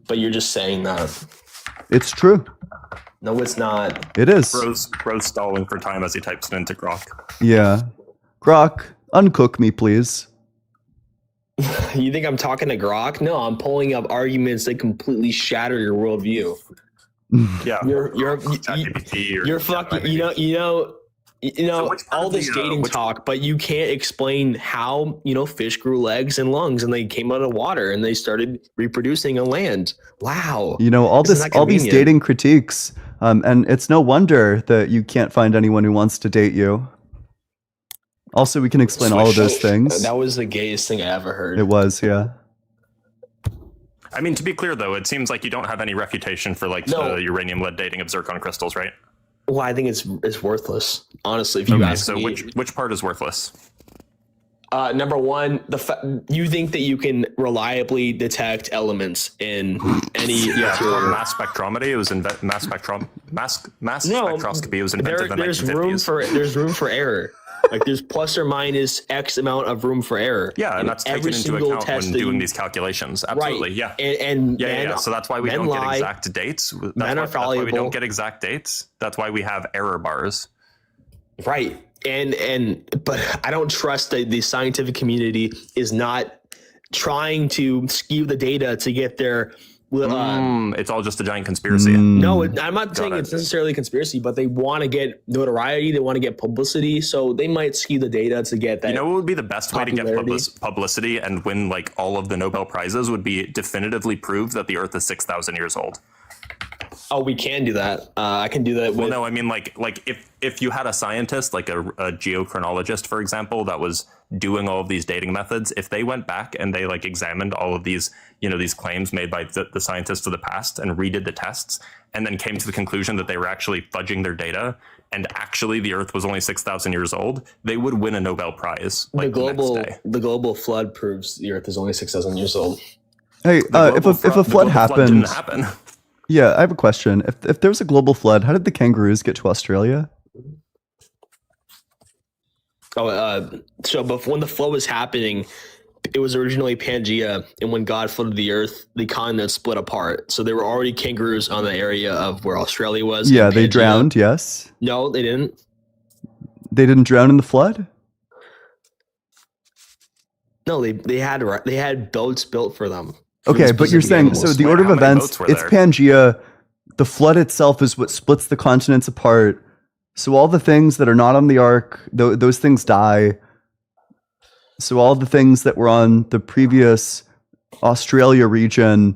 S3: But you're just saying that.
S1: It's true.
S3: No, it's not.
S1: It is.
S4: Bro's stalling for time as he types it into Grok.
S1: Yeah. Grok, uncook me, please.
S3: You think I'm talking to Grok? No, I'm pulling up arguments that completely shatter your worldview.
S4: Yeah.
S3: You're fucking, all this dating talk, but you can't explain how, fish grew legs and lungs and they came out of water and they started reproducing on land. Wow.
S1: All these dating critiques, and it's no wonder that you can't find anyone who wants to date you. Also, we can explain all of those things.
S3: That was the gayest thing I ever heard.
S1: It was, yeah.
S4: I mean, to be clear, though, it seems like you don't have any refutation for the uranium lead dating of zircon crystals, right?
S3: Well, I think it's worthless, honestly. If you ask me.
S4: So which part is worthless?
S3: Number one, you think that you can reliably detect elements in any material.
S4: Mass spectrometry. It was mass spectroscopy. It was invented in the 1950s.
S3: There's room for error. Like there's plus or minus X amount of room for error.
S4: Yeah, and that's taken into account when doing these calculations. Absolutely,
S3: right.
S4: Yeah.
S3: And
S4: so that's why we don't get exact dates. That's why we don't get exact dates. That's why we have error bars.
S3: Right. But I don't trust that the scientific community is not trying to skew the data to get their
S4: it's all just a giant conspiracy.
S3: No, I'm not saying it's necessarily a conspiracy, but they want to get notoriety. They want to get publicity. So they might skew the data to get that.
S4: What would be the best way to get publicity and win all of the Nobel Prizes would be definitively prove that the Earth is 6,000 years old.
S3: Oh, we can do that. I can do that.
S4: Well, no, I mean, if you had a scientist, like a geochronologist, for example, that was doing all of these dating methods, if they went back and they examined all of these, these claims made by the scientists of the past and redid the tests, and then came to the conclusion that they were actually fudging their data, and actually the Earth was only 6,000 years old, they would win a Nobel Prize. The
S3: global flood proves the Earth is only 6,000 years old.
S1: Hey, if a flood happened,
S4: didn't happen.
S1: Yeah, I have a question. If there was a global flood, how did the kangaroos get to Australia?
S3: So when the flood was happening, it was originally Pangea, and when God flooded the earth, the continent split apart. So there were already kangaroos on the area of where Australia was.
S1: Yeah, they drowned, yes.
S3: No, they didn't.
S1: They didn't drown in the flood?
S3: No, they had boats built for them.
S1: Okay, but you're saying, so the order of events, it's Pangea. The flood itself is what splits the continents apart. So all the things that are not on the ark, those things die. So all the things that were on the previous Australia region,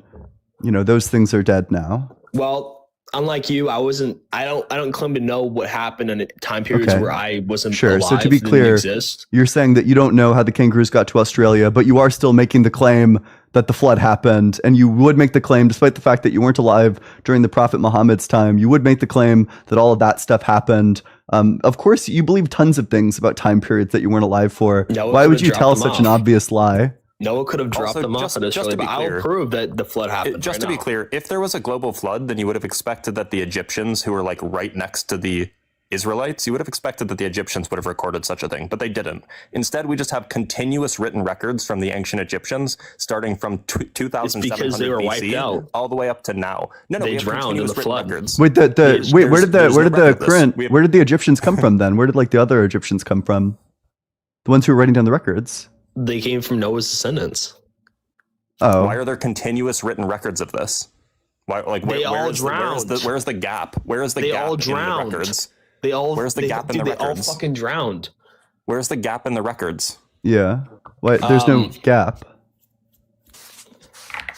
S1: those things are dead now.
S3: Well, unlike you, I don't claim to know what happened in time periods
S1: Okay.
S3: where I wasn't
S1: Sure.
S3: alive.
S1: So to be
S3: didn't
S1: clear,
S3: exist.
S1: you're saying that you don't know how the kangaroos got to Australia, but you are still making the claim that the flood happened, and you would make the claim, despite the fact that you weren't alive during the Prophet Muhammad's time, you would make the claim that all of that stuff happened. Of course, you believe tons of things about time periods that you weren't alive for.
S3: Noah
S1: Why would
S3: could've
S1: you tell
S3: dropped them
S1: such an
S3: off.
S1: obvious lie?
S3: Noah could have dropped
S4: Also,
S3: them off
S4: just-
S3: in
S4: just to
S3: Australia,
S4: be
S3: but I'll
S4: clear-
S3: prove that the flood happened.
S4: Just
S3: right
S4: to be
S3: now.
S4: clear, if there was a global flood, then you would have expected that the Egyptians, who were like right next to the Israelites, you would have expected that the Egyptians would have recorded such a thing, but they didn't. Instead, we just have continuous written records from the ancient Egyptians, starting from 2700
S3: because they were wiped
S4: BC
S3: out.
S4: all the way up to now. No,
S3: They
S4: we have
S3: drowned in
S4: continuous
S3: the
S4: written
S3: flood.
S4: records.
S1: Wait, where did
S4: there's
S1: the
S4: no record of this.
S1: current
S4: We have-
S1: where did the Egyptians come from then? Where did like the other Egyptians come from? The ones who were writing down the records.
S3: They came from Noah's descendants.
S1: Oh,
S4: Why are there continuous written records of this? Why, like,
S3: They all
S4: where's
S3: drowned.
S4: where's the gap? Where is the
S3: They
S4: gap
S3: all
S4: in the
S3: drowned.
S4: records?
S3: They all.
S4: Where's the gap in the
S3: They all
S4: records?
S3: fucking drowned.
S4: Where's the gap in the records?
S1: yeah. Why? There's no gap.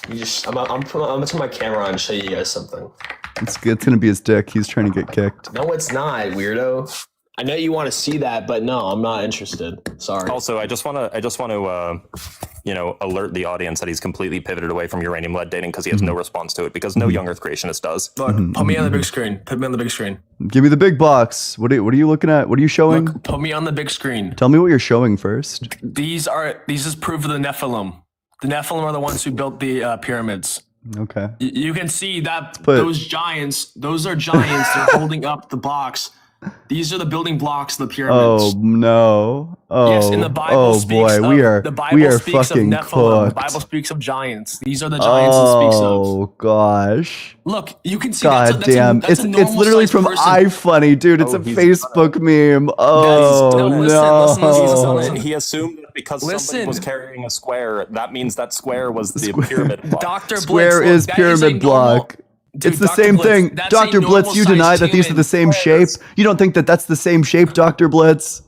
S3: I'm gonna turn my camera on and show you guys something.
S1: It's gonna be his dick. He's trying to get kicked.
S3: No, it's not, weirdo. I know you want to see that, but no, I'm not interested. Sorry.
S4: Also, I just want to, alert the audience that he's completely pivoted away from uranium lead dating because he has no response to it, because no young Earth creationist does.
S3: Look, put me on the big screen. Put me on the big screen.
S1: Give me the big box. What are you looking at? What are you showing?
S3: Look, put me on the big screen.
S1: Tell me what you're showing first.
S3: These is proof of the Nephilim. The Nephilim are the ones who built the pyramids.
S1: Okay.
S3: You can see that
S1: But-
S3: those giants. Those are giants. They're holding up the blocks. These are the building blocks of the pyramids.
S1: Oh no. Oh.
S3: Yes, in the Bible
S1: oh
S3: speaks
S1: boy,
S3: of,
S1: we are
S3: the Bible
S1: we are
S3: speaks
S1: fucking
S3: of Nephilim.
S1: cooked.
S3: The Bible speaks of giants. These are the giants it speaks of.
S1: Oh gosh.
S3: Look, you can see
S1: God damn. It's literally from iFunny, dude. It's
S4: Oh,
S1: a
S4: he's-
S1: Facebook meme. Oh
S3: no, listen,
S1: no.
S3: listen.
S4: He assumed that because somebody
S3: Listen.
S4: was carrying a square, that means that square was the
S1: Square.
S4: pyramid block.
S3: Dr. Blitz,
S1: Square
S3: look,
S1: is
S3: that
S1: pyramid
S3: a
S1: block.
S3: normal- Dude,
S1: It's the
S3: Dr.
S1: same
S3: Blitz,
S1: thing.
S3: that's a
S1: Dr. Blitz, you
S3: normal-sized
S1: deny that these are the same shape?
S3: squares.
S1: You don't think that that's the same shape, Dr. Blitz?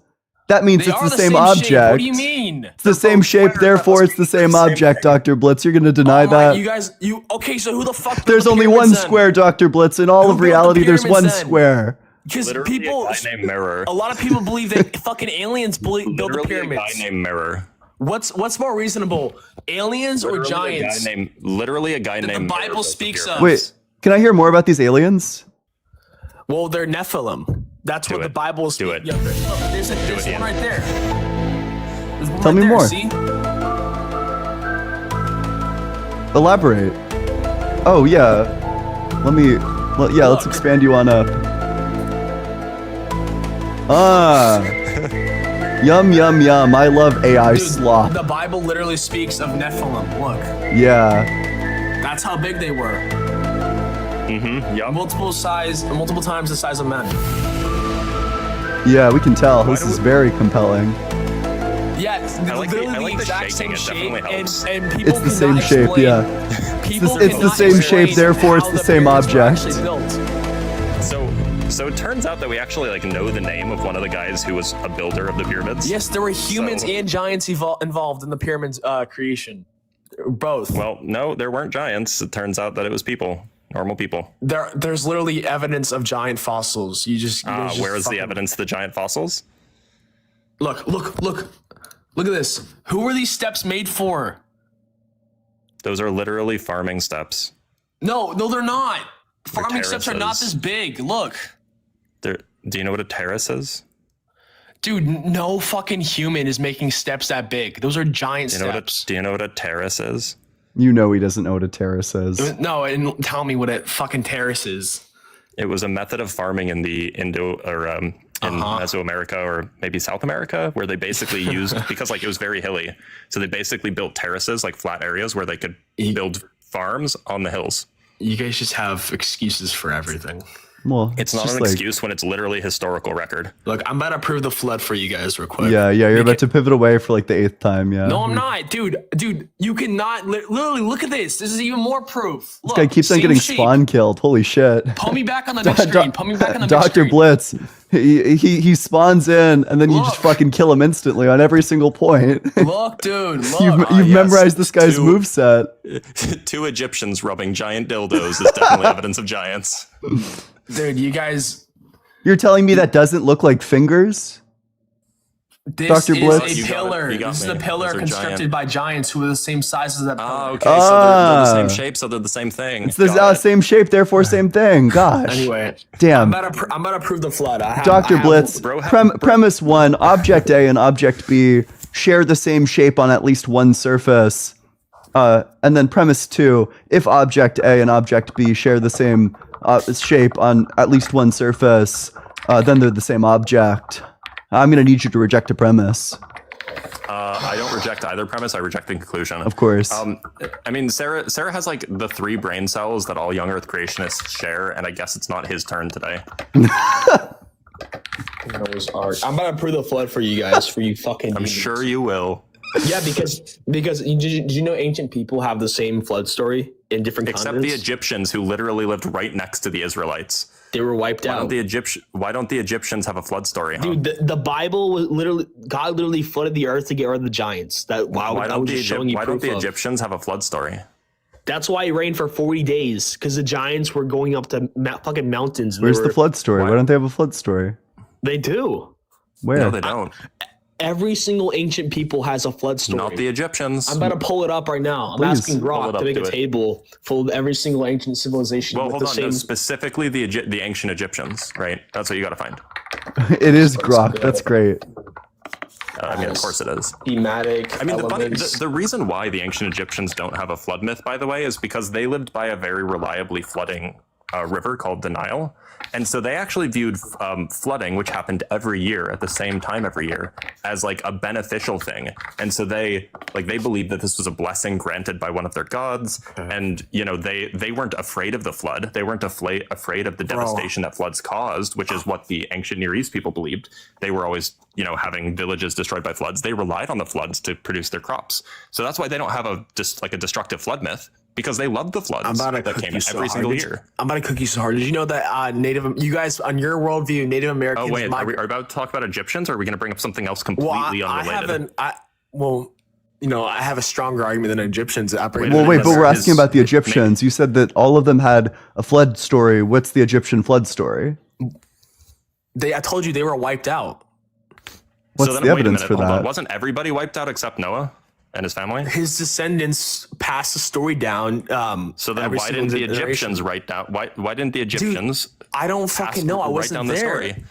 S1: That means
S3: They
S1: it's
S3: are
S1: the same
S3: shape.
S1: object.
S3: What do you mean?
S1: It's the same shape, therefore it's the same object, Dr. Blitz. You're going to deny
S3: Oh my,
S1: that?
S3: you guys, okay, so who the fuck built
S1: There's
S3: the
S1: only
S3: pyramids
S1: one
S3: then?
S1: square, Dr. Blitz. In all
S3: Who
S1: of
S3: built the
S1: reality, there's
S3: pyramids
S1: one
S3: then?
S1: square.
S3: Because
S4: Literally
S3: people,
S4: a guy named Mirror.
S3: a lot of people believe that fucking aliens built the
S4: Literally a
S3: pyramids.
S4: guy named Mirror.
S3: What's more reasonable, aliens or giants?
S4: Literally a guy
S3: That the
S4: named
S3: Bible
S4: Mirror built the
S3: speaks
S4: pyramids.
S3: of.
S1: Wait, can I hear more about these aliens?
S3: Well, they're Nephilim. That's
S4: Do
S3: what
S4: it.
S3: the Bible is.
S4: Do it.
S3: Yeah, there's
S4: it,
S3: one
S4: Ian.
S3: right there. There's one
S1: Tell
S3: right
S1: me
S3: there,
S1: more.
S3: See?
S1: Elaborate. Oh, yeah. Let's
S3: Look.
S1: expand you on up. Ah. Yum, yum, yum. I love AI
S3: Dude,
S1: slop.
S3: the Bible literally speaks of Nephilim. Look,
S1: Yeah.
S3: that's how big they were.
S4: Yup.
S3: Multiple times the size of men.
S1: Yeah, we can tell.
S4: Why
S1: This
S4: do
S1: is
S4: we-
S1: very compelling.
S3: Yeah, it's
S4: I like the-
S3: literally
S4: I like
S3: the
S4: the
S3: exact
S4: shaking.
S3: same
S4: It
S3: shape,
S4: definitely helps.
S3: and people
S1: It's the same
S3: cannot
S1: shape,
S3: explain-
S1: yeah.
S3: People
S1: It's the
S3: cannot
S1: same shape,
S3: explain
S1: therefore it's
S3: how
S1: the same
S3: pyramids were
S1: object.
S3: actually built.
S4: So it turns out that we actually know the name of one of the guys who was a builder of the pyramids.
S3: Yes, there were humans
S4: So-
S3: and giants involved in the pyramids creation. Both.
S4: Well, no, there weren't giants. It turns out that it was people, normal people.
S3: There's literally evidence of giant fossils. You just
S4: Where is the evidence of the giant fossils?
S3: Look at this. Who were these steps made for?
S4: Those are literally farming steps.
S3: No, they're not. Farming steps are not
S4: terraces.
S3: this big. Look.
S4: Do you know what a terrace is?
S3: Dude, no fucking human is making steps that big. Those are giant steps.
S4: Do you know what a terrace is?
S1: You know he doesn't know what a terrace is.
S3: No, and tell me what a fucking terrace is.
S4: It was a method of farming in the in Mesoamerica or maybe South America, where they basically used because it was very hilly, so they basically built terraces, like flat areas where they could build farms on the hills.
S3: You guys just have excuses for everything.
S1: Well,
S4: It's not
S1: just
S4: an
S1: like,
S4: excuse when it's literally historical record.
S5: Look, I'm about to prove the flood for you guys real quick.
S1: Yeah, you're about to pivot away for like the 8th time. Yeah.
S5: No, I'm not, dude. You cannot literally look at this. This is even more proof.
S1: This guy keeps on getting spawn killed. Holy shit.
S5: Pull me back on the big screen. Pull me back on the big
S1: Dr.
S5: screen.
S1: Blitz. He spawns in and then you just fucking kill him instantly on every single point.
S5: Look, dude. Look.
S1: You've
S4: yes.
S1: memorized this guy's
S4: Two-
S1: moveset.
S4: 2 Egyptians rubbing giant dildos is definitely evidence of giants.
S5: Dude, you guys.
S1: You're telling me that doesn't look like fingers?
S5: This
S1: Dr.
S5: is
S1: Blitz?
S5: a
S4: You got it.
S5: pillar.
S4: You got
S5: This is
S4: me.
S5: a pillar
S4: Those are
S5: constructed
S4: giant.
S5: by giants who are the same size as that pillar.
S4: Oh, okay. So they're the same
S1: Ah.
S4: shape, so they're the same thing.
S1: It's the
S4: Got it.
S1: same shape, therefore same thing. Gosh.
S5: Anyway,
S1: Damn.
S5: I'm about to prove the flood.
S1: Dr. Blitz,
S4: bro,
S1: premise 1, object A and object B share the same shape on at least one surface. And then premise 2, if object A and object B share the same shape on at least one surface, then they're the same object. I'm going to need you to reject a premise.
S4: I don't reject either premise. I reject the conclusion.
S1: Of course.
S4: I mean, Sarah has like the 3 brain cells that all young Earth creationists share, and I guess it's not his turn today.
S3: I'm about to prove the flood for you guys, for you fucking.
S4: I'm
S3: demons.
S4: sure you will.
S3: Yeah, because did you know ancient people have the same flood story in different
S4: Except the
S3: continents?
S4: Egyptians, who literally lived right next to the Israelites.
S3: They were wiped
S4: Why
S3: out.
S4: don't the Egyptians have a flood story? Huh?
S3: Dude, the Bible was literally God literally flooded the earth to get rid of the giants.
S4: why don't the Egyptians have a flood story?
S3: That's why it rained for 40 days, because the giants were going up to fucking mountains. and
S1: Where's
S3: they
S1: the
S3: were-
S1: flood story? Why don't they have a flood story?
S3: They do.
S1: Where?
S4: No, they don't.
S3: Every single ancient people has a flood story.
S4: Not the Egyptians.
S3: I'm about to pull it up right now. I'm
S1: Please,
S3: asking
S4: pull
S3: Grok
S4: it up,
S3: to make
S4: do
S3: a
S4: it.
S3: table full of every single ancient civilization
S4: Well,
S3: with
S4: hold
S3: the
S4: on.
S3: same.
S4: No, specifically the ancient Egyptians, right? That's what you got to find.
S1: It is Grok. That's great.
S4: I mean, of course it is.
S3: thematic.
S4: I mean,
S3: elements.
S4: the reason why the ancient Egyptians don't have a flood myth, by the way, is because they lived by a very reliably flooding river called the Nile. And so they actually viewed flooding, which happened every year at the same time every year, as like a beneficial thing. And so they believed that this was a blessing granted by one of their gods. And, you know, they weren't afraid of the flood. They weren't afraid of the devastation that floods caused, which is what the ancient Near East people believed. They were always, you know, having villages destroyed by floods. They relied on the floods to produce their crops. So that's why they don't have a destructive flood myth, because they loved the floods that came every single year.
S5: I'm about to cook you so hard. Did you know that you guys, on your worldview, Native Americans...
S4: Oh, wait, are we about to talk about Egyptians, or are we going to bring up something else completely unrelated?
S5: I have a stronger argument than Egyptians.
S1: Well, wait, but we're asking about the Egyptians. You said that all of them had a flood story. What's the Egyptian flood story?
S5: I told you they were wiped out.
S1: What's the evidence for
S4: hold on.
S1: that?
S4: Wasn't everybody wiped out except Noah and his family?
S5: His descendants passed the story down.
S4: So then
S5: every
S4: why
S5: single
S4: didn't the
S5: generation.
S4: Egyptians write down? Why didn't the Egyptians?
S5: I don't fucking know. I
S4: write
S5: wasn't
S4: down
S5: there.
S4: the story.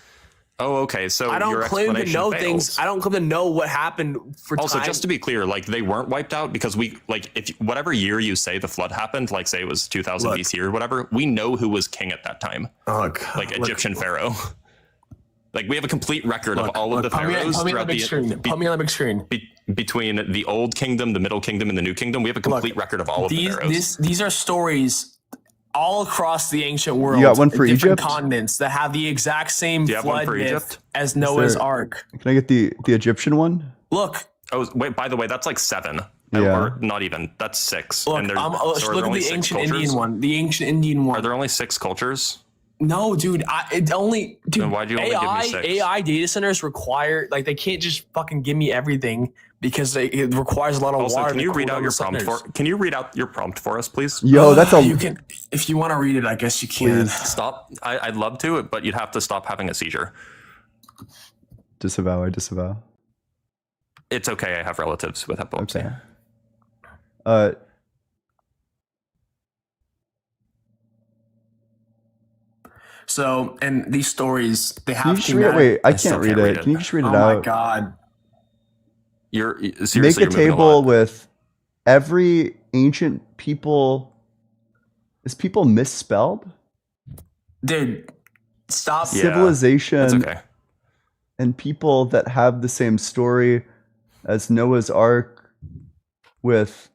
S4: Oh, okay. So
S5: I
S4: your
S5: don't claim to
S4: explanation
S5: know
S4: fails.
S5: things. I don't claim to know what happened for
S4: Also,
S5: time.
S4: just to be clear, like they weren't wiped out because if whatever year you say the flood happened, like say it was 2000
S5: Look.
S4: BC or whatever, we know who was king at that time,
S5: Look,
S4: Egyptian pharaoh. Like we have a complete record of all of the
S5: put me
S4: pharaohs
S5: on the
S4: throughout
S5: big screen. Put me on the big screen.
S4: between the old kingdom, the middle kingdom, and the new kingdom. We have a complete record of all of the pharaohs.
S5: These are stories all across the ancient world.
S1: You got one for
S5: different
S1: Egypt?
S5: continents that have the exact same
S4: Do you have one
S5: flood
S4: for
S5: myth
S4: Egypt?
S5: as Noah's
S1: there-
S5: Ark.
S1: Can I get the Egyptian one?
S5: Look,
S4: Oh, wait, by the way, that's like 7.
S1: Yeah.
S4: Or not even. That's 6.
S5: look,
S4: And there's, so are
S5: look
S4: there
S5: at
S4: only
S5: the
S4: 6
S5: ancient
S4: cultures?
S5: Indian one. The ancient Indian one.
S4: Are there only 6 cultures?
S5: No, dude.
S4: Then why'd you only give me 6?
S5: AI data centers require they can't just fucking give me everything because it requires a lot of
S4: Also,
S5: water.
S4: can
S5: to
S4: you
S5: cool
S4: read
S5: down
S4: out
S5: the
S4: your prompt
S5: centers.
S4: Can you read out your prompt for us, please?
S1: Yo, that's
S5: You
S1: a
S5: can, if you want to read it, I guess you can.
S4: Stop. I'd love to, but you'd have to stop having a seizure.
S1: disavow. I disavow.
S4: It's okay. I have relatives with epilepsy.
S1: Okay.
S5: So, and these stories, they
S1: Can you
S5: have
S1: just read it? Wait, I
S4: still
S1: can't read
S4: can't read
S1: it.
S4: it.
S1: Can you just read it
S5: Oh
S1: out?
S5: my god.
S4: You're
S1: Make
S4: seriously
S1: a
S4: you're moving
S1: table
S4: lot.
S1: with every ancient people. Is people misspelled?
S5: Dude, stop.
S4: Yeah,
S1: Civilization
S4: That's okay.
S1: and people that have the same story as Noah's Ark with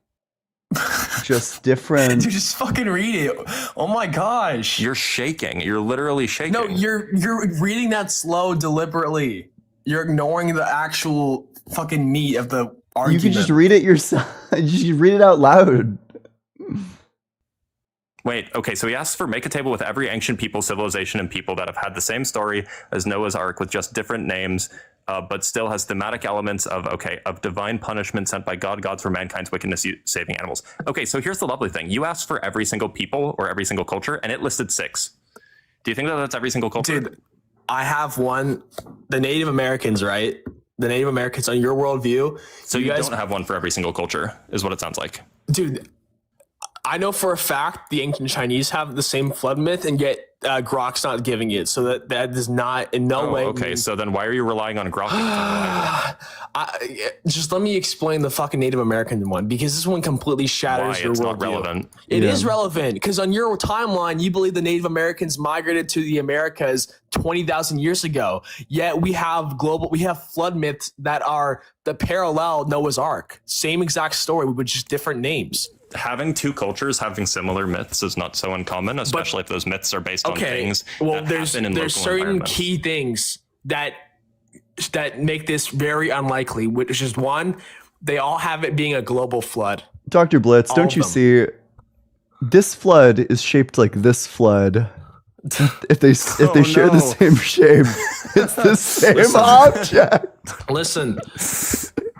S1: just different.
S5: Dude, just fucking read it. Oh my gosh.
S4: You're shaking. You're literally shaking.
S5: No, you're reading that slow deliberately. You're ignoring the actual fucking meat of the argument.
S1: You can just read it yourself. You read it out loud.
S4: Wait, okay, so he asks for make a table with every ancient people, civilization, and people that have had the same story as Noah's Ark with just different names, but still has thematic elements of divine punishment sent by gods for mankind's wickedness, saving animals. Okay, so here's the lovely thing. You asked for every single people or every single culture, and it listed 6. Do you think that that's every single culture?
S5: Dude, I have one. The Native Americans, right? The Native Americans on your worldview.
S4: So you guys don't have one for every single culture, is what it sounds like.
S5: Dude, I know for a fact the ancient Chinese have the same flood myth, and yet Grok's not giving it. So that does not in no way.
S4: Okay, so then why are you relying on Grok?
S5: Just let me explain the fucking Native American one, because this one completely shatters your
S4: worldview. It's not
S5: worldview.
S4: relevant.
S5: It is relevant because on your timeline, you believe the Native Americans migrated to the Americas 20,000 years ago. Yet we have flood myths that parallel Noah's Ark. Same exact story with just different names.
S4: Having two cultures having similar myths is not so uncommon, especially if those myths are based on things. Well,
S5: there's certain key things that make this very unlikely, which is one, they all have it being a global flood.
S1: Dr. Blitz, don't you see this flood is shaped like this flood? If they share the same shape, it's the same object.
S5: Listen,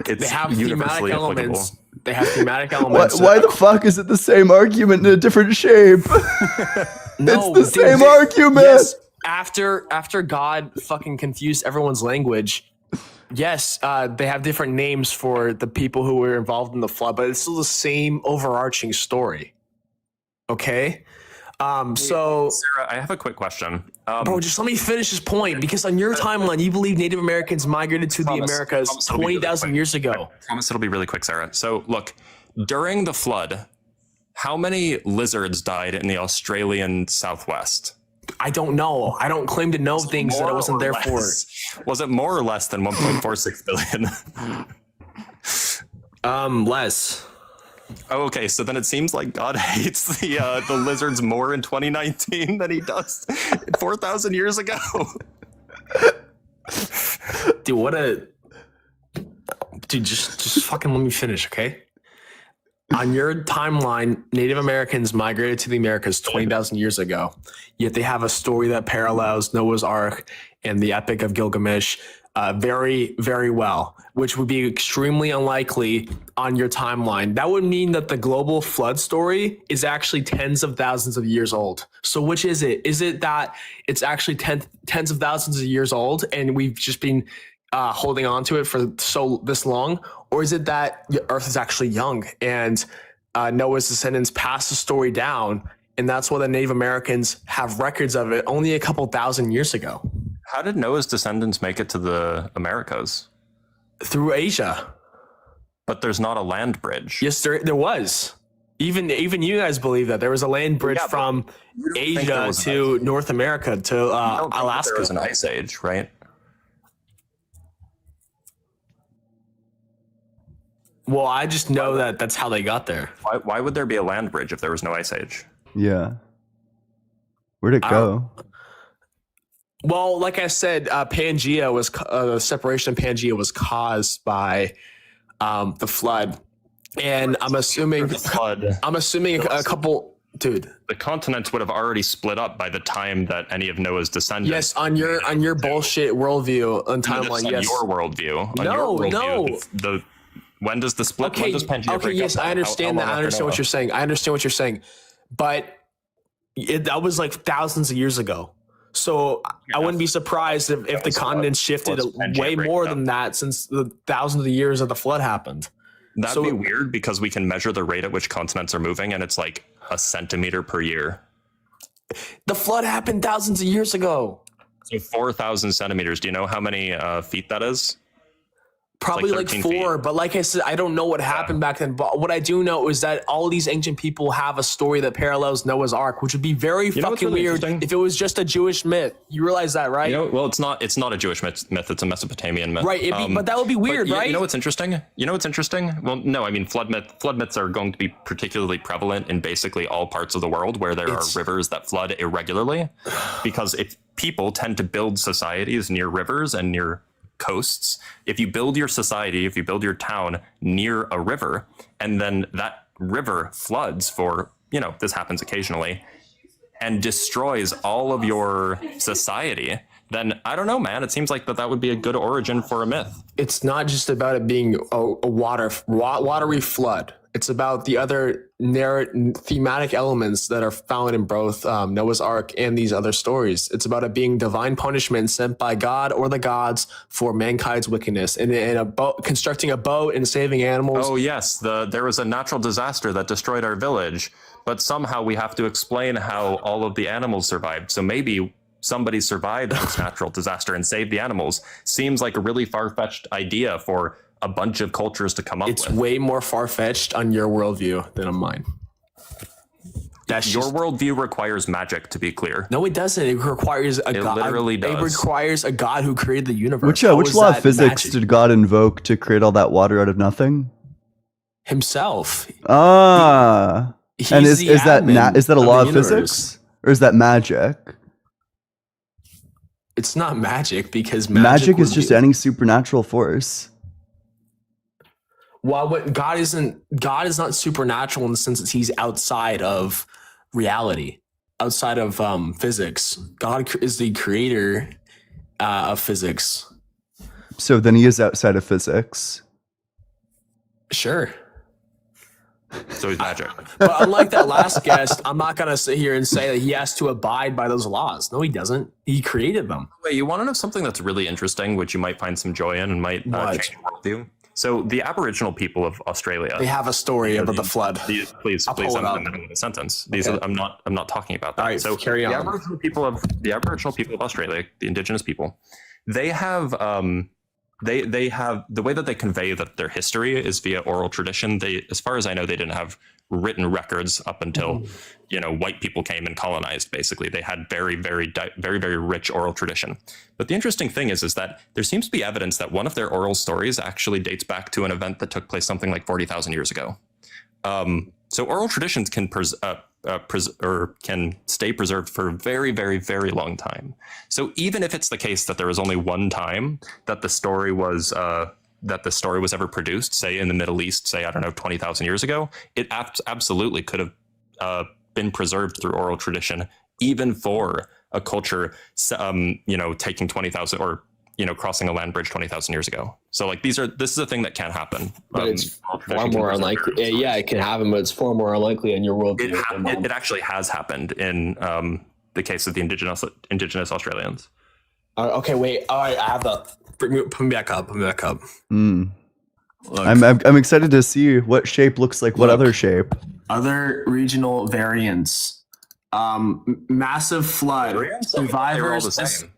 S4: they
S5: have thematic elements. They have thematic elements.
S1: Why the fuck is it the same argument in a different shape?
S5: No,
S1: it's the same argument.
S5: Yes, after God fucking confused everyone's language, yes, they have different names for the people who were involved in the flood, but it's still the same overarching story. Okay? So
S4: Sarah, I have a quick question.
S5: Bro, just let me finish this point, because on your timeline, you believe Native Americans migrated to the Americas 20,000 years ago.
S4: I promise it'll be really quick, Sarah. So look, during the flood, how many lizards died in the Australian Southwest?
S5: I don't know. I don't claim to know things that I wasn't there for.
S4: Was it more or less than 1.46 billion?
S5: Less.
S4: Oh, okay, so then it seems like God hates the lizards more in 2019 than he does 4,000 years ago.
S5: Dude, just fucking let me finish, okay? On your timeline, Native Americans migrated to the Americas 20,000 years ago, yet they have a story that parallels Noah's Ark and the Epic of Gilgamesh very, very well, which would be extremely unlikely on your timeline. That would mean that the global flood story is actually tens of thousands of years old. So which is it? Is it that it's actually tens of thousands of years old and we've just been holding on to it for this long? Or is it that the Earth is actually young and Noah's descendants passed the story down, and that's why the Native Americans have records of it only a couple thousand years ago?
S4: How did Noah's descendants make it to the Americas?
S5: Through Asia.
S4: But there's not a land bridge.
S5: Yes, there was. Even you guys believe that there was a land bridge from Asia to North America to Alaska.
S4: There was an ice age, right?
S5: Well, I just know that that's how they got there.
S4: Why would there be a land bridge if there was no ice age?
S1: Yeah. Where'd it go?
S5: Well, like I said, Pangea was the separation of Pangea was caused by the flood, and I'm assuming a couple. Dude,
S4: the continents would have already split up by the time that any of Noah's descendants.
S5: Yes, on your bullshit worldview and timeline. Yes,
S4: your worldview.
S5: No.
S4: When does the split?
S5: Okay,
S4: when does Pangea break
S5: yes,
S4: up?
S5: I understand that. I understand what you're saying. But that was like thousands of years ago. So I wouldn't be surprised if the continents shifted way more than that since the thousands of years of the flood happened.
S4: That'd be weird because we can measure the rate at which continents are moving, and it's like a centimeter per year.
S5: The flood happened thousands of years ago.
S4: So 4,000 centimeters. Do you know how many feet that is?
S5: Probably like
S4: 13
S5: 4,
S4: feet.
S5: but like I said, I don't know what happened back then. But what I do know is that all these ancient people have a story that parallels Noah's Ark, which would be very
S4: know what's
S5: fucking
S4: really
S5: weird
S4: interesting?
S5: if it was just a Jewish myth. You realize that, right?
S4: Well, it's not a Jewish myth. It's a Mesopotamian myth.
S5: Right. But that would be weird, right?
S4: You know what's interesting? Well, no, I mean, flood myths are going to be particularly prevalent in basically all parts of the world where there are rivers that flood irregularly, because if people tend to build societies near rivers and near coasts, if you build your society, if you build your town near a river, and then that river floods for, this happens occasionally, and destroys all of your society, then I don't know, man. It seems like that would be a good origin for a myth.
S5: It's not just about it being a watery flood. It's about the other thematic elements that are found in both Noah's Ark and these other stories. It's about it being divine punishment sent by God or the gods for mankind's wickedness, and constructing a boat and saving animals.
S4: Oh yes, there was a natural disaster that destroyed our village, but somehow we have to explain how all of the animals survived. So maybe somebody survived this natural disaster and saved the animals. Seems like a really far-fetched idea for a bunch of cultures to come up with.
S5: It's way more far-fetched on your worldview than on mine.
S4: Your worldview requires magic, to be clear.
S5: No, it doesn't. It requires a God.
S4: Literally does.
S5: It requires a God who created the universe.
S1: Which law of physics did God invoke to create all that water out of nothing?
S5: Himself.
S1: And is that a law of physics, or is that magic?
S5: It's not magic, because
S1: magic is just any supernatural force.
S5: Well, God is not supernatural in the sense that he's outside of reality, outside of physics. God is the creator of physics.
S1: So then he is outside of physics.
S5: Sure.
S4: So he's magic.
S5: But unlike that last guest, I'm not going to sit here and say that he has to abide by those laws. No, he doesn't. He created them.
S4: Wait, you want to know something that's really interesting, which you might find some joy in and might change your worldview? So the Aboriginal people of Australia,
S5: they have a story about the flood.
S4: Please, I'm in the middle of a sentence. I'm not talking about that.
S5: All right, so carry on.
S4: The Aboriginal people of Australia, the Indigenous people, they have they have the way that they convey that their history is via oral tradition. They, as far as I know, they didn't have written records up until white people came and colonized. Basically, they had very rich oral tradition. But the interesting thing is that there seems to be evidence that one of their oral stories actually dates back to an event that took place something like 40,000 years ago. So oral traditions can can stay preserved for a very long time. So even if it's the case that there was only one time that the story was ever produced, say in the Middle East, say, I don't know, 20,000 years ago, it absolutely could have been preserved through oral tradition, even for a culture, taking 20,000 or, crossing a land bridge 20,000 years ago. So this is a thing that can happen.
S3: But it's far more unlikely. Yeah, it can happen, but it's far more unlikely in your world.
S4: It actually has happened in the case of the indigenous Australians.
S5: Okay, wait. All right, I have put me back up.
S1: I'm excited to see what shape looks like what other shape.
S5: Other regional variants. Massive flood.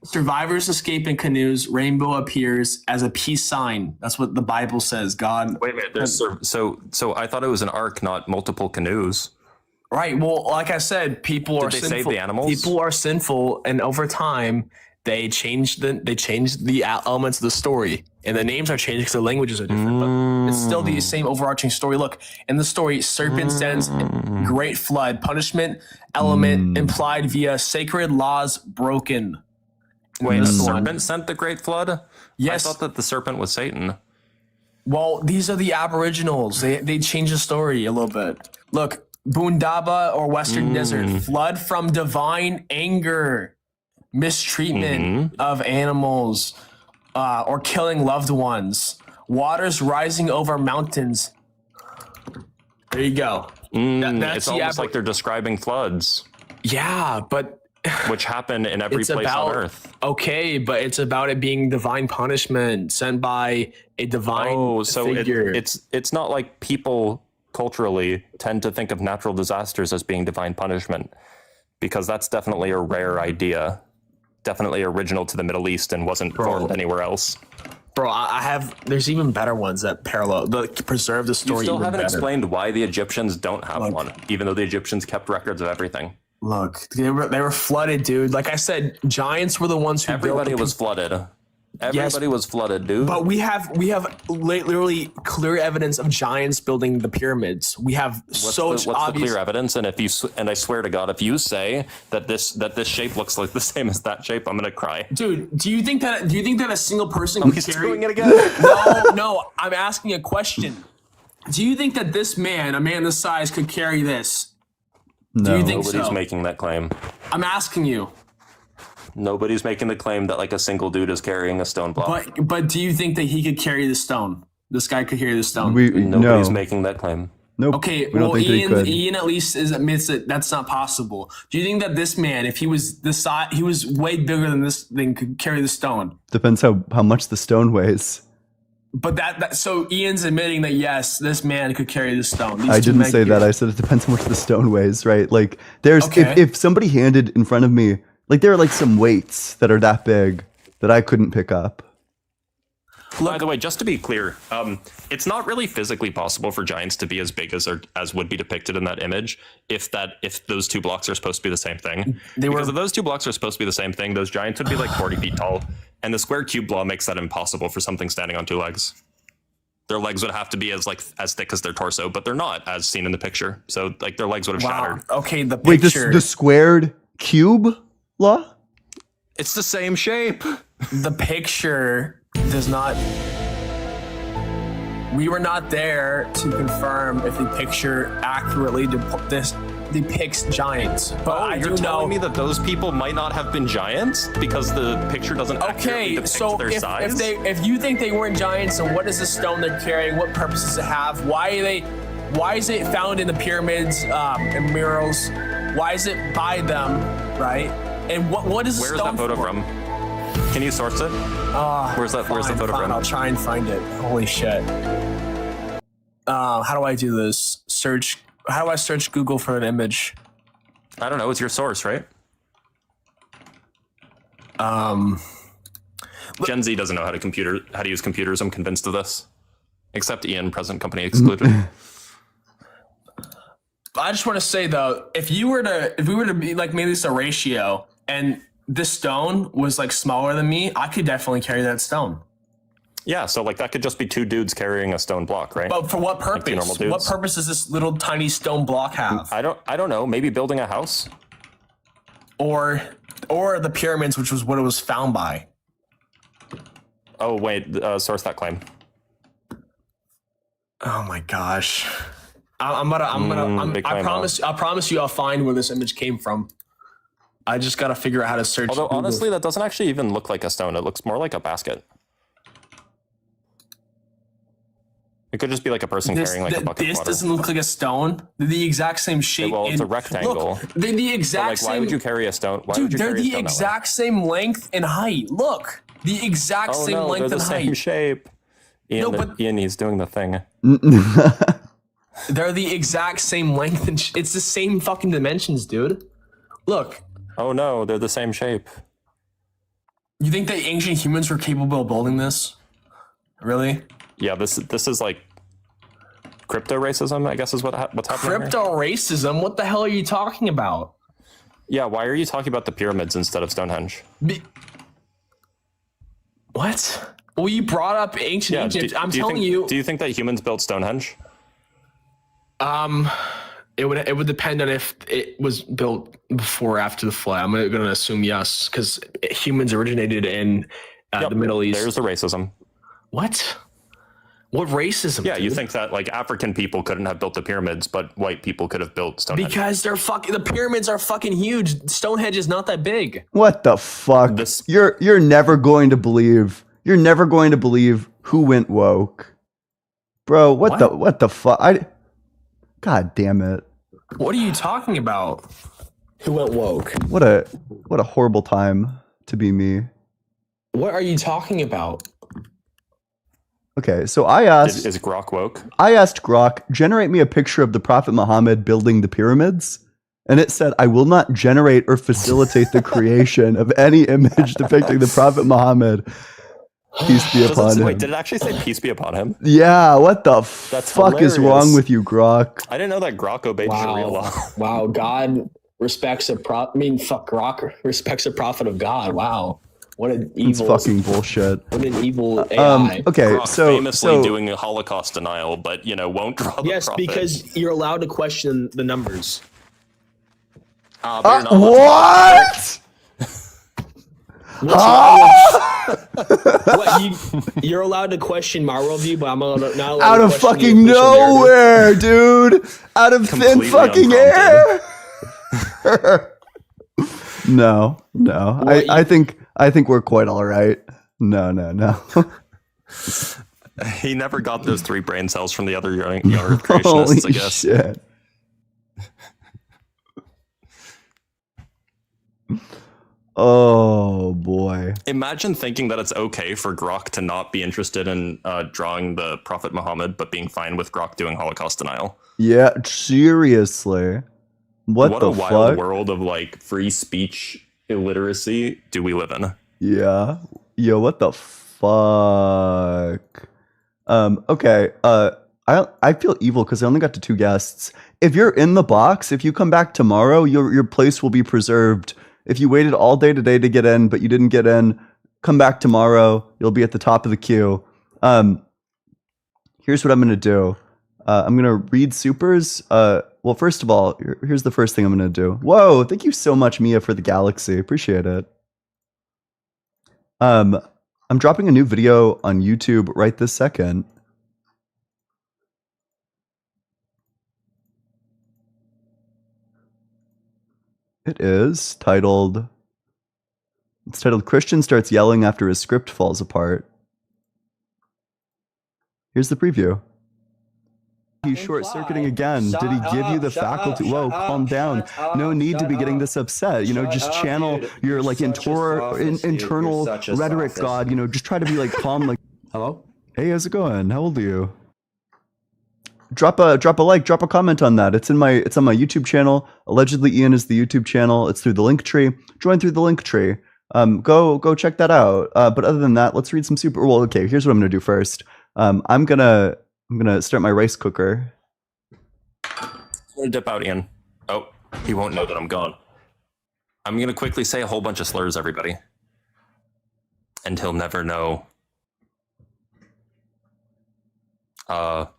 S5: Survivors escape in canoes. Rainbow appears as a peace sign. That's what the Bible says. God.
S4: Wait a minute. So I thought it was an ark, not multiple canoes.
S5: Right. Well, like I said, people are sinful.
S4: Save the animals?
S5: People are sinful, and over time, they change the elements of the story, and the names are changed because the languages are different. But it's still the same overarching story. Look, in the story, serpent sends great flood, punishment element implied via sacred laws broken.
S4: Wait, the serpent sent the great flood?
S5: Yes.
S4: I thought that the serpent was Satan.
S5: Well, these are the Aboriginals. They change the story a little bit. Look, Boondaba or Western Desert, flood from divine anger. Mistreatment of animals, or killing loved ones. Waters rising over mountains. There you go. That's
S4: it's almost like they're describing floods.
S5: Yeah, but
S4: which happen in every place on Earth.
S5: Okay, but it's about it being divine punishment sent by a divine figure.
S4: It's not like people culturally tend to think of natural disasters as being divine punishment, because that's definitely a rare idea. Definitely original to the Middle East and wasn't formed anywhere else.
S5: Bro, I have. There's even better ones that parallel, that preserve the
S4: You
S5: story.
S4: still
S5: even
S4: haven't
S5: better.
S4: explained why the Egyptians don't have
S5: Look.
S4: one, even though the Egyptians kept records of everything.
S5: Look, they were flooded, dude. Like I said, giants were the ones who
S4: Everybody
S5: built
S4: was flooded. Everybody was flooded, dude.
S5: But we have literally clear evidence of giants building the pyramids. We have
S4: What's
S5: obvious.
S4: the clear evidence? And if you and I swear to God, if you say that this shape looks like the same as that shape, I'm gonna cry.
S5: Dude, do you think that a single person
S4: Oh,
S5: could
S4: he's
S5: carry?
S4: doing it again.
S5: No. I'm asking a question. Do you think that this man, a man this size, could carry this?
S1: No.
S5: Do you think
S4: Nobody's
S5: so?
S4: making that claim.
S5: I'm asking you.
S4: Nobody's making the claim that like a single dude is carrying a stone block.
S5: But do you think that he could carry the stone? This guy could carry the stone.
S4: Nobody's
S1: no.
S4: making that claim.
S1: Nope.
S5: Okay,
S1: we don't
S5: well,
S1: think that he could.
S5: Ian at least admits that that's not possible. Do you think that this man, if he was the size, he was way bigger than this thing, could carry the stone?
S1: Depends how much the stone weighs.
S5: But so Ian's admitting that yes, this man could carry the stone. These
S1: I
S5: two
S1: didn't
S5: men
S1: say
S5: could-
S1: that. I said it depends how much the stone weighs, right? Like there's
S5: Okay.
S1: if somebody handed in front of me, like there are like some weights that are that big that I couldn't pick up.
S4: By the way, just to be clear, it's not really physically possible for giants to be as big as would be depicted in that image if those two blocks are supposed to be the same thing. Because if those two blocks are supposed to be the same thing, those giants would be like 40 feet tall, and the square cube law makes that impossible for something standing on two legs. Their legs would have to be as thick as their torso, but they're not, as seen in the picture. So like their legs would have shattered.
S5: Okay, the
S1: Wait,
S5: picture.
S1: the squared cube law?
S4: It's the same shape.
S5: The picture does not. We were not there to confirm if the picture accurately depicts giants. But
S4: You're telling me that those people might not have been giants because the picture doesn't accurately depict
S5: so
S4: their size?
S5: if you think they weren't giants, then what is the stone they're carrying? What purpose does it have? Why is it found in the pyramids and murals? Why is it by them, right? And what is the
S4: Where's
S5: stone
S4: that photo
S5: for?
S4: from? Can you source it? Where's the photo from?
S5: I'll try and find it. Holy shit. How do I do this? How do I search Google for an image?
S4: I don't know. It's your source, right? Gen Z doesn't know how to use computers. I'm convinced of this. Except Ian, present company excluded.
S5: I just want to say though, if we were to be like maybe it's a ratio, and this stone was like smaller than me, I could definitely carry that stone.
S4: Yeah, so like that could just be two dudes carrying a stone block, right?
S5: But for what
S4: Like the normal
S5: purpose?
S4: dudes.
S5: What purpose does this little tiny stone block have?
S4: I don't know. Maybe building a house.
S5: Or the pyramids, which was what it was found by.
S4: Oh wait, source that claim.
S5: Oh my gosh. I
S4: big claim,
S5: promise you I'll find where this image came from. I just gotta figure out how to search.
S4: Although
S5: Google.
S4: honestly, that doesn't actually even look like a stone. It looks more like a basket. It could just be like a person carrying like a bucket
S5: this
S4: of water.
S5: doesn't look like a stone. They're the exact same shape.
S4: Well, it's a
S5: and-
S4: rectangle.
S5: Look, they're the exact
S4: Like,
S5: same.
S4: why would you carry a stone? Why
S5: Dude,
S4: would you
S5: they're
S4: carry a
S5: the
S4: stone that way?
S5: exact same length and height. Look, the exact
S4: Oh
S5: same
S4: no,
S5: length
S4: they're the
S5: and
S4: same
S5: height.
S4: shape. Ian,
S5: No, but-
S4: Ian, he's doing the thing.
S5: They're the exact same length and it's the same fucking dimensions, dude. Look,
S4: Oh no, they're the same shape.
S5: you think that ancient humans were capable of building this? Really?
S4: Yeah, this is like crypto racism, I guess is what's happening here.
S5: Crypto racism? What the hell are you talking about?
S4: Yeah, why are you talking about the pyramids instead of Stonehenge?
S5: What? Well, you brought up ancient Egypt. I'm telling you.
S4: Do you think that humans built Stonehenge?
S5: It would depend on if it was built before or after the flood. I'm going to assume yes, because humans originated in the Middle East.
S4: There's the racism.
S5: What? What racism?
S4: Yeah, you
S5: dude?
S4: think that like African people couldn't have built the pyramids, but white people could have built Stonehenge.
S5: Because the pyramids are fucking huge. Stonehenge is not that big.
S1: What the fuck?
S4: This-
S1: You're never going to believe. You're never going to believe who went woke, bro. What the fuck? God damn it!
S5: What are you talking about? Who went woke?
S1: What a horrible time to be me.
S5: What are you talking about?
S1: Okay, so I asked
S4: Is Grok woke?
S1: Grok, generate me a picture of the Prophet Muhammad building the pyramids. And it said, I will not generate or facilitate the creation of any image depicting the Prophet Muhammad Peace be upon him.
S4: Wait, did it actually say peace be upon him?
S1: Yeah, what the
S4: That's
S1: fuck is wrong
S4: hilarious.
S1: with you, Grok?
S4: I didn't know that Grok obeyed Sharia law.
S3: Wow. God respects a Grok respects a prophet of God. Wow. What an
S1: It's
S3: evil
S1: fucking bullshit.
S3: What an evil AI.
S1: Okay,
S4: Grok
S1: so
S4: famously doing a Holocaust denial, but won't draw the
S3: Yes,
S4: prophet.
S3: because you're allowed to question the numbers.
S4: But you're not allowed to
S1: what?
S3: What's wrong with, what, you're allowed to question my worldview, but I'm not allowed
S1: Out
S3: to
S1: of
S3: question
S1: fucking
S3: the official narrative.
S1: nowhere, dude. Out of thin
S4: Completely
S1: fucking air. No.
S3: What,
S1: I think we're quite all right. No.
S4: He never got those 3 brain cells from the other young Earth creationists,
S1: Holy
S4: I guess.
S1: shit. Oh boy.
S4: Imagine thinking that it's okay for Grok to not be interested in drawing the Prophet Muhammad, but being fine with Grok doing Holocaust denial.
S1: Yeah, seriously. What the
S4: a wild
S1: fuck?
S4: world of free speech illiteracy do we live in?
S1: Yeah. Yo, what the fuck? Okay. I feel evil because I only got to 2 guests. If you're in the box, if you come back tomorrow, your place will be preserved. If you waited all day today to get in, but you didn't get in, come back tomorrow. You'll be at the top of the queue. Here's what I'm gonna do. I'm gonna read supers. Well, first of all, here's the first thing I'm gonna do. Whoa, thank you so much, Mia, for the galaxy. Appreciate it. I'm dropping a new video on YouTube right this second. It's titled Christian Starts Yelling After His Script Falls Apart. Here's the preview. He's short-circuiting again. Did he give you the faculty? Whoa, calm down. No need to be getting this upset. Just channel your internal rhetoric, God. Just try to be calm.
S6: Hello?
S1: Hey, how's it going? How old are you? Drop a like, drop a comment on that. It's on my YouTube channel. Allegedly Ian is the YouTube channel. It's through the link tree. Join through the link tree. Go check that out. But other than that, let's read some super. Well, okay. Here's what I'm gonna do first. I'm gonna start my rice cooker.
S4: I'm gonna dip out, Ian. Oh, he won't know that I'm gone. I'm gonna quickly say a whole bunch of slurs, everybody, and he'll never know.
S1: Wow.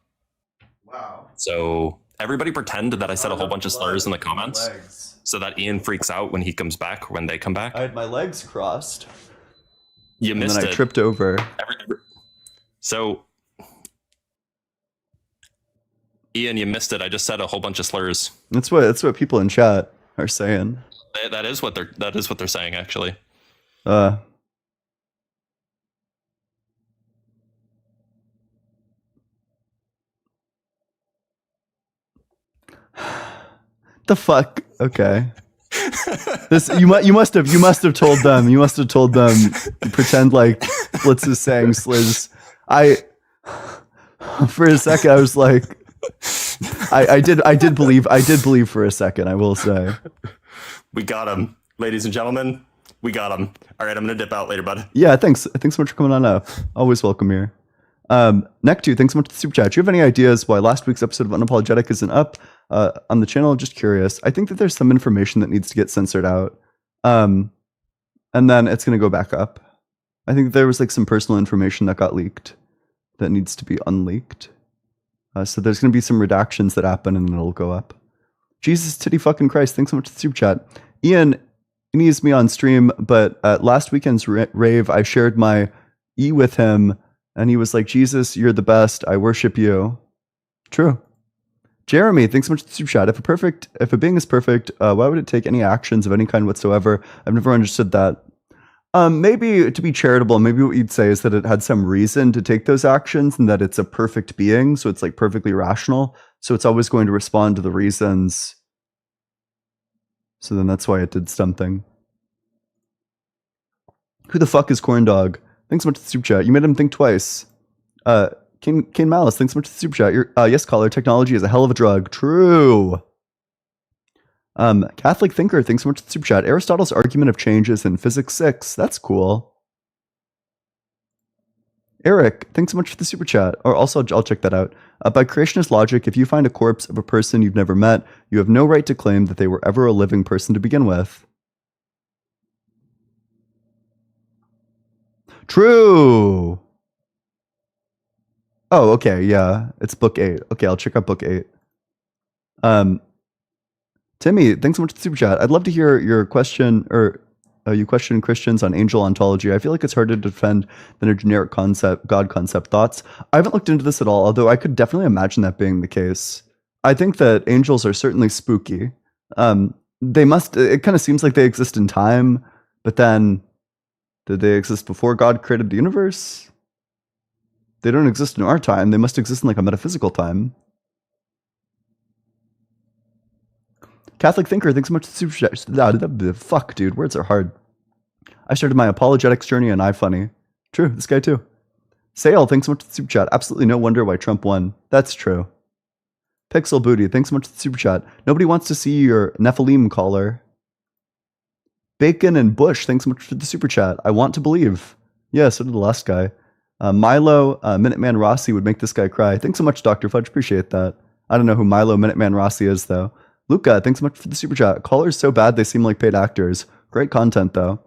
S4: So everybody pretend that I said a whole bunch of slurs in the comments so that Ian freaks out when he comes back, or when they come back.
S1: I had my legs crossed.
S4: You missed
S1: and then
S4: it.
S1: I tripped over.
S4: So, Ian, you missed it. I just said a whole bunch of slurs.
S1: That's what people in chat are saying.
S4: That is what they're saying, actually.
S1: The fuck? Okay. This you must have told them. You must have told them. Pretend like Blitz is saying sliz. For a second I was like, I did believe for a second. I will say.
S4: We got him, ladies and gentlemen. We got him. All right, I'm gonna dip out later, bud.
S1: Yeah, thanks. Thanks so much for coming on up. Always welcome here. Nectu, thanks so much for the super chat. Do you have any ideas why last week's episode of Unapologetic isn't up on the channel? Just curious. I think that there's some information that needs to get censored out, and then it's going to go back up. I think there was some personal information that got leaked that needs to be unleaked. So there's going to be some redactions that happen, and then it'll go up. Jesus titty fucking Christ! Thanks so much for the super chat. Ian needs me on stream, but at last weekend's rave, I shared my E with him. And he was like, Jesus, you're the best. I worship you. True. Jeremy, thanks so much for the super chat. If a being is perfect, why would it take any actions of any kind whatsoever? I've never understood that. Maybe to be charitable, maybe what you'd say is that it had some reason to take those actions and that it's a perfect being. So it's perfectly rational. So it's always going to respond to the reasons. So then that's why it did something. Who the fuck is Corn Dog? Thanks so much for the super chat. You made him think twice. Kane Malice, thanks so much for the super chat. Yes, caller, technology is a hell of a drug. True. Catholic Thinker, thanks so much for the super chat. Aristotle's argument of changes in Physics 6. That's cool. Eric, thanks so much for the super chat. Or also, I'll check that out. By creationist logic, if you find a corpse of a person you've never met, you have no right to claim that they were ever a living person to begin with. True. Oh, okay, yeah. It's book 8. Okay, I'll check out book 8. Timmy, thanks so much for the super chat. I'd love to hear your question, or you question Christians on angel ontology. I feel like it's harder to defend than a generic concept, God concept. Thoughts? I haven't looked into this at all, although I could definitely imagine that being the case. I think that angels are certainly spooky. They must, it kind of seems like they exist in time, but then did they exist before God created the universe? They don't exist in our time. They must exist in like a metaphysical time. Catholic Thinker, thanks so much for the super chat. Fuck, dude, words are hard. I started my apologetics journey on iFunny. True, this guy too. Sale, thanks so much for the super chat. Absolutely no wonder why Trump won. That's true. Pixel Booty, thanks so much for the super chat. Nobody wants to see your Nephilim caller. Bacon and Bush, thanks so much for the super chat. I want to believe. Yeah, so did the last guy. Milo, Minuteman Rossi would make this guy cry. Thanks so much, Dr. Fudge. Appreciate that. I don't know who Milo Minuteman Rossi is, though. Luca, thanks so much for the super chat. Callers so bad they seem like paid actors. Great content, though.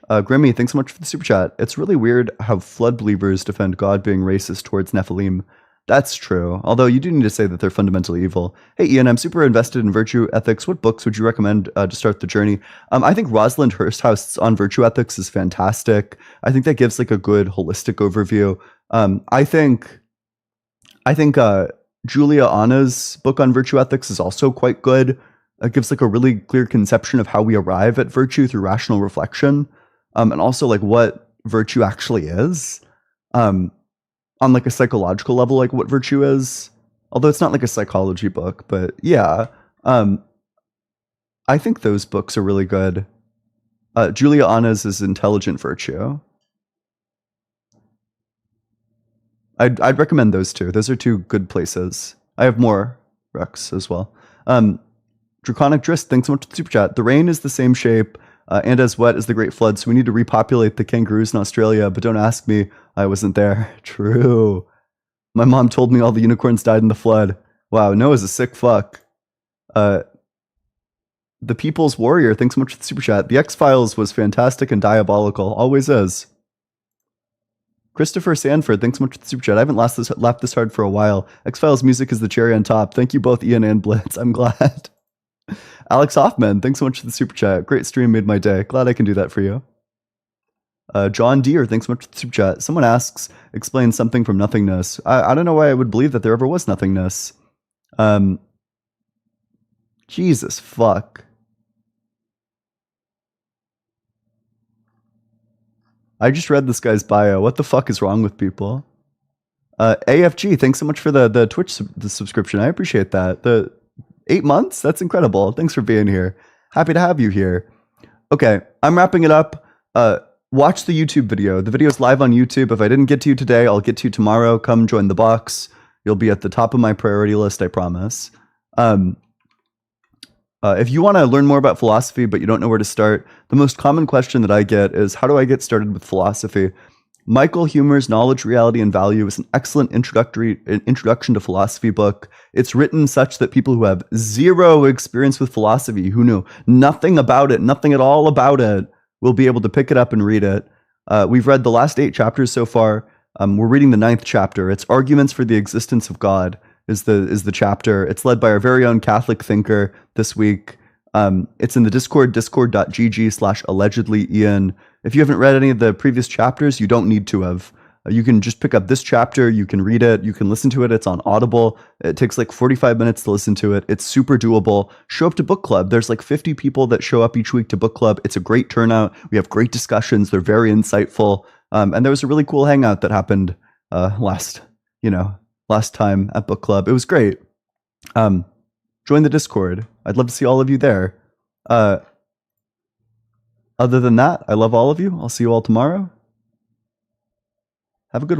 S1: Grimmy, thanks so much for the super chat. It's really weird how flood believers defend God being racist towards Nephilim. That's true, although you do need to say that they're fundamentally evil. Hey Ian, I'm super invested in virtue ethics. What books would you recommend to start the journey? I think Rosalind Hursthouse on virtue ethics is fantastic. I think that gives like a good holistic overview. I think Julia Anna's book on virtue ethics is also quite good. It gives like a really clear conception of how we arrive at virtue through rational reflection, and also like what virtue actually is. On like a psychological level, like what virtue is, although it's not like a psychology book, but yeah, I think those books are really good. Julia Anna's is Intelligent Virtue. I'd recommend those two. Those are two good places. I have more recs as well. Draconic Drist, thanks so much for the super chat. The rain is the same shape and as wet as the Great Flood, so we need to repopulate the kangaroos in Australia, but don't ask me. I wasn't there. True. My mom told me all the unicorns died in the flood. Wow, Noah's a sick fuck. The People's Warrior, thanks so much for the super chat. The X-Files was fantastic and diabolical. Always is. Christopher Sanford, thanks so much for the super chat. I haven't laughed this hard for a while. X-Files music is the cherry on top. Thank you both, Ian and Blitz. I'm glad. Alex Hoffman, thanks so much for the super chat. Great stream, made my day. Glad I can do that for you. John Deere, thanks so much for the super chat. Someone asks, explain something from nothingness. I don't know why I would believe that there ever was nothingness. Jesus fuck. I just read this guy's bio. What the fuck is wrong with people? AFG, thanks so much for the Twitch the subscription. I appreciate that. The 8 months? That's incredible. Thanks for being here. Happy to have you here. Okay, I'm wrapping it up. Watch the YouTube video. The video's live on YouTube. If I didn't get to you today, I'll get to you tomorrow. Come join the box. You'll be at the top of my priority list, I promise. If you want to learn more about philosophy, but you don't know where to start, the most common question that I get is, how do I get started with philosophy? Michael Huemer's Knowledge, Reality, and Value is an excellent introduction to philosophy book. It's written such that people who have zero experience with philosophy, who know nothing about it, nothing at all about it, will be able to pick it up and read it. We've read the last 8 chapters so far. We're reading the 9th chapter. It's Arguments for the Existence of God is the chapter. It's led by our very own Catholic thinker this week. It's in the Discord, discord.gg/allegedlyian. If you haven't read any of the previous chapters, you don't need to have. You can just pick up this chapter, you can read it, you can listen to it. It's on Audible. It takes like 45 minutes to listen to it. It's super doable. Show up to book club. There's like 50 people that show up each week to book club. It's a great turnout. We have great discussions. They're very insightful. And there was a really cool hangout that happened last time at book club. It was great. Join the Discord. I'd love to see all of you there. Other than that, I love all of you. I'll see you all tomorrow. Have a good one.